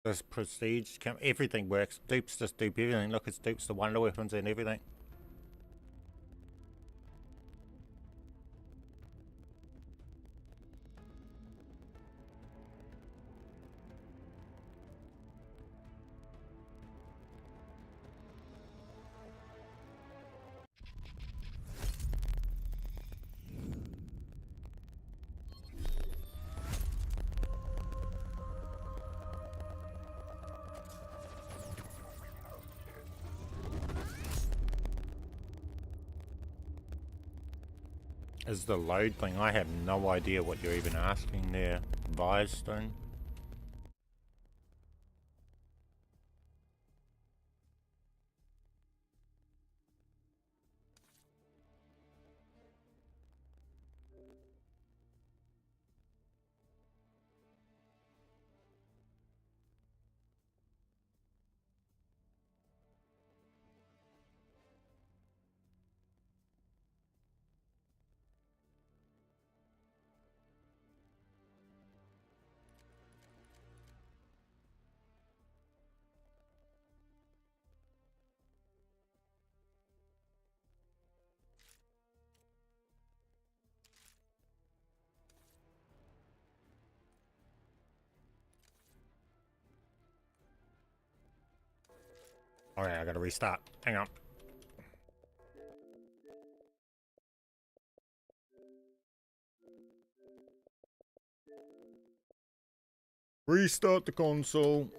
This prestige, everything works. Dupes just dupe everything. Look, it's dupes the wonder weapons and everything. Is the load thing? I have no idea what you're even asking there, Vivestone. Alright, I gotta restart. Hang on. Restart the console.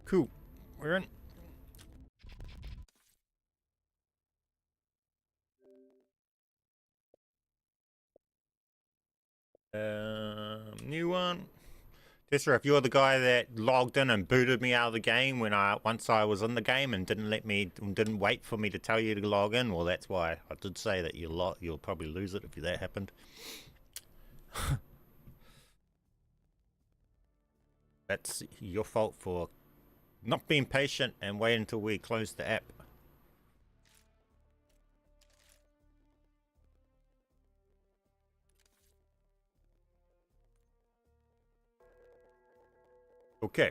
Cool. We're in. New one. Tessa, if you're the guy that logged in and booted me out of the game when once I was in the game and didn't wait for me to tell you to log in, well, that's why I did say that you'll probably lose it if that happened. That's your fault for not being patient and waiting until we close the app. Okay.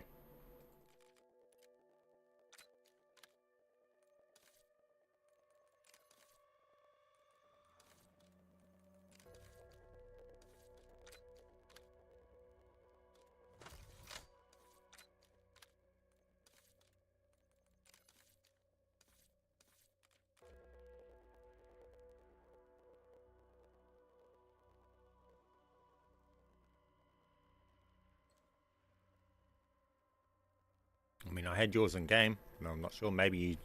mean, I had yours in game. No, I'm not sure. Maybe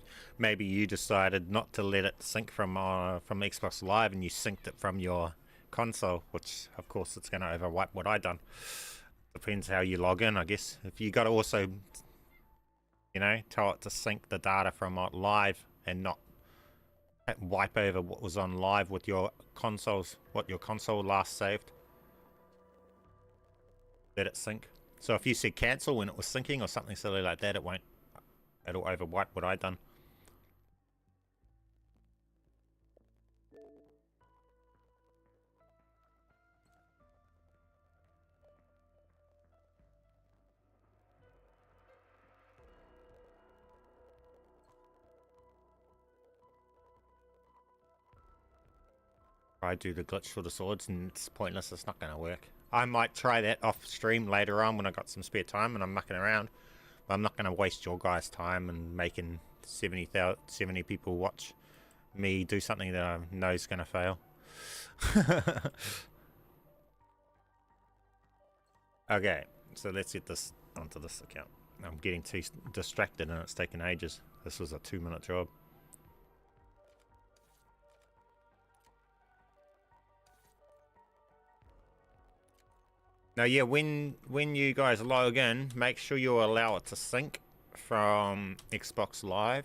you decided not to let it sync from Xbox Live, and you synced it from your console, which of course it's going to overwipe what I done. Depends how you log in, I guess. If you got to also, you know, tell it to sync the data from live and not wipe over what was on live with your consoles, what your console last saved. Let it sync. So if you said cancel when it was syncing or something silly like that, it won't. It'll overwipe what I done. I do the glitch for the swords and it's pointless. It's not going to work. I might try that off stream later on when I got some spare time and I'm mucking around. But I'm not going to waste your guys' time and making 70 people watch me do something that I know is going to fail. Okay, so let's get this onto this account. I'm getting too distracted and it's taking ages. This was a 2-minute job. Now, yeah, when you guys log in, make sure you allow it to sync from Xbox Live.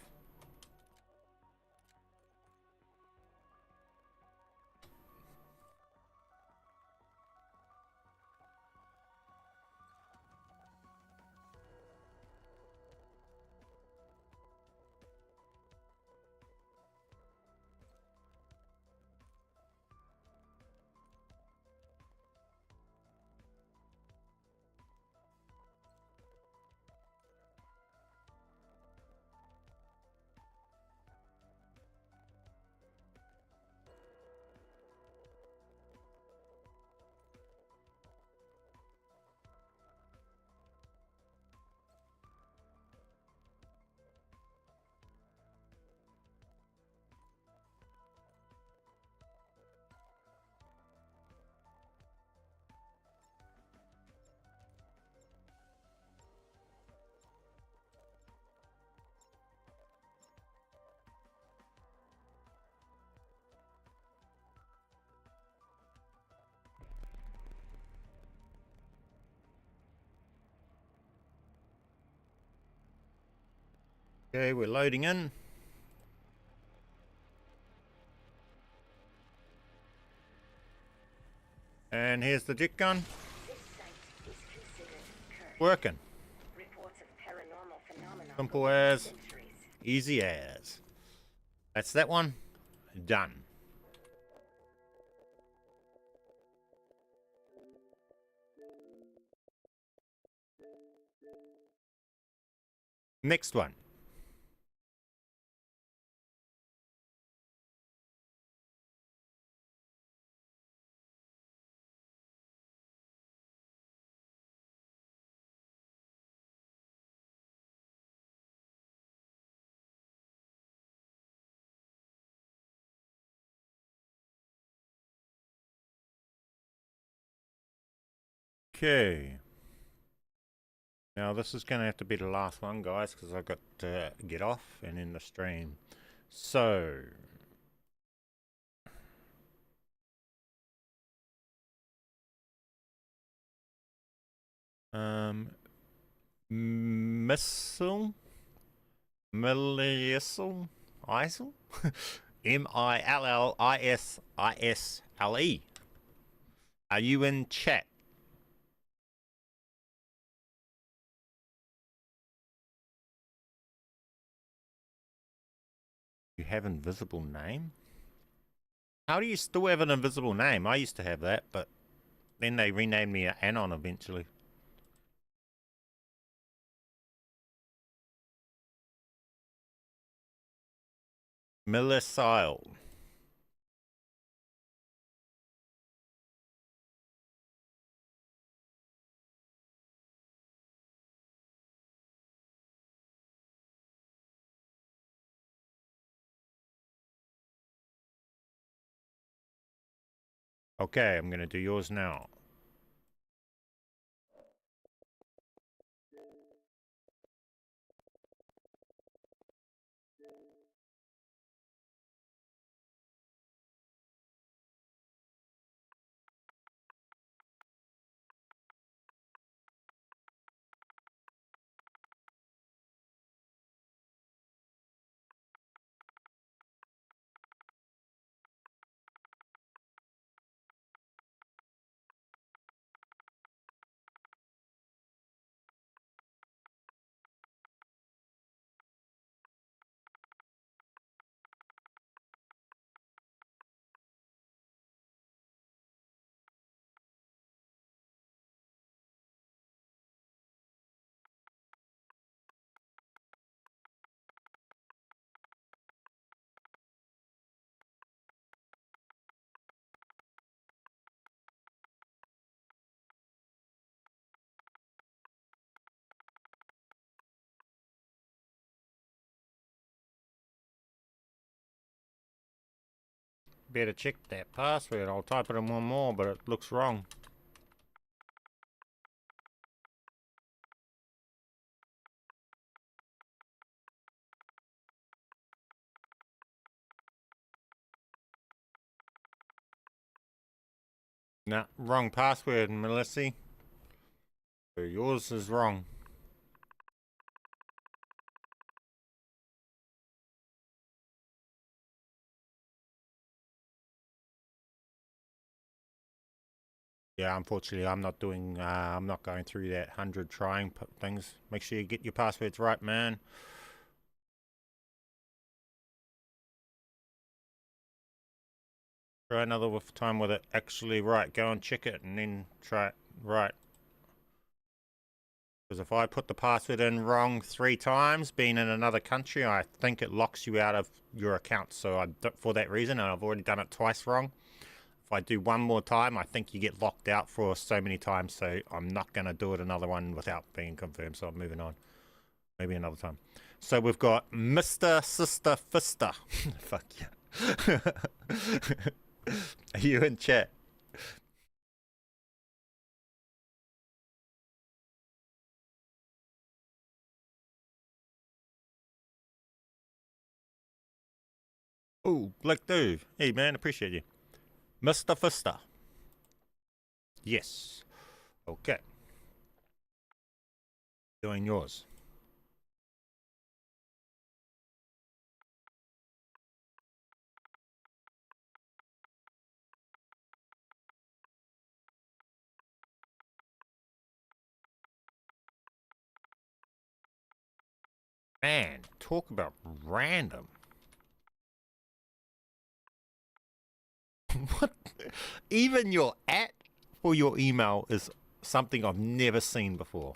Okay, we're loading in. And here's the jet gun. Working. Simple as, easy as. That's that one. Done. Next one. Okay. Now this is going to have to be the last one, guys, because I've got to get off and end the stream. So... Missile? Millisile? ISIL? MILLISISLE. Are you in chat? You have invisible name? How do you still have an invisible name? I used to have that, but then they renamed me Anon eventually. Millisile. Okay, I'm gonna do yours now. better check that password. I'll type it in one more, but it looks wrong. Nah, wrong password, Melissa. Yours is wrong. Yeah, unfortunately, I'm not doing. I'm not going through that 100 trying things. Make sure you get your passwords right, man. Try another time with it actually right. Go and check it, and then try it right. Because if I put the password in wrong 3 times, being in another country, I think it locks you out of your account. So for that reason, and I've already done it twice wrong. If I do one more time, I think you get locked out for so many times. So I'm not going to do it another one without being confirmed. So I'm moving on. Maybe another time. So we've got Mr. Sister Fister. Fuck yeah. Are you in chat? Oh, Black Dude. Hey man, appreciate you. Mr. Fister. Yes. Okay. Doing yours. Man, talk about random. What? Even your for your email is something I've never seen before.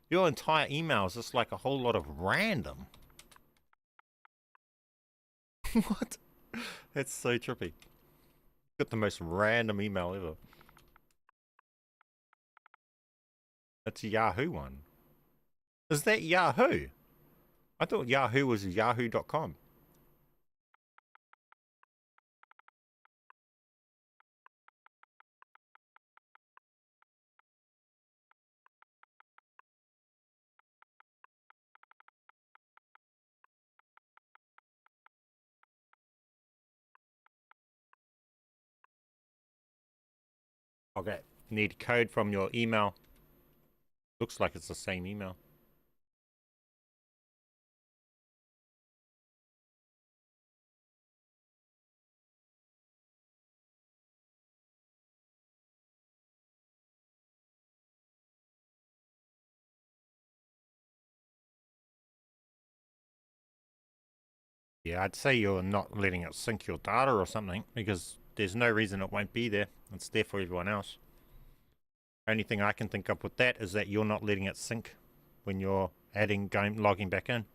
Your entire email is just like a whole lot of random. What? That's so trippy. Got the most random email ever. That's a Yahoo one. Is that Yahoo? I thought Yahoo was yahoo.com. Okay, need code from your email. Looks like it's the same email. Yeah, I'd say you're not letting it sync your data or something, because there's no reason it won't be there. It's there for everyone else. Only thing I can think of with that is that you're not letting it sync when you're logging back in,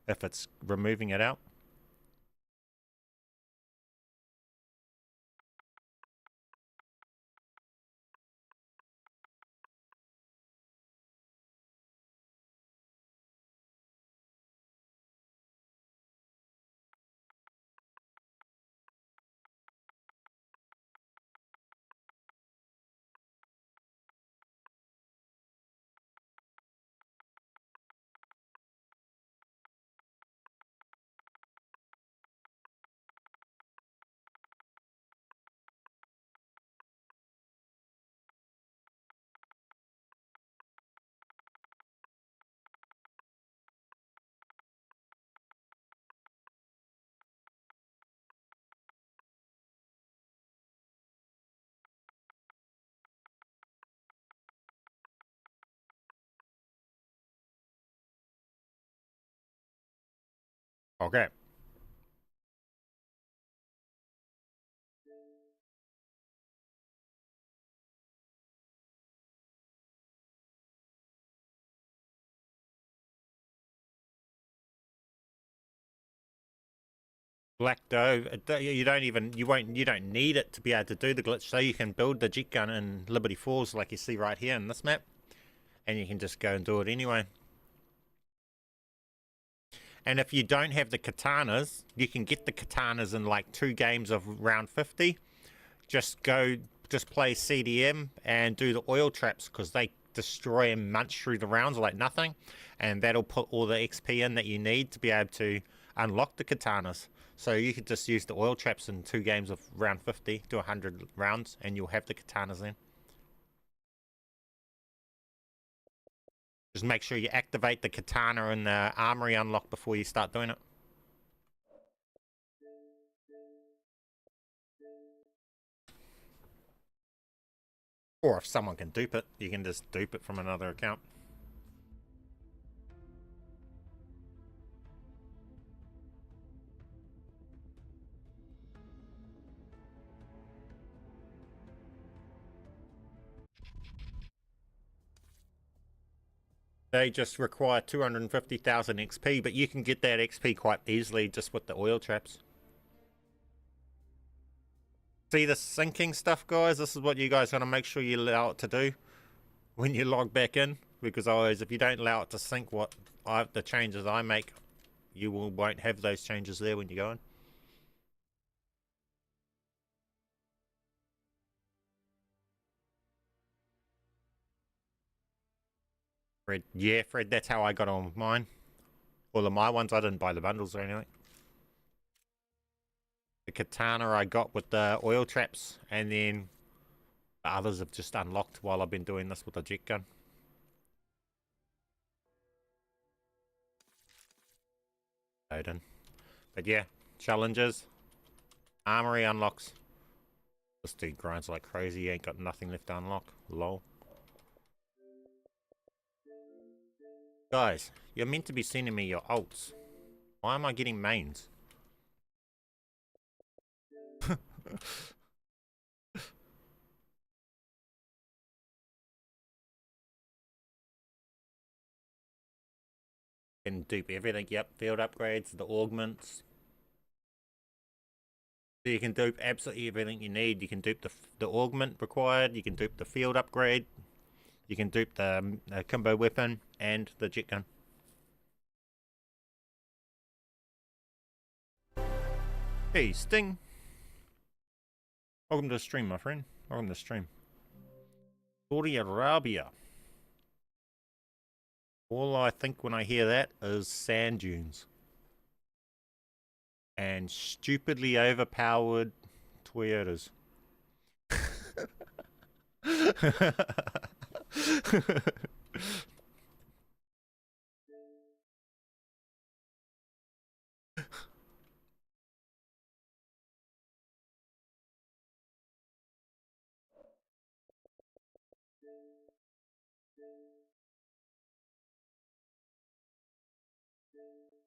if it's removing it out. Okay. Black Doe, you don't need it to be able to do the glitch, so you can build the jet gun in Liberty Falls like you see right here in this map, and you can just go and do it anyway. And if you don't have the katanas, you can get the katanas in like 2 games of round 50. Just play CDM and do the oil traps, because they destroy and munch through the rounds like nothing. And that'll put all the XP in that you need to be able to unlock the katanas. So you could just use the oil traps in 2 games of round 50 to 100 rounds, and you'll have the katanas in. Just make sure you activate the katana and the armory unlock before you start doing it. Or if someone can dupe it, you can just dupe it from another account. They just require 250,000 XP, but you can get that XP quite easily just with the oil traps. See the syncing stuff, guys? This is what you guys gotta make sure you allow it to do when you log back in, because always, if you don't allow it to sync the changes I make, you won't have those changes there when you go in. Fred, yeah, Fred, that's how I got on mine. All of my ones, I didn't buy the bundles or anything. The katana I got with the oil traps, and then the others have just unlocked while I've been doing this with the jet gun. Odin. But yeah, challenges. Armory unlocks. This dude grinds like crazy, he ain't got nothing left to unlock. Lol. Guys, you're meant to be sending me your ults. Why am I getting mains? Can dupe everything, yep, field upgrades, the augments. So you can dupe absolutely everything you need. You can dupe the augment required, you can dupe the field upgrade, you can dupe the combo weapon and the jet gun. Hey, Sting. Welcome to the stream, my friend. Welcome to the stream. Saudi Arabia. All I think when I hear that is sand dunes. And stupidly overpowered Toyotas.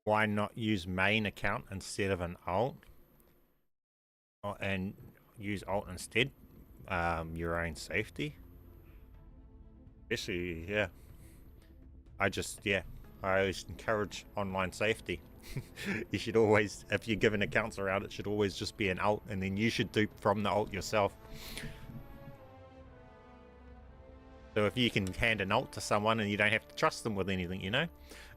Why not use main account instead of an alt? And use alt instead? Your own safety? Especially, yeah. I always encourage online safety. You should always, if you're given accounts around, it should always just be an alt, and then you should dupe from the alt yourself. So if you can hand an alt to someone and you don't have to trust them with anything, you know?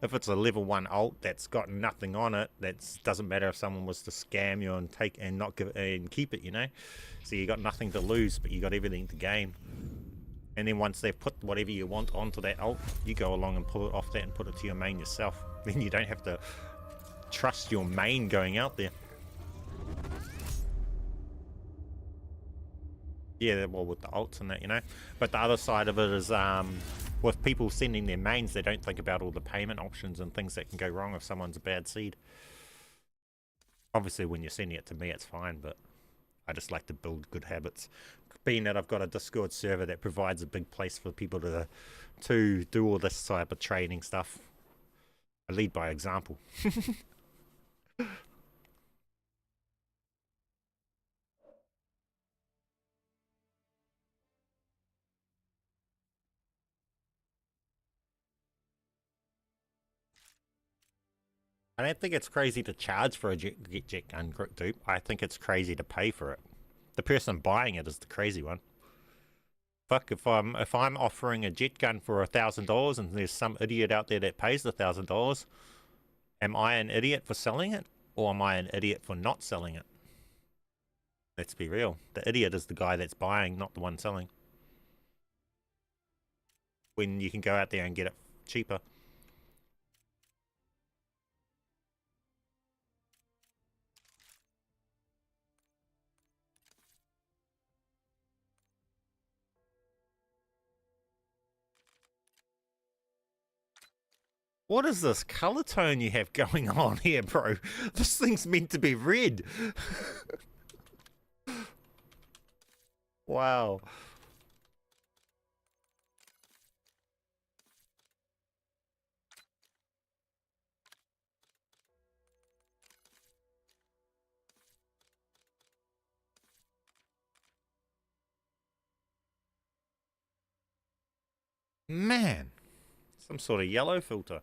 If it's a level 1 alt that's got nothing on it, that doesn't matter if someone was to scam you and not give it and keep it, you know? So you got nothing to lose, but you got everything to gain. And then once they've put whatever you want onto that alt, you go along and pull it off that and put it to your main yourself. Then you don't have to trust your main going out there. Yeah, well, with the alts and that, you know. But the other side of it is, with people sending their mains, they don't think about all the payment options and things that can go wrong if someone's a bad seed. Obviously, when you're sending it to me, it's fine, but I just like to build good habits. Being that I've got a Discord server that provides a big place for people to do all this type of training stuff. I lead by example. I don't think it's crazy to charge for a jet gun dupe. I think it's crazy to pay for it. The person buying it is the crazy one. Fuck, if I'm offering a jet gun for $1,000 and there's some idiot out there that pays the $1,000, Am I an idiot for selling it, or am I an idiot for not selling it? Let's be real. The idiot is the guy that's buying, not the one selling. When you can go out there and get it cheaper. What is this color tone you have going on here, bro? This thing's meant to be red. Wow. Man, some sort of yellow filter.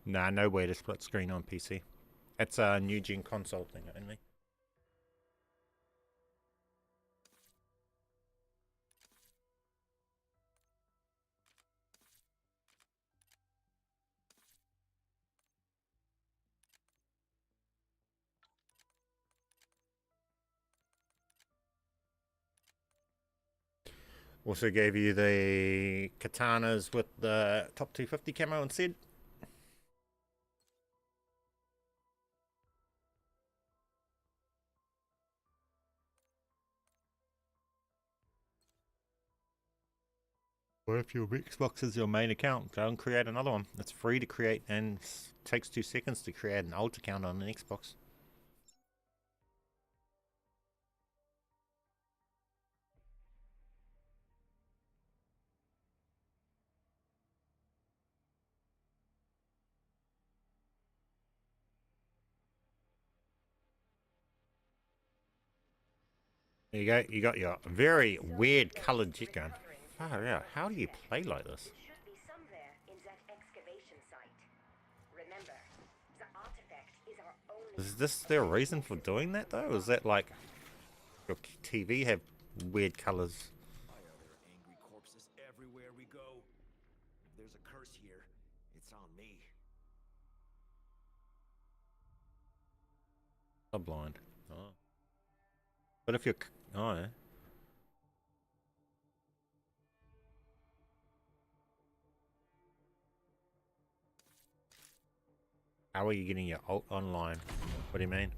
Nah, no way to split screen on PC. It's a new gen console thing only. Also gave you the katanas with the top 250 camo instead. What if your Xbox is your main account? Go and create another one. It's free to create and takes 2 seconds to create an alt account on an Xbox. There you go. You got your very weird colored jet gun. Oh yeah, how do you play like this? It should be somewhere in that excavation site. Remember, the artifact is our only... Is this their reason for doing that though? Is that like your TV have weird colors? Why are there angry corpses everywhere we go? If there's a curse here, it's on me. I'm blind. Oh. But if you're... Oh, yeah. How are you getting your alt online? What do you mean?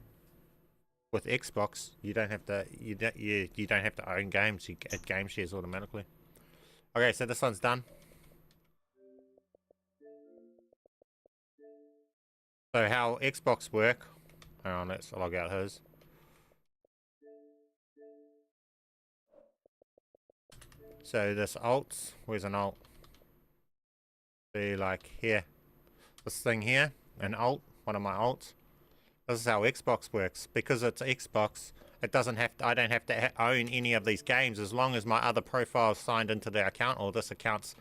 With Xbox, you don't have to. You don't have to own games. It game shares automatically. Okay, so this one's done. So how Xbox work? Hang on, let's log out hers. So this alts, where's an alt? See, like here, this thing here, an alt, one of my alts. This is how Xbox works. Because it's Xbox, it doesn't have to, I don't have to own any of these games as long as my other profile is signed into their account, or this account's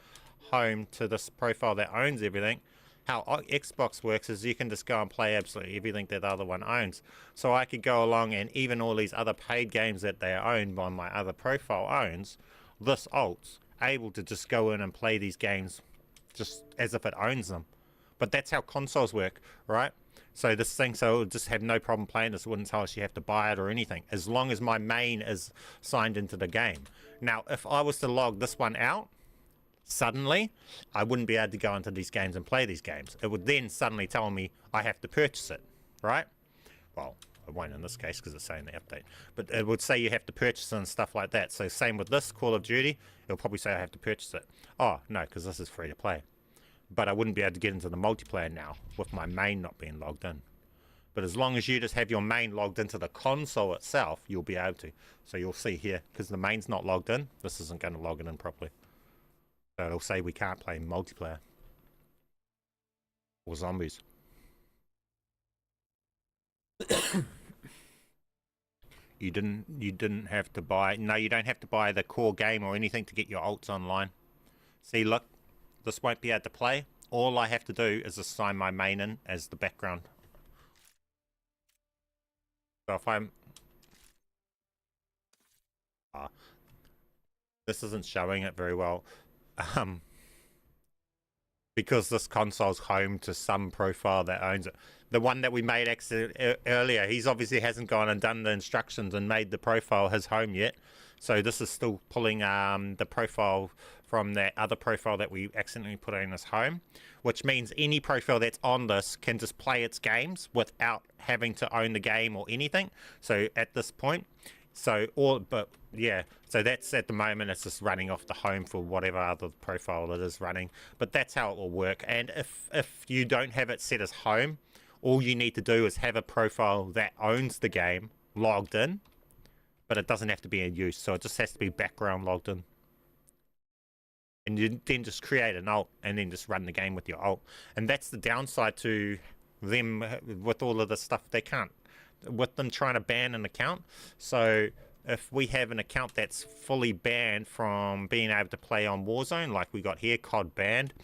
home to this profile that owns everything. How Xbox works is you can just go and play absolutely everything that the other one owns. So I could go along and even all these other paid games that they own by my other profile owns, this alt's able to just go in and play these games just as if it owns them. But that's how consoles work, right? So this thing, so it'll just have no problem playing this. It wouldn't tell us you have to buy it or anything, as long as my main is signed into the game. Now, if I was to log this one out, suddenly, I wouldn't be able to go into these games and play these games. It would then suddenly tell me I have to purchase it, right? Well, it won't in this case because it's saying the update. But it would say you have to purchase it and stuff like that. So same with this Call of Duty, it'll probably say I have to purchase it. Oh, no, because this is free to play. But I wouldn't be able to get into the multiplayer now with my main not being logged in. But as long as you just have your main logged into the console itself, you'll be able to. So you'll see here, because the main's not logged in, this isn't going to log it in properly. So it'll say we can't play multiplayer. Or zombies. You didn't have to buy, no, you don't have to buy the core game or anything to get your alts online. See, look, this won't be able to play. all I have to do is assign my main in as the background. So if I'm... this isn't showing it very well. Because this console's home to some profile that owns it. The one that we made earlier, he's obviously hasn't gone and done the instructions and made the profile his home yet. So this is still pulling the profile from that other profile that we accidentally put in as home, which means any profile that's on this can just play its games without having to own the game or anything. So at this point, so that's at the moment, it's just running off the home for whatever other profile it is running. But that's how it will work. And if you don't have it set as home, all you need to do is have a profile that owns the game logged in, but it doesn't have to be in use. So it just has to be background logged in. And you then just create an alt and then just run the game with your alt. And that's the downside to them with all of this stuff. They can't, with them trying to ban an account. So if we have an account that's fully banned from being able to play on Warzone, like we got here, COD banned,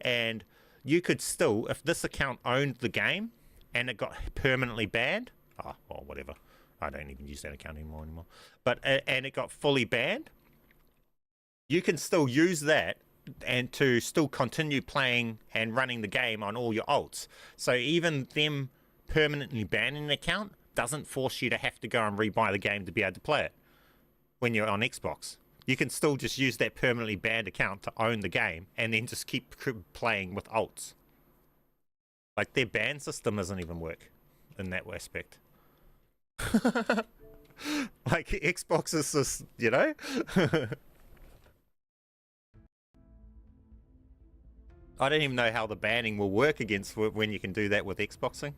and you could still, if this account owned the game and it got permanently banned, well, whatever, I don't even use that account anymore, but and it got fully banned, you can still use that and to still continue playing and running the game on all your alts. So even them permanently banning an account doesn't force you to have to go and rebuy the game to be able to play it when you're on Xbox. You can still just use that permanently banned account to own the game and then just keep playing with alts. Like, their ban system doesn't even work in that aspect. Like, Xbox is just, you know? I don't even know how the banning will work against when you can do that with Xboxing.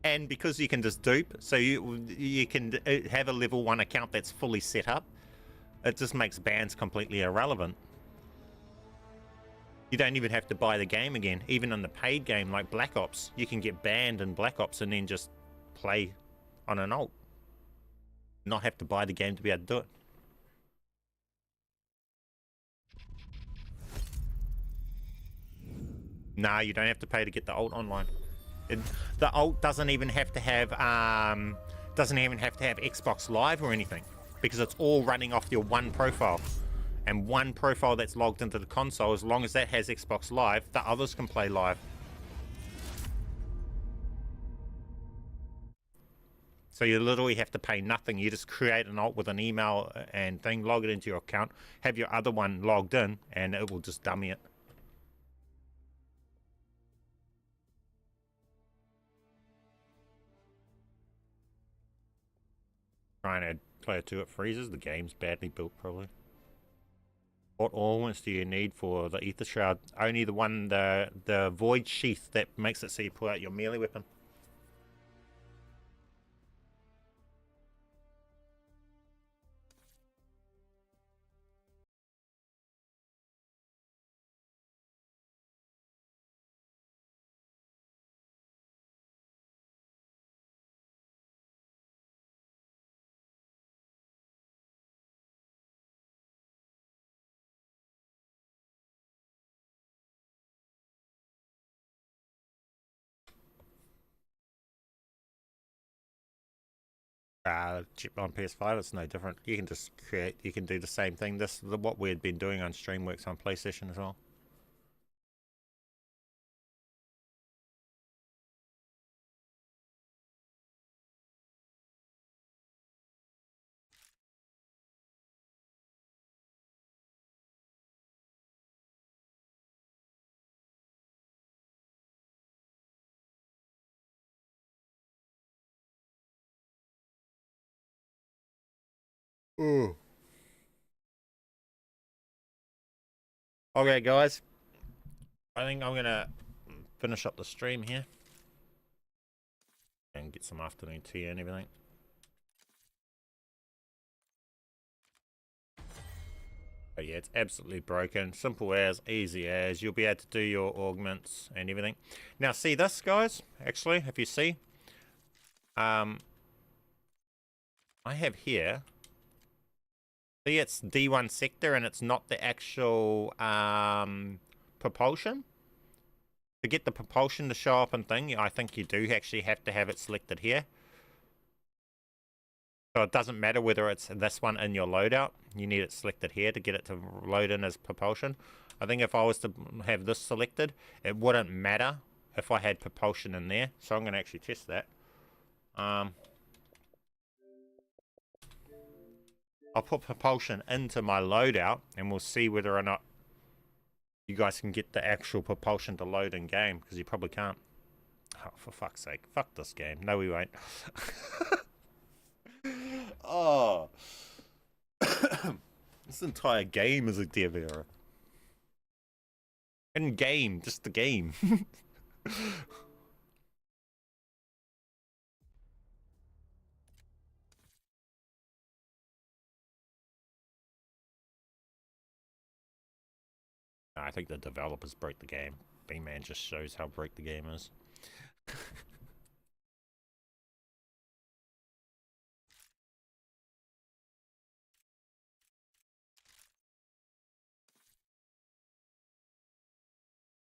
And because you can just dupe, so you can have a level 1 account that's fully set up, it just makes bans completely irrelevant. You don't even have to buy the game again. Even in the paid game like Black Ops, you can get banned in Black Ops and then just play on an alt. Not have to buy the game to be able to do it. Nah, you don't have to pay to get the alt online. The alt doesn't even have to have Xbox Live or anything, because it's all running off your one profile, and one profile that's logged into the console. As long as that has Xbox Live, the others can play live. So you literally have to pay nothing. You just create an alt with an email and thing, log it into your account, have your other one logged in, and it will just dummy it. Trying to play a 2, it freezes. The game's badly built, probably. What ornaments do you need for the aether shroud? Only the one, the void sheath that makes it so you pull out your melee weapon. Chip on PS5, it's no different. You can just create, you can do the same thing. This is what we've been doing on stream, works on PlayStation as well. Ooh. Okay, guys. I think I'm gonna finish up the stream here and get some afternoon tea and everything. But yeah, it's absolutely broken. Simple as, easy as. You'll be able to do your augments and everything. Now, see this, guys? Actually, if you see, I have here. See, it's D1 sector and it's not the actual propulsion. To get the propulsion to show up and thing, I think you do actually have to have it selected here. So it doesn't matter whether it's this one in your loadout. You need it selected here to get it to load in as propulsion. I think if I was to have this selected, it wouldn't matter if I had propulsion in there. So I'm going to actually test that. I'll put propulsion into my loadout and we'll see whether or not you guys can get the actual propulsion to load in game, because you probably can't. Oh, for fuck's sake. Fuck this game. No, we won't. Oh. This entire game is a dev error. In game, just the game. I think the developers broke the game. BMAN just shows how broke the game is.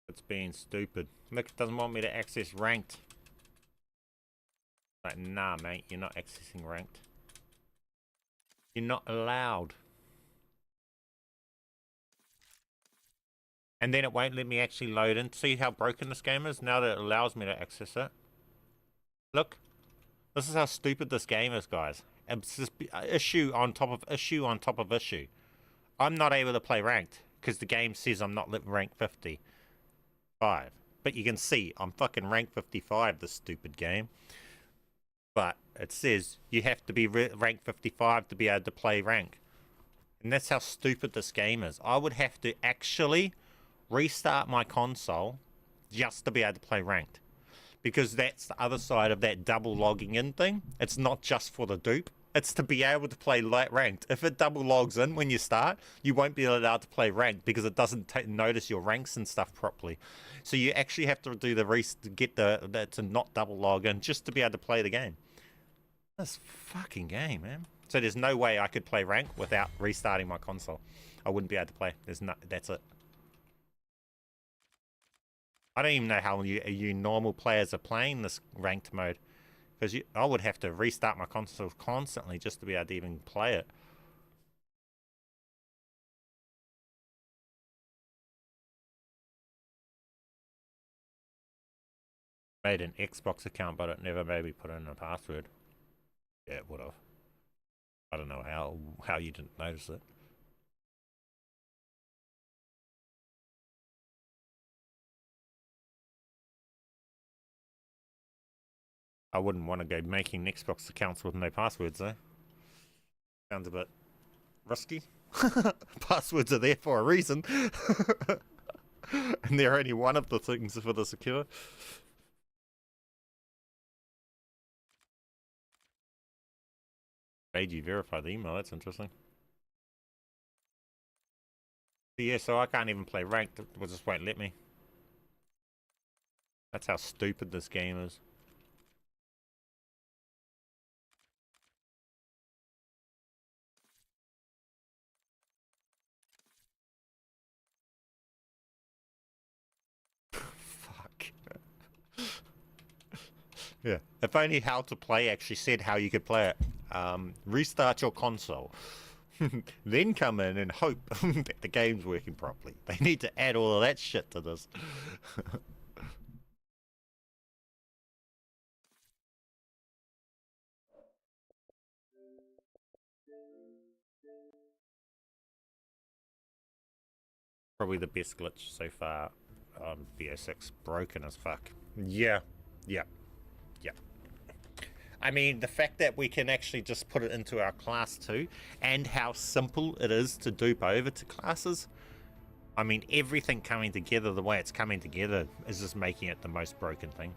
It's being stupid. Look, it doesn't want me to access ranked. Like, nah, mate, you're not accessing ranked. You're not allowed. And then it won't let me actually load in. See how broken this game is now that it allows me to access it? Look. This is how stupid this game is, guys. It's just issue on top of issue on top of issue. I'm not able to play ranked because the game says I'm not rank 55. But you can see I'm fucking rank 55, this stupid game. But it says you have to be rank 55 to be able to play rank. And that's how stupid this game is. I would have to actually restart my console just to be able to play ranked, because that's the other side of that double logging in thing. It's not just for the dupe, it's to be able to play light ranked. If it double logs in when you start, you won't be allowed to play ranked because it doesn't notice your ranks and stuff properly. So you actually have to do the to get that to not double log in just to be able to play the game. This fucking game, man. So there's no way I could play rank without restarting my console. I wouldn't be able to play. There's no, that's it. I don't even know how you normal players are playing this ranked mode, because I would have to restart my console constantly just to be able to even play it. Made an Xbox account, but it never made me put in a password. Yeah, it would have. I don't know how you didn't notice it. I wouldn't want to go making Xbox accounts with no passwords, though. Sounds a bit risky. Passwords are there for a reason. And they're only one of the things for the secure. Made you verify the email, that's interesting. But yeah, so I can't even play ranked, it just won't let me. That's how stupid this game is. Yeah. If only how to play actually said how you could play it. Restart your console. Then come in and hope that the game's working properly. They need to add all of that shit to this. Probably the best glitch so far on BO6. Broken as fuck. Yeah. Yeah. Yeah. I mean, the fact that we can actually just put it into our class too, and how simple it is to dupe over to classes. I mean, everything coming together the way it's coming together is just making it the most broken thing.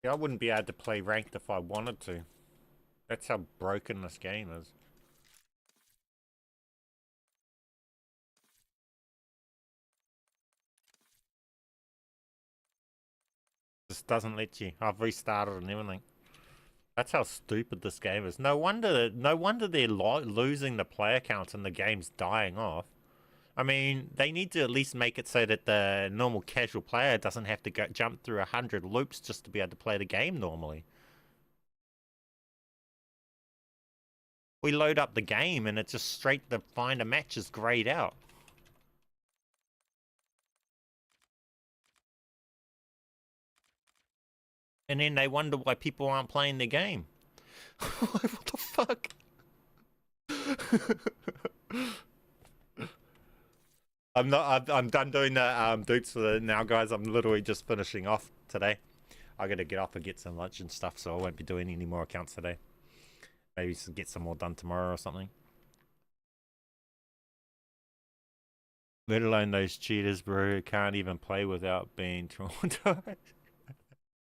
Yeah, I wouldn't be able to play ranked if I wanted to. That's how broken this game is. Just doesn't let you. I've restarted and everything. That's how stupid this game is. No wonder they're losing the player count and the game's dying off. I mean, they need to at least make it so that the normal casual player doesn't have to jump through 100 loops just to be able to play the game normally. We load up the game and it's just straight to find a match is grayed out. And then they wonder why people aren't playing the game. What the fuck? I'm done doing the dupes for the now, guys. I'm literally just finishing off today. I gotta get off and get some lunch and stuff, so I won't be doing any more accounts today. Maybe get some more done tomorrow or something. Let alone those cheaters, bro, can't even play without being traumatized.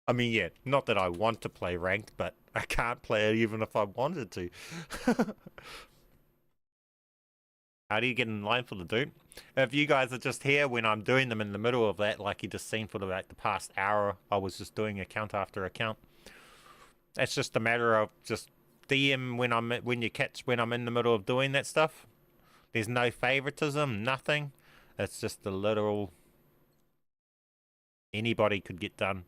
I mean, yeah, not that I want to play ranked, but I can't play it even if I wanted to. How do you get in line for the dupe? If you guys are just here when I'm doing them in the middle of that, like you just seen for like the past hour, I was just doing account after account. It's just a matter of just DM when I'm in the middle of doing that stuff. There's no favoritism, nothing. It's just the literal anybody could get done.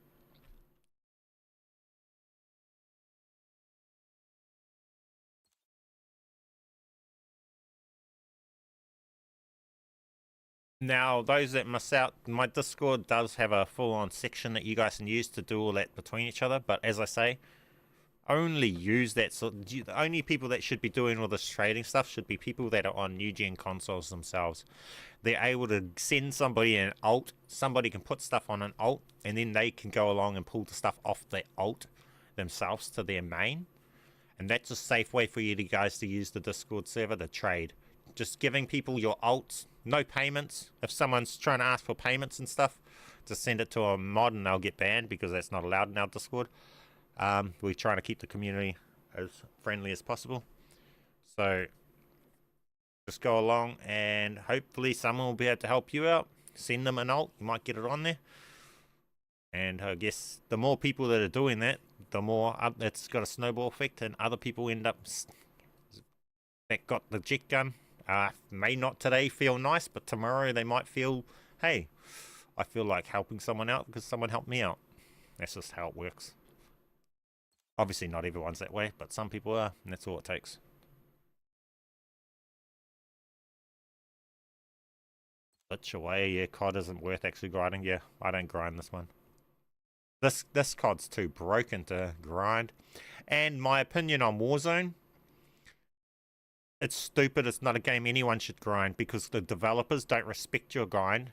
Now, those that miss out, my Discord does have a full-on section that you guys can use to do all that between each other. But as I say, only use that. So the only people that should be doing all this trading stuff should be people that are on new-gen consoles themselves. They're able to send somebody an alt. Somebody can put stuff on an alt, and then they can go along and pull the stuff off the alt themselves to their main. And that's a safe way for you guys to use the Discord server to trade. Just giving people your alts. No payments. If someone's trying to ask for payments and stuff, just send it to a mod and they'll get banned because that's not allowed in our Discord. We're trying to keep the community as friendly as possible. So just go along and hopefully someone will be able to help you out. Send them an alt. You might get it on there. And I guess the more people that are doing that, the more it's got a snowball effect and other people end up that got the jet gun. May not today feel nice, but tomorrow they might feel, hey, I feel like helping someone out because someone helped me out. That's just how it works. Obviously not everyone's that way, but some people are, and that's all it takes. Glitch away, yeah, COD isn't worth actually grinding. Yeah, I don't grind this one. This COD's too broken to grind. And my opinion on Warzone, it's stupid. It's not a game anyone should grind because the developers don't respect your grind.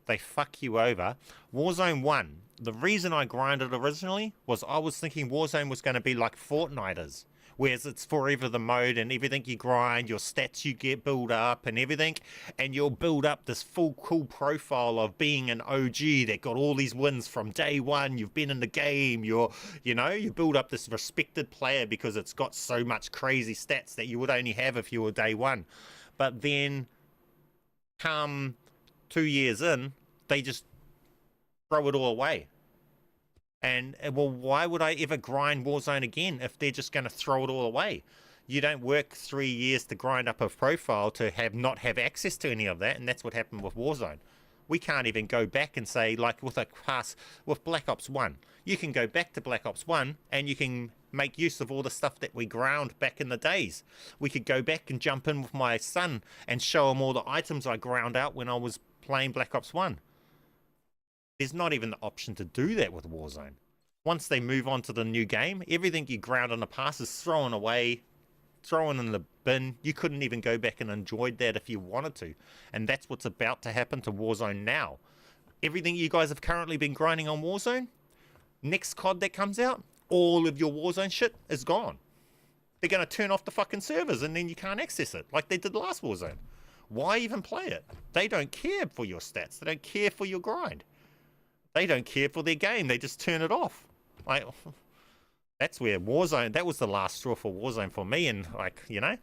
They fuck you over. Warzone 1, the reason I grinded originally was I was thinking Warzone was going to be like Fortniters, whereas it's forever the mode and everything you grind, your stats you get build up and everything, and you'll build up this full cool profile of being an OG that got all these wins from day one. You've been in the game, you build up this respected player because it's got so much crazy stats that you would only have if you were day one. But then come 2 years in, they just throw it all away. And, well, why would I ever grind Warzone again if they're just going to throw it all away? You don't work 3 years to grind up a profile to not have access to any of that, and that's what happened with Warzone. We can't even go back and say, like with with Black Ops 1, you can go back to Black Ops 1 and you can make use of all the stuff that we ground back in the days. We could go back and jump in with my son and show him all the items I ground out when I was playing Black Ops 1. There's not even the option to do that with Warzone. Once they move on to the new game, everything you ground in the past is thrown away, thrown in the bin. You couldn't even go back and enjoy that if you wanted to. And that's what's about to happen to Warzone now. Everything you guys have currently been grinding on Warzone, next COD that comes out, all of your Warzone shit is gone. They're going to turn off the fucking servers and then you can't access it like they did last Warzone. Why even play it? They don't care for your stats. They don't care for your grind. They don't care for their game. They just turn it off. Like, that's where Warzone, that was the last straw for Warzone for me, and like, you know,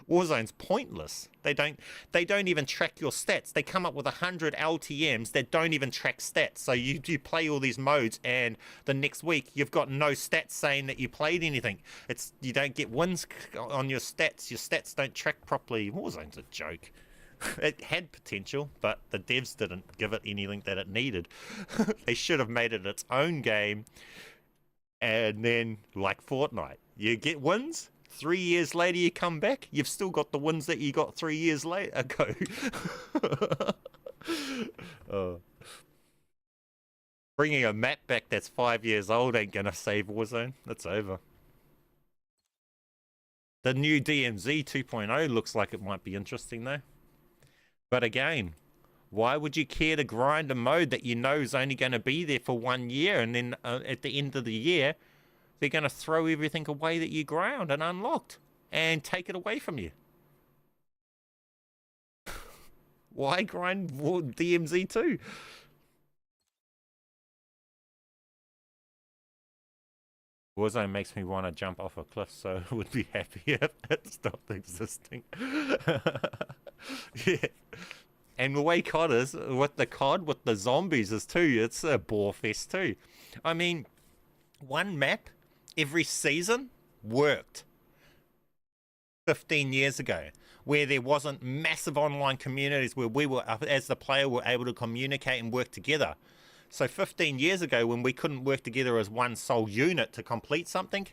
Warzone's pointless. They don't even track your stats. They come up with 100 LTMs that don't even track stats. So you play all these modes, and the next week you've got no stats saying that you played anything. You don't get wins on your stats. Your stats don't track properly. Warzone's a joke. It had potential, but the devs didn't give it anything that it needed. They should have made it its own game, and then like Fortnite, you get wins. 3 years later, you come back, you've still got the wins that you got 3 years ago. Bringing a map back that's 5 years old ain't gonna save Warzone. It's over. The new DMZ 2.0 looks like it might be interesting though. But again, why would you care to grind a mode that you know is only going to be there for 1 year, and then at the end of the year, they're going to throw everything away that you ground and unlocked and take it away from you? Why grind DMZ 2? Warzone makes me want to jump off a cliff, so I would be happy if it stopped existing. Yeah. And the way COD is, with the zombies is too, it's a bore fest too. I mean, one map every season worked 15 years ago, where there wasn't massive online communities where we were, as the player, were able to communicate and work together. So 15 years ago, when we couldn't work together as one sole unit to complete something,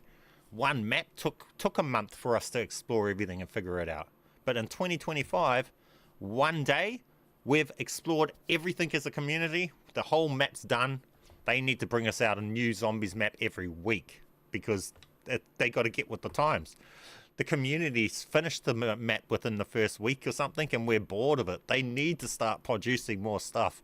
one map took a month for us to explore everything and figure it out. But in 2025, one day, we've explored everything as a community. The whole map's done. They need to bring us out a new zombies map every week, because they got to get with the times. The community's finished the map within the first week or something, and we're bored of it. They need to start producing more stuff.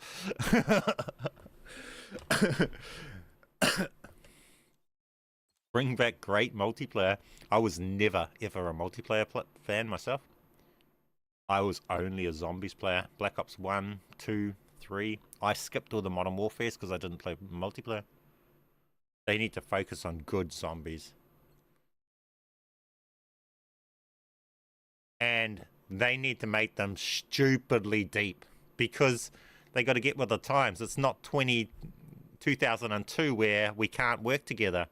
Bring back great multiplayer. I was never, ever a multiplayer fan myself. I was only a zombies player. Black Ops 1, 2, 3. I skipped all the Modern Warfares because I didn't play multiplayer. They need to focus on good zombies. And they need to make them stupidly deep, because they got to get with the times. It's not 2002 where we can't work together.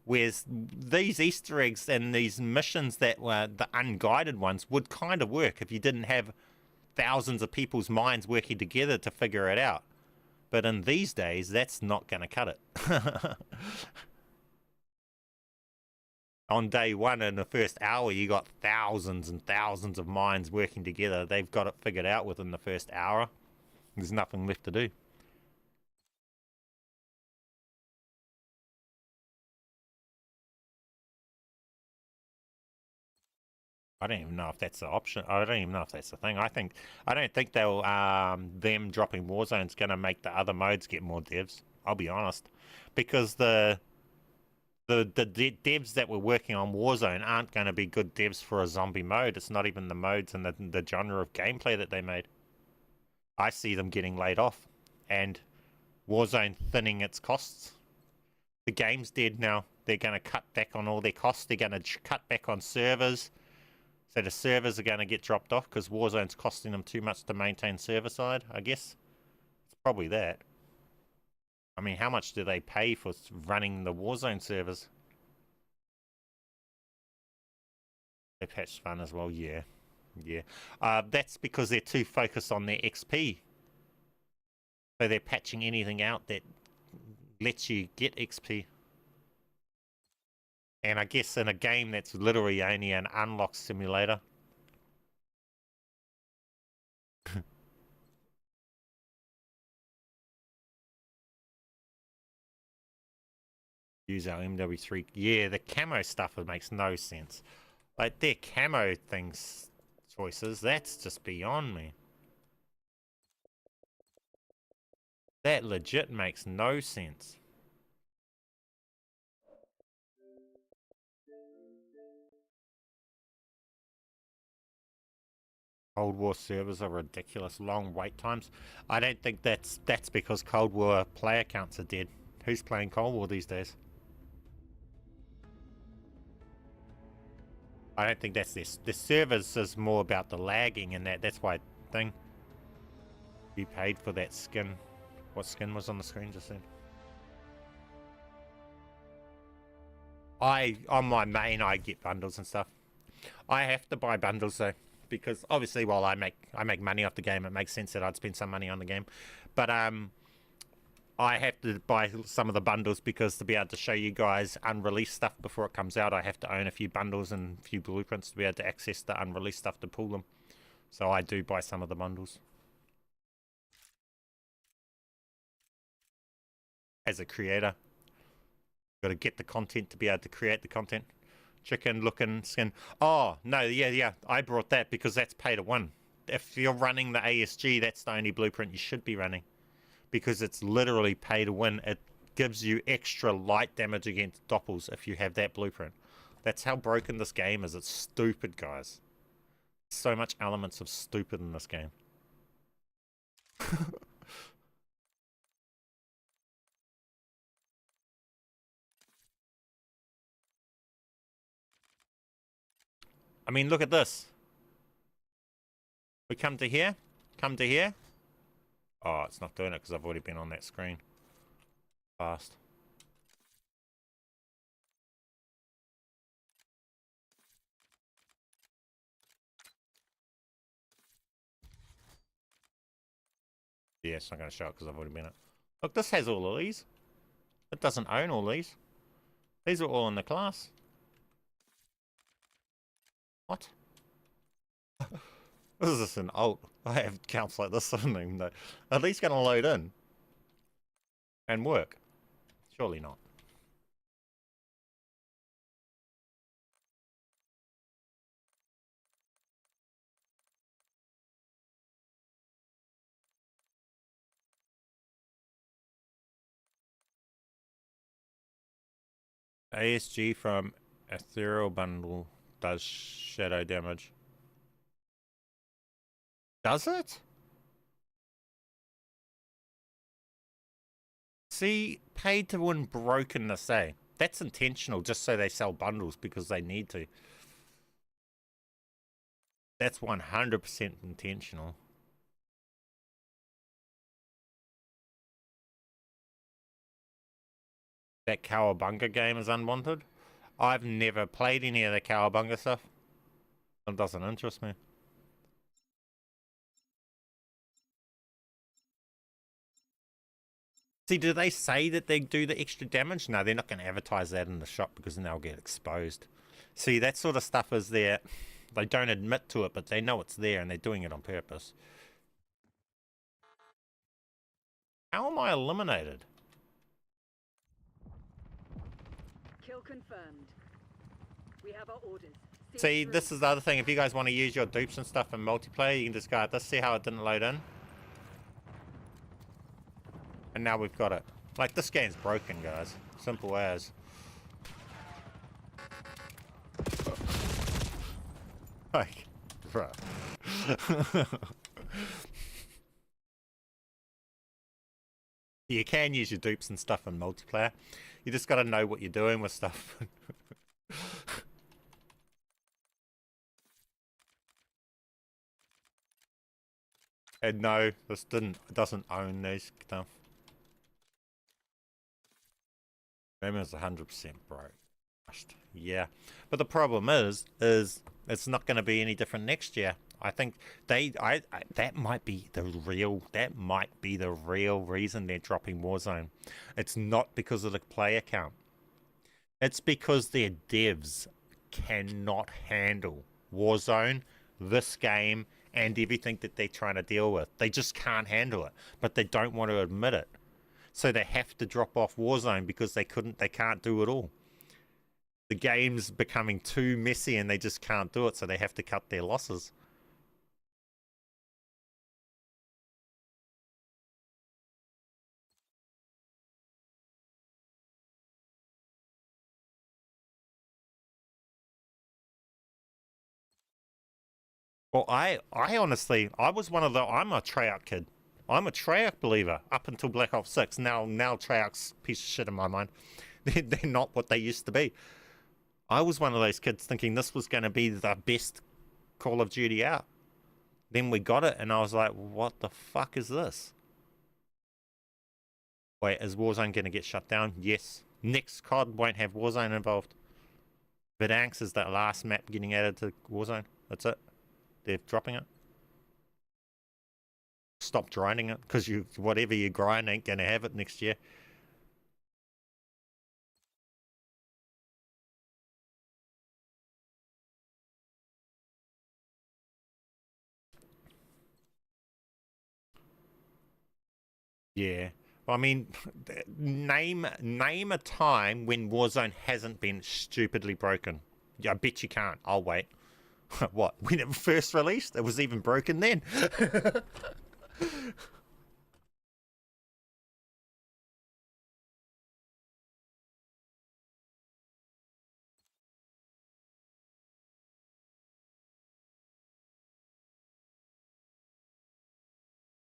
Whereas these Easter eggs and these missions that were the unguided ones would kind of work if you didn't have thousands of people's minds working together to figure it out. But in these days, that's not going to cut it. On day one, in the first hour, you got thousands and thousands of minds working together. They've got it figured out within the first hour. There's nothing left to do. I don't even know if that's the option. I don't even know if that's the thing. I don't think they'll them dropping Warzone's gonna make the other modes get more devs. I'll be honest, because the devs that were working on Warzone aren't going to be good devs for a zombie mode. It's not even the modes and the genre of gameplay that they made. I see them getting laid off, and Warzone thinning its costs. The game's dead now. They're going to cut back on all their costs. They're going to cut back on servers. So the servers are going to get dropped off because Warzone's costing them too much to maintain server side, I guess. It's probably that. I mean, how much do they pay for running the Warzone servers? They patched fun as well, yeah. Yeah. That's because they're too focused on their XP. So they're patching anything out that lets you get XP. And I guess in a game that's literally only an unlock simulator. Use our MW3. Yeah, the camo stuff makes no sense. Like their camo things, choices, that's just beyond me. That legit makes no sense. Cold War servers are ridiculous, long wait times. I don't think that's because Cold War player counts are dead. Who's playing Cold War these days? I don't think that's this. The servers is more about the lagging and that's why thing. You paid for that skin. What skin was on the screen just then? On my main, I get bundles and stuff. I have to buy bundles though, because obviously while I make money off the game, it makes sense that I'd spend some money on the game. But I have to buy some of the bundles because to be able to show you guys unreleased stuff before it comes out, I have to own a few bundles and a few blueprints to be able to access the unreleased stuff to pull them. So I do buy some of the bundles. As a creator, got to get the content to be able to create the content. Chicken looking skin. Oh, no, yeah. I brought that because that's pay to win. If you're running the ASG, that's the only blueprint you should be running. Because it's literally pay to win. It gives you extra light damage against doppels if you have that blueprint. That's how broken this game is. It's stupid, guys. So much elements of stupid in this game. I mean, look at this. We come to here. Come to here. Oh, it's not doing it because I've already been on that screen. Fast. Yeah, it's not going to show it because I've already been it. Look, this has all of these. It doesn't own all these. These are all in the class. What? This is just an alt. I have counts like this. I don't even know. At least going to load in. And work. Surely not. ASG from Ethereal Bundle does shadow damage. Does it? See, paid to win brokenness, eh? That's intentional, just so they sell bundles because they need to. That's 100% intentional. That Cowabunga game is unwanted. I've never played any of the Cowabunga stuff. It doesn't interest me. See, do they say that they do the extra damage? No, they're not going to advertise that in the shop because then they'll get exposed. See, that sort of stuff is there. They don't admit to it, but they know it's there and they're doing it on purpose. How am I eliminated? Kill confirmed. We have our orders. See, this is the other thing. If you guys want to use your dupes and stuff in multiplayer, you can just go at this. See how it didn't load in? And now we've got it. Like, this game's broken, guys. Simple as. Like, bro. You can use your dupes and stuff in multiplayer. You just gotta know what you're doing with stuff. And no, this doesn't own these stuff. Game is 100% broke. Yeah, but the problem is it's not going to be any different next year. I think that might be the real reason they're dropping Warzone. It's not because of the player count. It's because their devs cannot handle Warzone, this game, and everything that they're trying to deal with. They just can't handle it, but they don't want to admit it. So they have to drop off Warzone because they can't do it all. The game's becoming too messy and they just can't do it, so they have to cut their losses. Well, I honestly, I was one of the, I'm a Treyarch kid. I'm a Treyarch believer up until Black Ops 6. Now Treyarch's piece of shit in my mind. They're not what they used to be. I was one of those kids thinking this was going to be the best Call of Duty out. Then we got it, and I was like, what the fuck is this? Wait, is Warzone going to get shut down? Yes. Next COD won't have Warzone involved. Verdansk is that last map getting added to Warzone. That's it. They're dropping it. Stop grinding it, because you, whatever you grind ain't going to have it next year. Yeah. I mean, name a time when Warzone hasn't been stupidly broken. I bet you can't. I'll wait. What? When it first released? It was even broken then.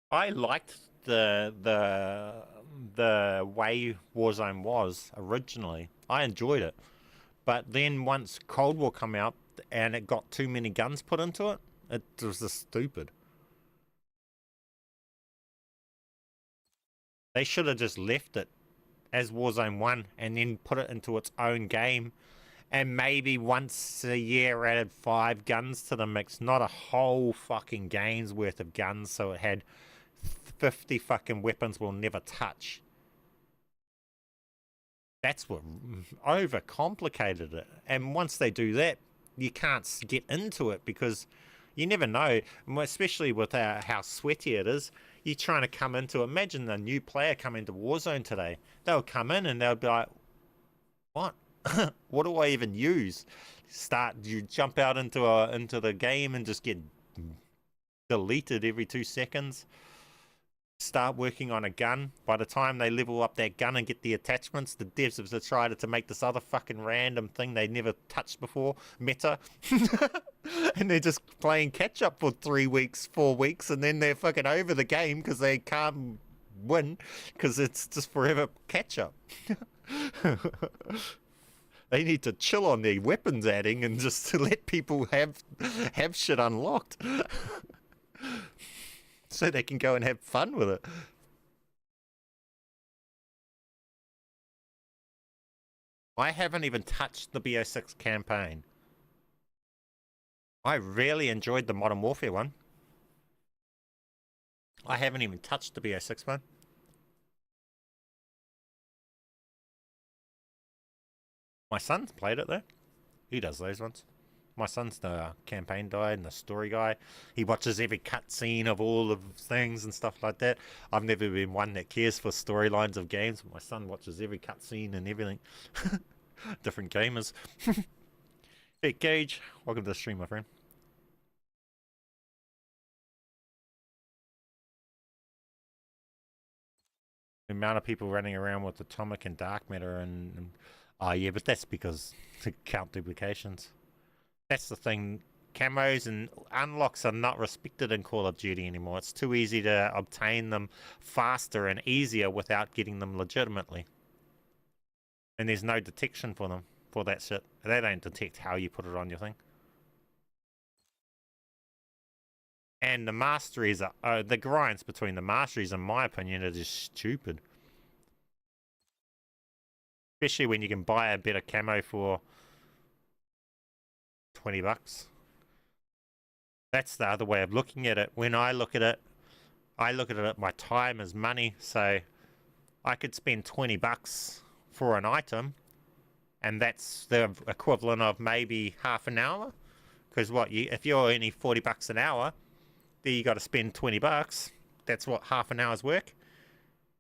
I liked the way Warzone was originally. I enjoyed it. But then once Cold War come out and it got too many guns put into it, it was just stupid. They should have just left it as Warzone 1 and then put it into its own game, and maybe once a year added 5 guns to the mix, not a whole fucking game's worth of guns, so it had 50 fucking weapons we'll never touch. That's what overcomplicated it. And once they do that, you can't get into it because you never know, especially with how sweaty it is. You're trying to come into, imagine a new player come into Warzone today. They'll come in and they'll be like, what? What do I even use? You jump out into the game and just get deleted every 2 seconds. Start working on a gun. By the time they level up that gun and get the attachments, the devs have decided to make this other fucking random thing they never touched before, meta. And they're just playing catch up for 3 weeks, 4 weeks, and then they're fucking over the game because they can't win because it's just forever catch up. They need to chill on their weapons adding and just to let people have shit unlocked. So they can go and have fun with it. I haven't even touched the BO6 campaign. I really enjoyed the Modern Warfare one. I haven't even touched the BO6 one. My son's played it though. He does those ones. My son's the campaign guy and the story guy. He watches every cutscene of all of things and stuff like that. I've never been one that cares for storylines of games. My son watches every cutscene and everything. Different gamers. Hey, Gage. Welcome to the stream, my friend. The amount of people running around with atomic and dark matter and oh yeah, but that's because to count duplications. That's the thing. Camos and unlocks are not respected in Call of Duty anymore. It's too easy to obtain them faster and easier without getting them legitimately. And there's no detection for them, for that shit. They don't detect how you put it on your thing. And the masteries are, the grinds between the masteries, in my opinion, are just stupid. Especially when you can buy a better camo for $20. That's the other way of looking at it. When I look at it, my time is money. So I could spend $20 for an item, and that's the equivalent of maybe half an hour. Because what if you're only $40 an hour, then you got to spend $20. That's what half an hour's work.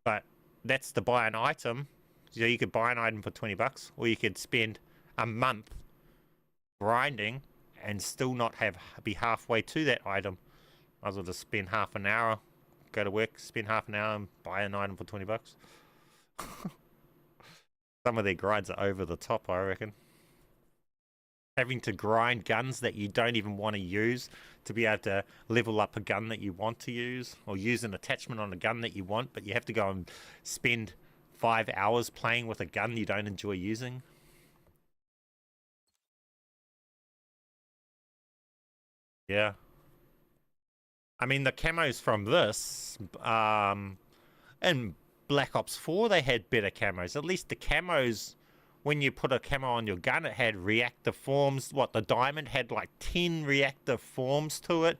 But that's to buy an item. So you could buy an item for $20, or you could spend a month grinding and still not be halfway to that item. Might as well just spend half an hour, go to work, spend half an hour and buy an item for $20. Some of their grinds are over the top, I reckon. Having to grind guns that you don't even want to use to be able to level up a gun that you want to use, or use an attachment on a gun that you want, but you have to go and spend 5 hours playing with a gun you don't enjoy using. Yeah. I mean, the camos from this, in Black Ops 4, they had better camos. At least the camos, when you put a camo on your gun, it had reactive forms. What, the diamond had like 10 reactive forms to it,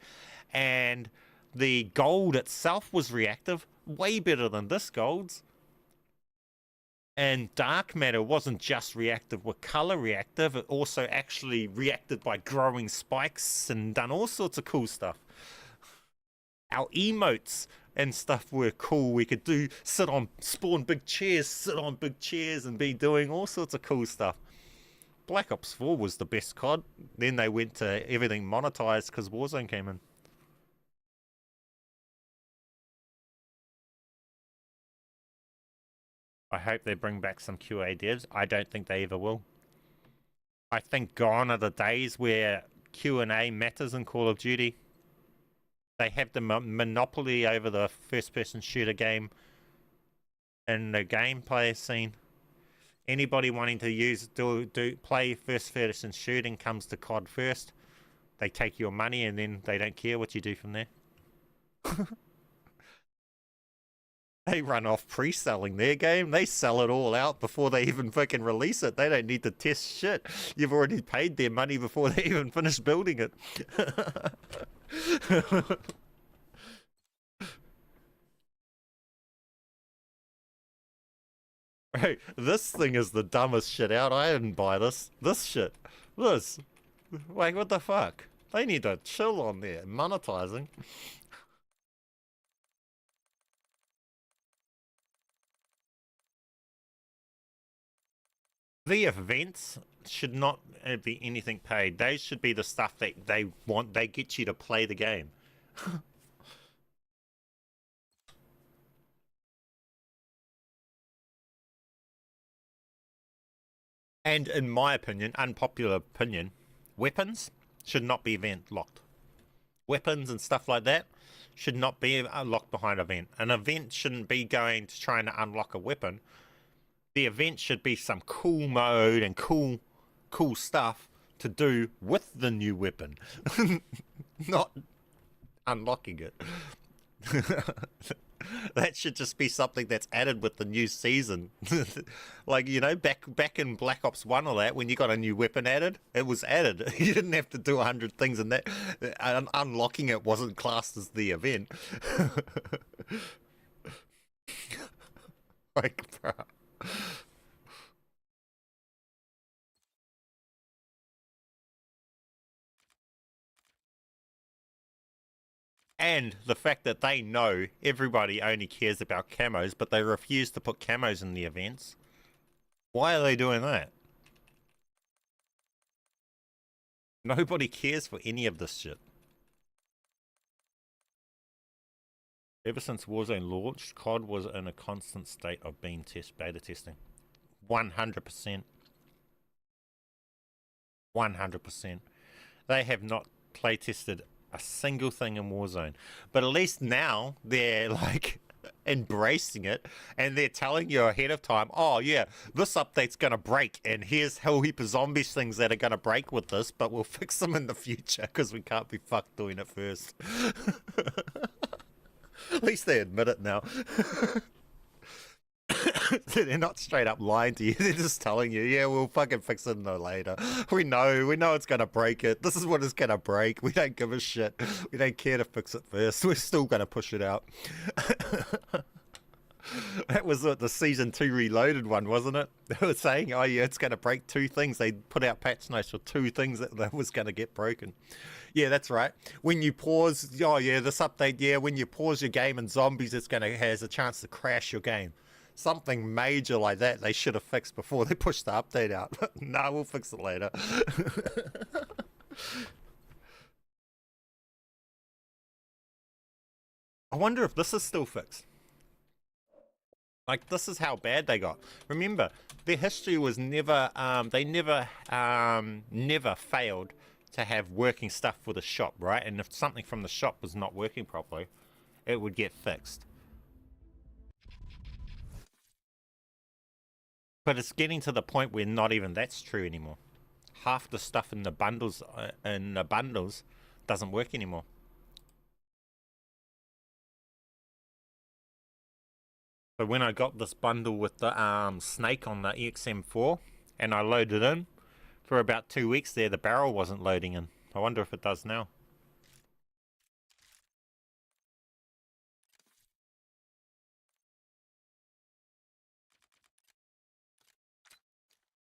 and the gold itself was reactive, way better than this gold's. And dark matter wasn't just reactive with color reactive, it also actually reacted by growing spikes and done all sorts of cool stuff. Our emotes and stuff were cool. We could do spawn big chairs, sit on big chairs and be doing all sorts of cool stuff. Black Ops 4 was the best COD. Then they went to everything monetized because Warzone came in. I hope they bring back some QA devs. I don't think they ever will. I think gone are the days where Q&A matters in Call of Duty. They have the monopoly over the first-person shooter game in the gameplay scene. Anybody wanting to play first-person shooting comes to COD first. They take your money and then they don't care what you do from there. They run off pre-selling their game. They sell it all out before they even fucking release it. They don't need to test shit. You've already paid their money before they even finish building it. Hey, this thing is the dumbest shit out. I didn't buy this. This shit. This. Like, what the fuck? They need to chill on there. Monetizing. The events should not be anything paid. Those should be the stuff that they want. They get you to play the game. And in my opinion, unpopular opinion, weapons should not be event locked. Weapons and stuff like that should not be locked behind event. An event shouldn't be going to trying to unlock a weapon. The event should be some cool mode and cool stuff to do with the new weapon. Not unlocking it. That should just be something that's added with the new season. Like, you know, back in Black Ops 1 or that, when you got a new weapon added, it was added. You didn't have to do 100 things, and that unlocking it wasn't classed as the event. Like, bro. And the fact that they know everybody only cares about camos, but they refuse to put camos in the events. Why are they doing that? Nobody cares for any of this shit. Ever since Warzone launched, COD was in a constant state of being beta testing. 100%. 100%. They have not play tested a single thing in Warzone, but at least now they're like embracing it, and they're telling you ahead of time, oh yeah, this update's gonna break, and here's a whole heap of zombies things that are gonna break with this, but we'll fix them in the future because we can't be fucked doing it first. At least they admit it now. They're not straight up lying to you. They're just telling you, yeah, we'll fucking fix it later. We know it's gonna break it. This is what it's gonna break. We don't give a shit. We don't care to fix it first. We're still gonna push it out. That was the Season 2 Reloaded one, wasn't it? They were saying, oh yeah, it's gonna break 2 things. They put out patch notes for 2 things that was gonna get broken. Yeah, that's right. When you pause, oh yeah, this update, yeah, when you pause your game in zombies, it's has a chance to crash your game. Something major like that they should have fixed before they pushed the update out. Nah, we'll fix it later. I wonder if this is still fixed. Like, this is how bad they got. Remember, their history was never, they never failed to have working stuff for the shop, right? And if something from the shop was not working properly, it would get fixed. But it's getting to the point where not even that's true anymore. Half the stuff in the bundles doesn't work anymore. So when I got this bundle with the snake on the EXM4 and I loaded in, for about 2 weeks there the barrel wasn't loading in. I wonder if it does now.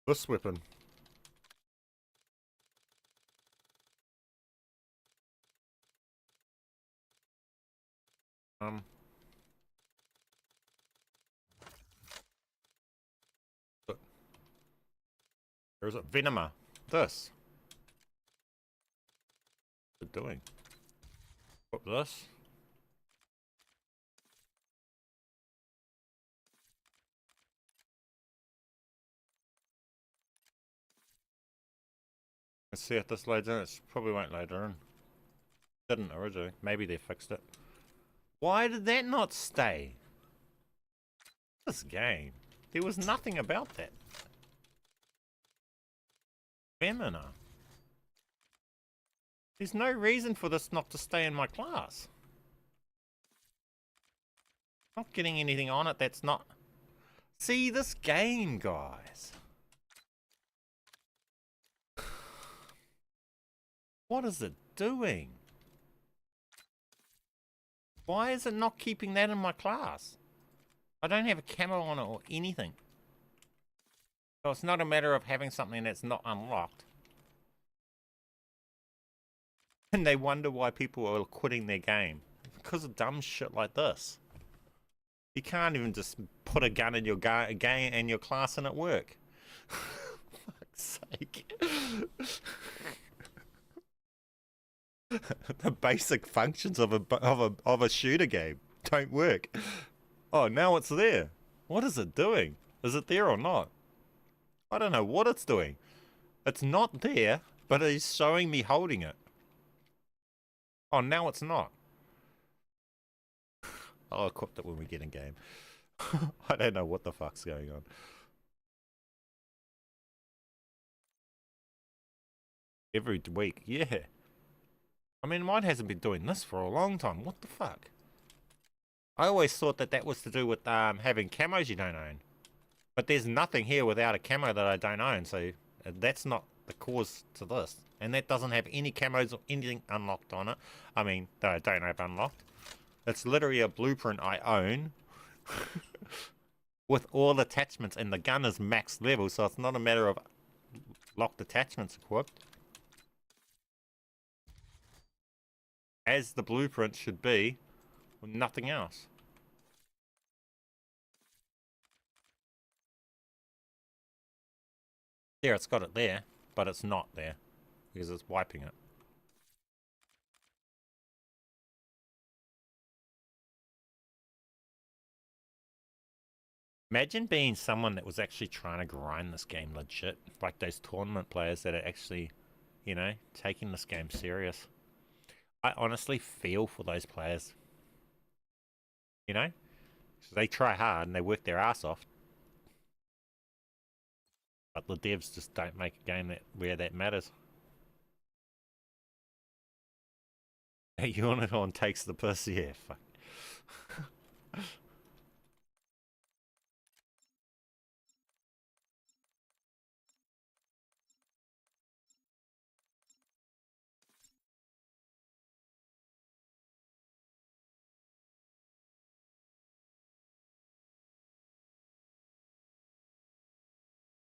This weapon. Or is it Venema? This. What's it doing? What this? Let's see if this loads in. It probably won't load in. Didn't originally. Maybe they fixed it. Why did that not stay? This game. There was nothing about that. Femina. There's no reason for this not to stay in my class. Not getting anything on it that's not... See, this game, guys. What is it doing? Why is it not keeping that in my class? I don't have a camo on it or anything. So it's not a matter of having something that's not unlocked. And they wonder why people are quitting their game. Because of dumb shit like this. You can't even just put a gun in your game and your class and it work. For fuck's sake. The basic functions of a shooter game don't work. Oh, now it's there. What is it doing? Is it there or not? I don't know what it's doing. It's not there, but it's showing me holding it. Oh, now it's not. I'll equip it when we get in game. I don't know what the fuck's going on. Every week, yeah. I mean, mine hasn't been doing this for a long time. What the fuck? I always thought that that was to do with having camos you don't own. But there's nothing here without a camo that I don't own, so that's not the cause to this. And that doesn't have any camos or anything unlocked on it. I mean, that I don't have unlocked. It's literally a blueprint I own with all attachments, and the gun is max level, so it's not a matter of locked attachments equipped. As the blueprint should be, with nothing else. There, it's got it there, but it's not there because it's wiping it. Imagine being someone that was actually trying to grind this game legit, like those tournament players that are actually, you know, taking this game serious. I honestly feel for those players. You know? So they try hard and they work their ass off. But the devs just don't make a game where that matters. Unicorn takes the piss, yeah, fuck.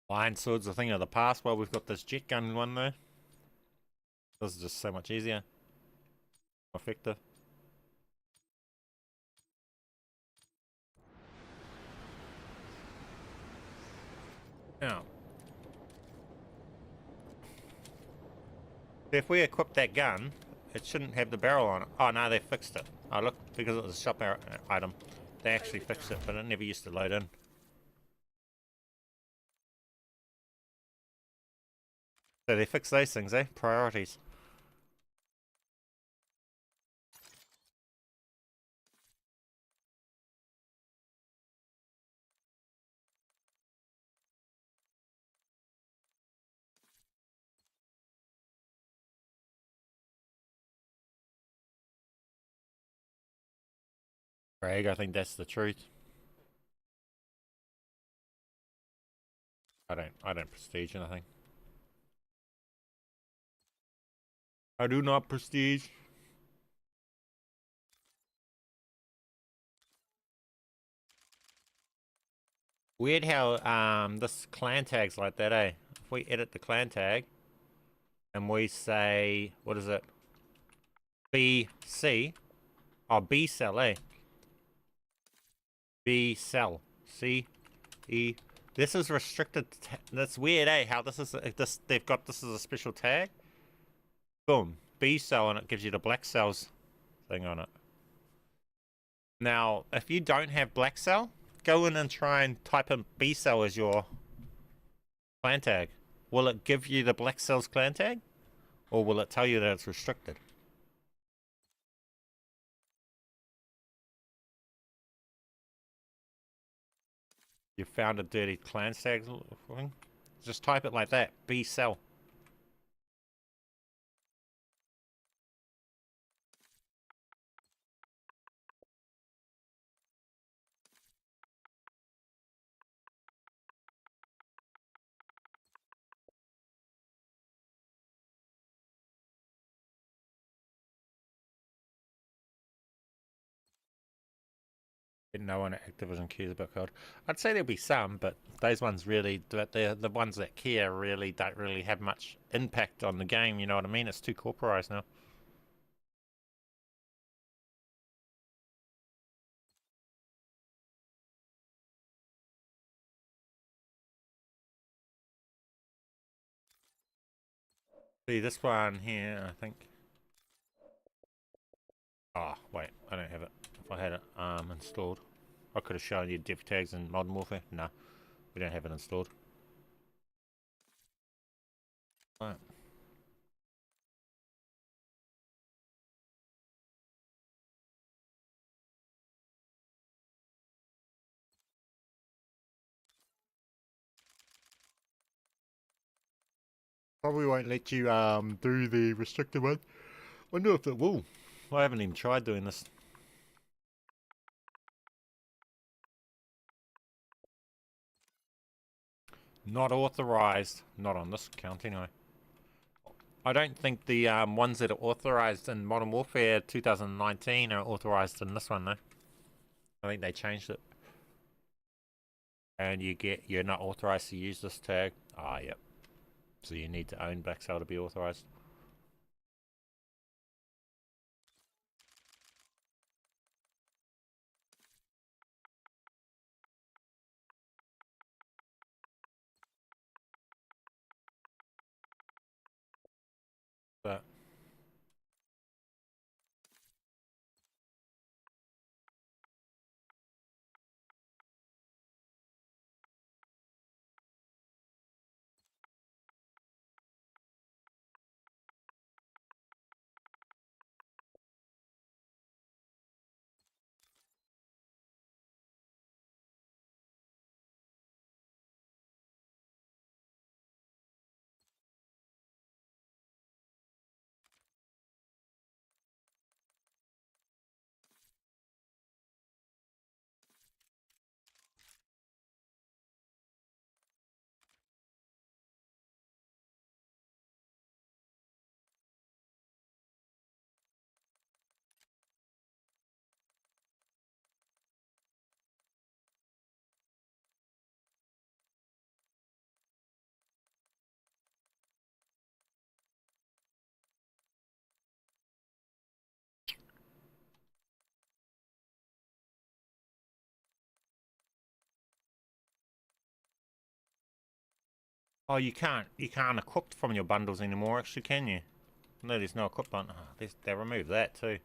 Lion sword's a thing of the past while we've got this jet gun one though. This is just so much easier. Effective. Now, if we equip that gun, it shouldn't have the barrel on it. Oh no, they fixed it. Oh look, because it was a shop item. they actually fixed it, but it never used to load in. So they fix those things, eh? Priorities. Craig, I think that's the truth. I don't prestige anything. I do not prestige. Weird how this clan tag's like that, eh? If we edit the clan tag and we say, what is it? BC. Oh, B cell, eh? B cell. C E. This is restricted. That's weird, eh? How this is they've got this as a special tag. Boom, B cell, and it gives you the black cells thing on it. Now, if you don't have black cell, go in and try and type in B cell as your clan tag. Will it give you the black cells clan tag, or will it tell you that it's restricted? You found a dirty clan tag thing? Just type it like that, B cell. No one at Activision cares about code. I'd say there'll be some, but those ones really, the ones that care really don't really have much impact on the game, you know what I mean? It's too corporized now. See, this one here, I think. Oh, wait, I don't have it. If I had it installed, I could have shown you div tags in Modern Warfare. No, we don't have it installed. Right. Probably won't let you do the restricted one. Wonder if it will. I haven't even tried doing this. Not authorized. Not on this account anyway. I don't think the ones that are authorized in Modern Warfare 2019 are authorized in this one though. I think they changed it. And you're not authorized to use this tag. Ah, yep. So you need to own Black Cell to be authorized. But oh, you can't equip from your bundles anymore, actually, can you? No, there's no equip button. Oh, they removed that too.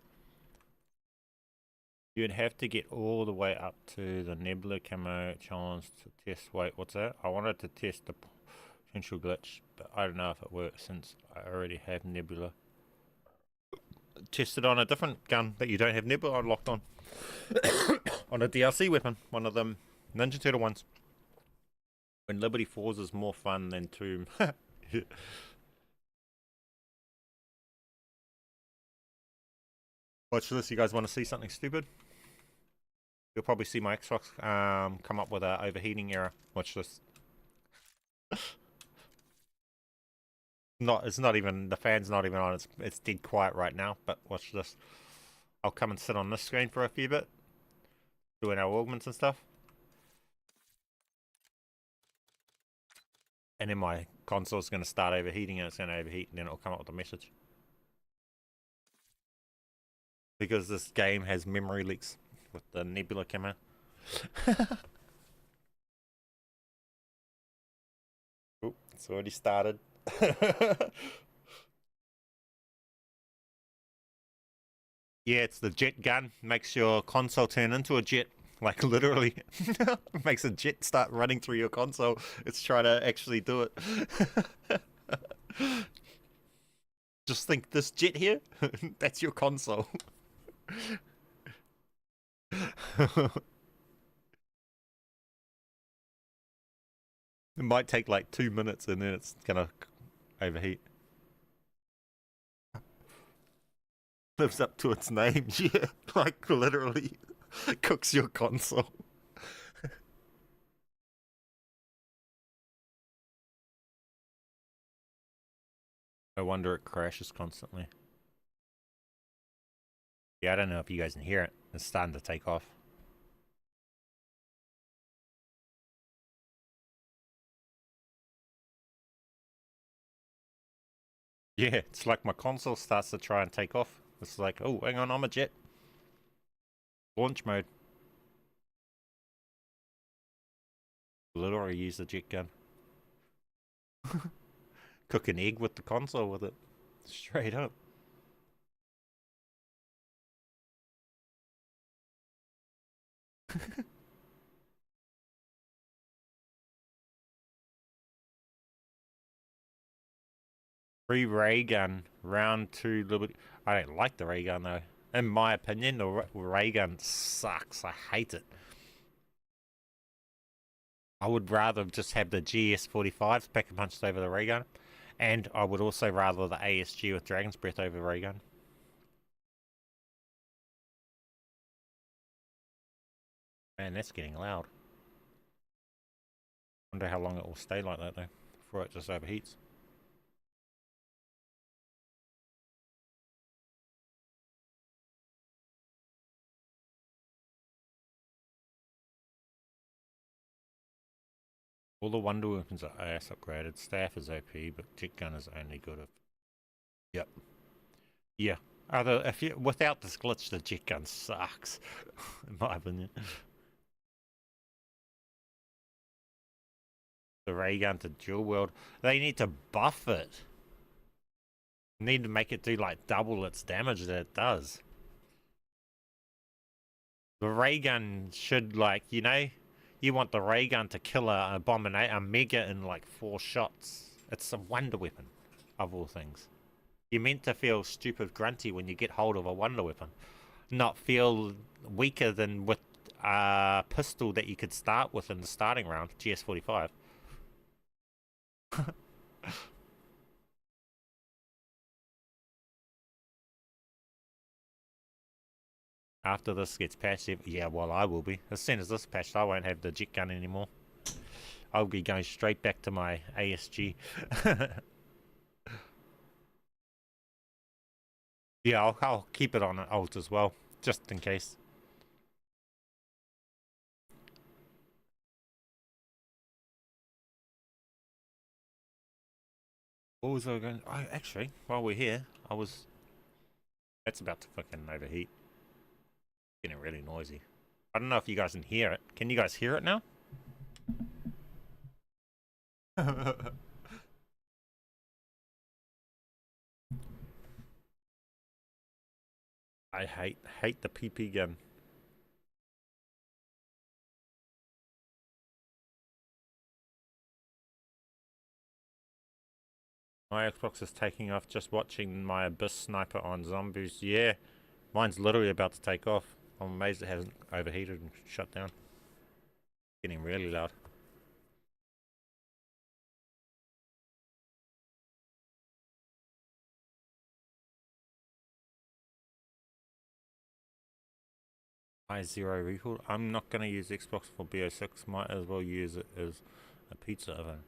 You'd have to get all the way up to the Nebula Camo challenge to test. Wait, what's that? I wanted to test the potential glitch, but I don't know if it works since I already have Nebula. Test it on a different gun that you don't have Nebula locked on. On a DLC weapon, one of them Ninja Turtle ones. When Liberty Falls is more fun than Tomb. Watch this, you guys want to see something stupid? You'll probably see my Xbox come up with an overheating error. Watch this. It's not even, the fan's not even on, it's dead quiet right now, but watch this. I'll come and sit on this screen for a few bit, doing our augments and stuff. And then my console's going to start overheating and it's going to overheat and then it'll come up with a message. Because this game has memory leaks with the Nebula Camo. Oh, it's already started. Yeah, it's the jet gun. Makes your console turn into a jet. Like literally. Makes a jet start running through your console. It's trying to actually do it. Just think, this jet here, that's your console. It might take like 2 minutes and then it's gonna overheat. Lives up to its name, yeah. Like literally cooks your console. No wonder it crashes constantly. Yeah, I don't know if you guys can hear it. It's starting to take off. Yeah, it's like my console starts to try and take off. It's like, oh, hang on, I'm a jet. Launch mode. Literally use the jet gun. Cook an egg with the console with it. Straight up. Free ray gun, round 2 Liberty. I don't like the ray gun though. In my opinion, the ray gun sucks. I hate it. I would rather just have the GS45s pack and punched over the ray gun. And I would also rather the ASG with Dragon's Breath over ray gun. Man, that's getting loud. Wonder how long it will stay like that though, before it just overheats. All the wonder weapons are AS upgraded. Staff is OP, but jet gun is only good if... Yep. Yeah. If you without this glitch, the jet gun sucks, in my opinion. The ray gun to dual wield. They need to buff it. Need to make it do like double its damage that it does. The ray gun should, like, you know, you want the ray gun to kill a mega in like 4 shots. It's a wonder weapon, of all things. You're meant to feel stupid grunty when you get hold of a wonder weapon. Not feel weaker than with a pistol that you could start with in the starting round, GS45. After this gets patched, yeah, well, I will be. As soon as this patched, I won't have the jet gun anymore. I'll be going straight back to my ASG. Yeah, I'll keep it on an alt as well, just in case. What was I going? Actually, while we're here, that's about to fucking overheat. Getting really noisy. I don't know if you guys can hear it. Can you guys hear it now? I hate the PP gun. My Xbox is taking off just watching my Abyss sniper on zombies. Yeah, mine's literally about to take off. I'm amazed it hasn't overheated and shut down. Getting really loud. I0 recoil. I'm not going to use Xbox for BO6. Might as well use it as a pizza oven.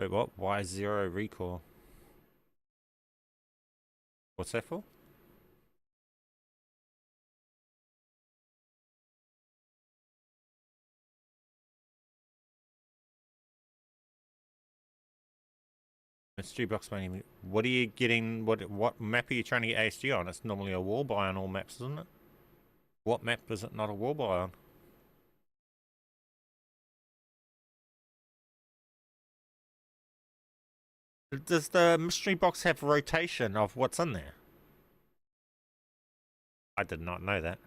Wait, what? Y0 recoil? What's that for? Mystery box mainly. What are you getting? What map are you trying to get ASG on? It's normally a wall buy on all maps, isn't it? What map is it not a wall buy on? Does the mystery box have rotation of what's in there? I did not know that.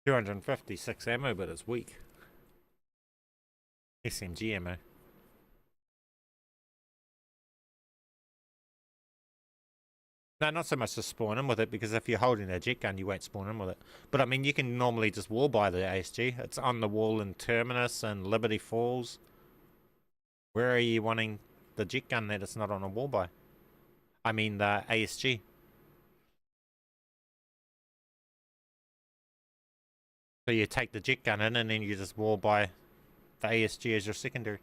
$256 ammo, but it's weak. SMG ammo. No, not so much to spawn in with it, because if you're holding a jet gun, you won't spawn in with it. But I mean, you can normally just wall buy the ASG. It's on the wall in Terminus and Liberty Falls. Where are you wanting the jet gun that it's not on a wall buy? I mean, the ASG. So you take the jet gun in and then you just wall buy the ASG as your secondary.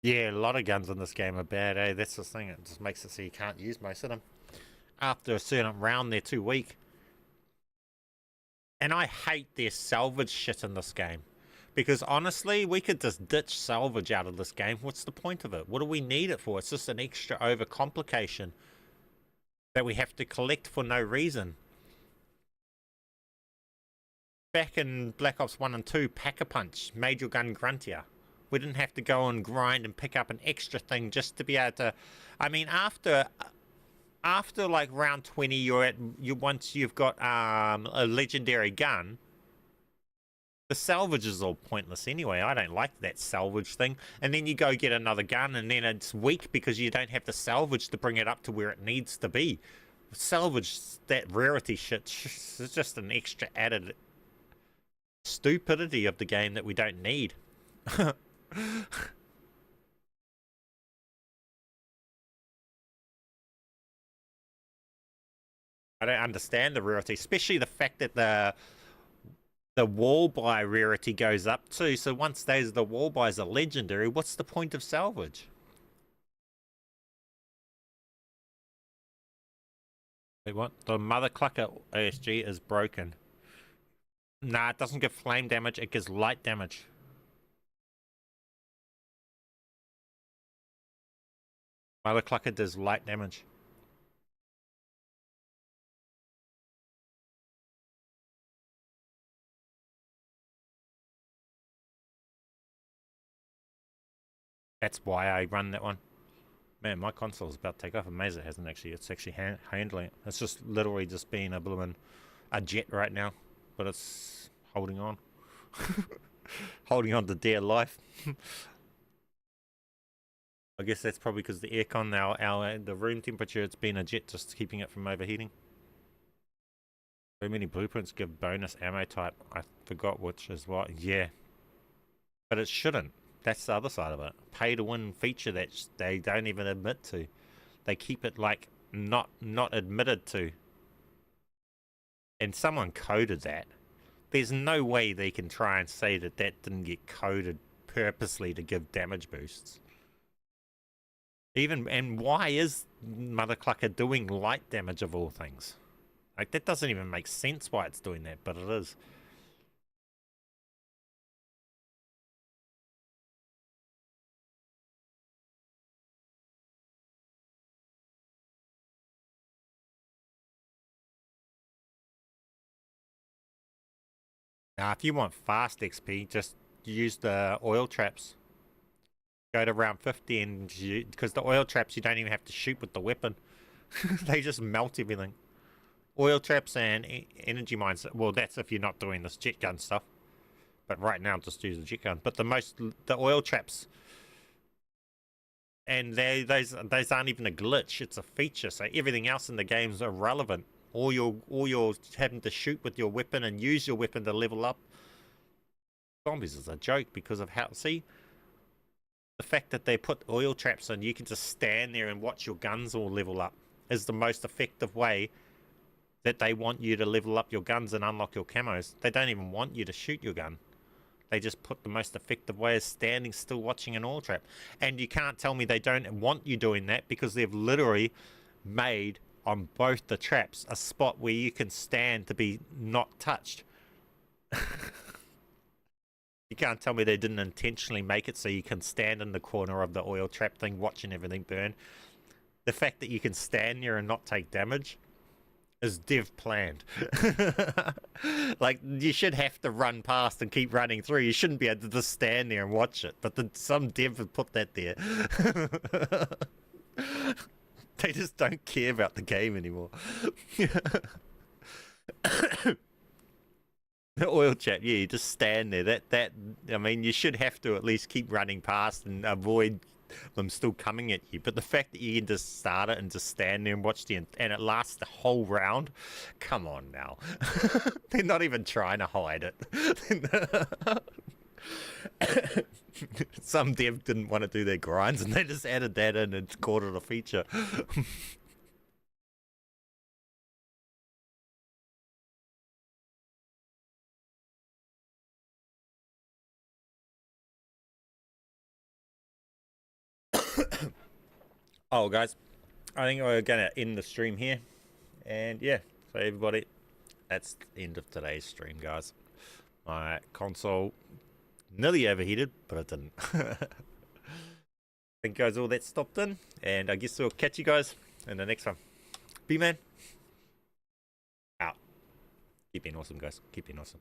Yeah, a lot of guns in this game are bad, eh? That's the thing. It just makes it so you can't use most of them. After a certain round, they're too weak. And I hate their salvage shit in this game. Because honestly, we could just ditch salvage out of this game. What's the point of it? What do we need it for? It's just an extra overcomplication that we have to collect for no reason. Back in Black Ops 1 and 2, Pack-a-Punch made your gun gruntier. We didn't have to go and grind and pick up an extra thing just to be able to... I mean, after like round 20, once you've got a legendary gun, the salvage is all pointless anyway. I don't like that salvage thing. And then you go get another gun and then it's weak because you don't have the salvage to bring it up to where it needs to be. Salvage, that rarity shit, is just an extra added stupidity of the game that we don't need. I don't understand the rarity, especially the fact that the wall buy rarity goes up too. So once the wall buys are legendary, what's the point of salvage? Wait, what? The mother clucker ASG is broken. Nah, it doesn't give flame damage, it gives light damage. Mother clucker does light damage. That's why I run that one. Man, my console's about to take off. Amazing it hasn't actually. It's actually handling it. It's just literally just being a jet right now. But it's holding on. Holding on to dear life. I guess that's probably because the aircon now, the room temperature, it's been a jet, just keeping it from overheating. So many blueprints give bonus ammo type. I forgot which is what. Yeah. But it shouldn't. That's the other side of it. Pay to win feature that they don't even admit to. They keep it like not admitted to. And someone coded that. There's no way they can try and say that that didn't get coded purposely to give damage boosts. Even, and why is Mother Clucker doing light damage of all things? Like, that doesn't even make sense why it's doing that, but it is. Now, if you want fast XP, just use the oil traps. Go to round 50 and because the oil traps you don't even have to shoot with the weapon. They just melt everything. Oil traps and energy mines. Well, that's if you're not doing this jet gun stuff. But right now, just use the jet gun. But the oil traps, and those aren't even a glitch. It's a feature. So everything else in the game is irrelevant. All you're having to shoot with your weapon and use your weapon to level up zombies is a joke because of how, see, the fact that they put oil traps on, you can just stand there and watch your guns all level up is the most effective way that they want you to level up your guns and unlock your camos. They don't even want you to shoot your gun. They just put the most effective way as standing still watching an oil trap. And you can't tell me they don't want you doing that because they've literally made on both the traps a spot where you can stand to be not touched. You can't tell me they didn't intentionally make it so you can stand in the corner of the oil trap thing watching everything burn. The fact that you can stand there and not take damage is dev planned. Like, you should have to run past and keep running through. You shouldn't be able to just stand there and watch it. But some dev have put that there. They just don't care about the game anymore. The oil chat, yeah, you just stand there. That I mean, you should have to at least keep running past and avoid them still coming at you. But the fact that you can just start it and just stand there and watch and it lasts the whole round, come on now. They're not even trying to hide it. Some dev didn't want to do their grinds and they just added that in and called it a feature. Oh, guys, I think we're going to end the stream here. And yeah, so everybody, that's the end of today's stream, guys. My console nearly overheated, but it didn't. Thank you guys all that stopped in, and I guess we'll catch you guys in the next one. BMAN out. Keep being awesome, guys. Keep being awesome.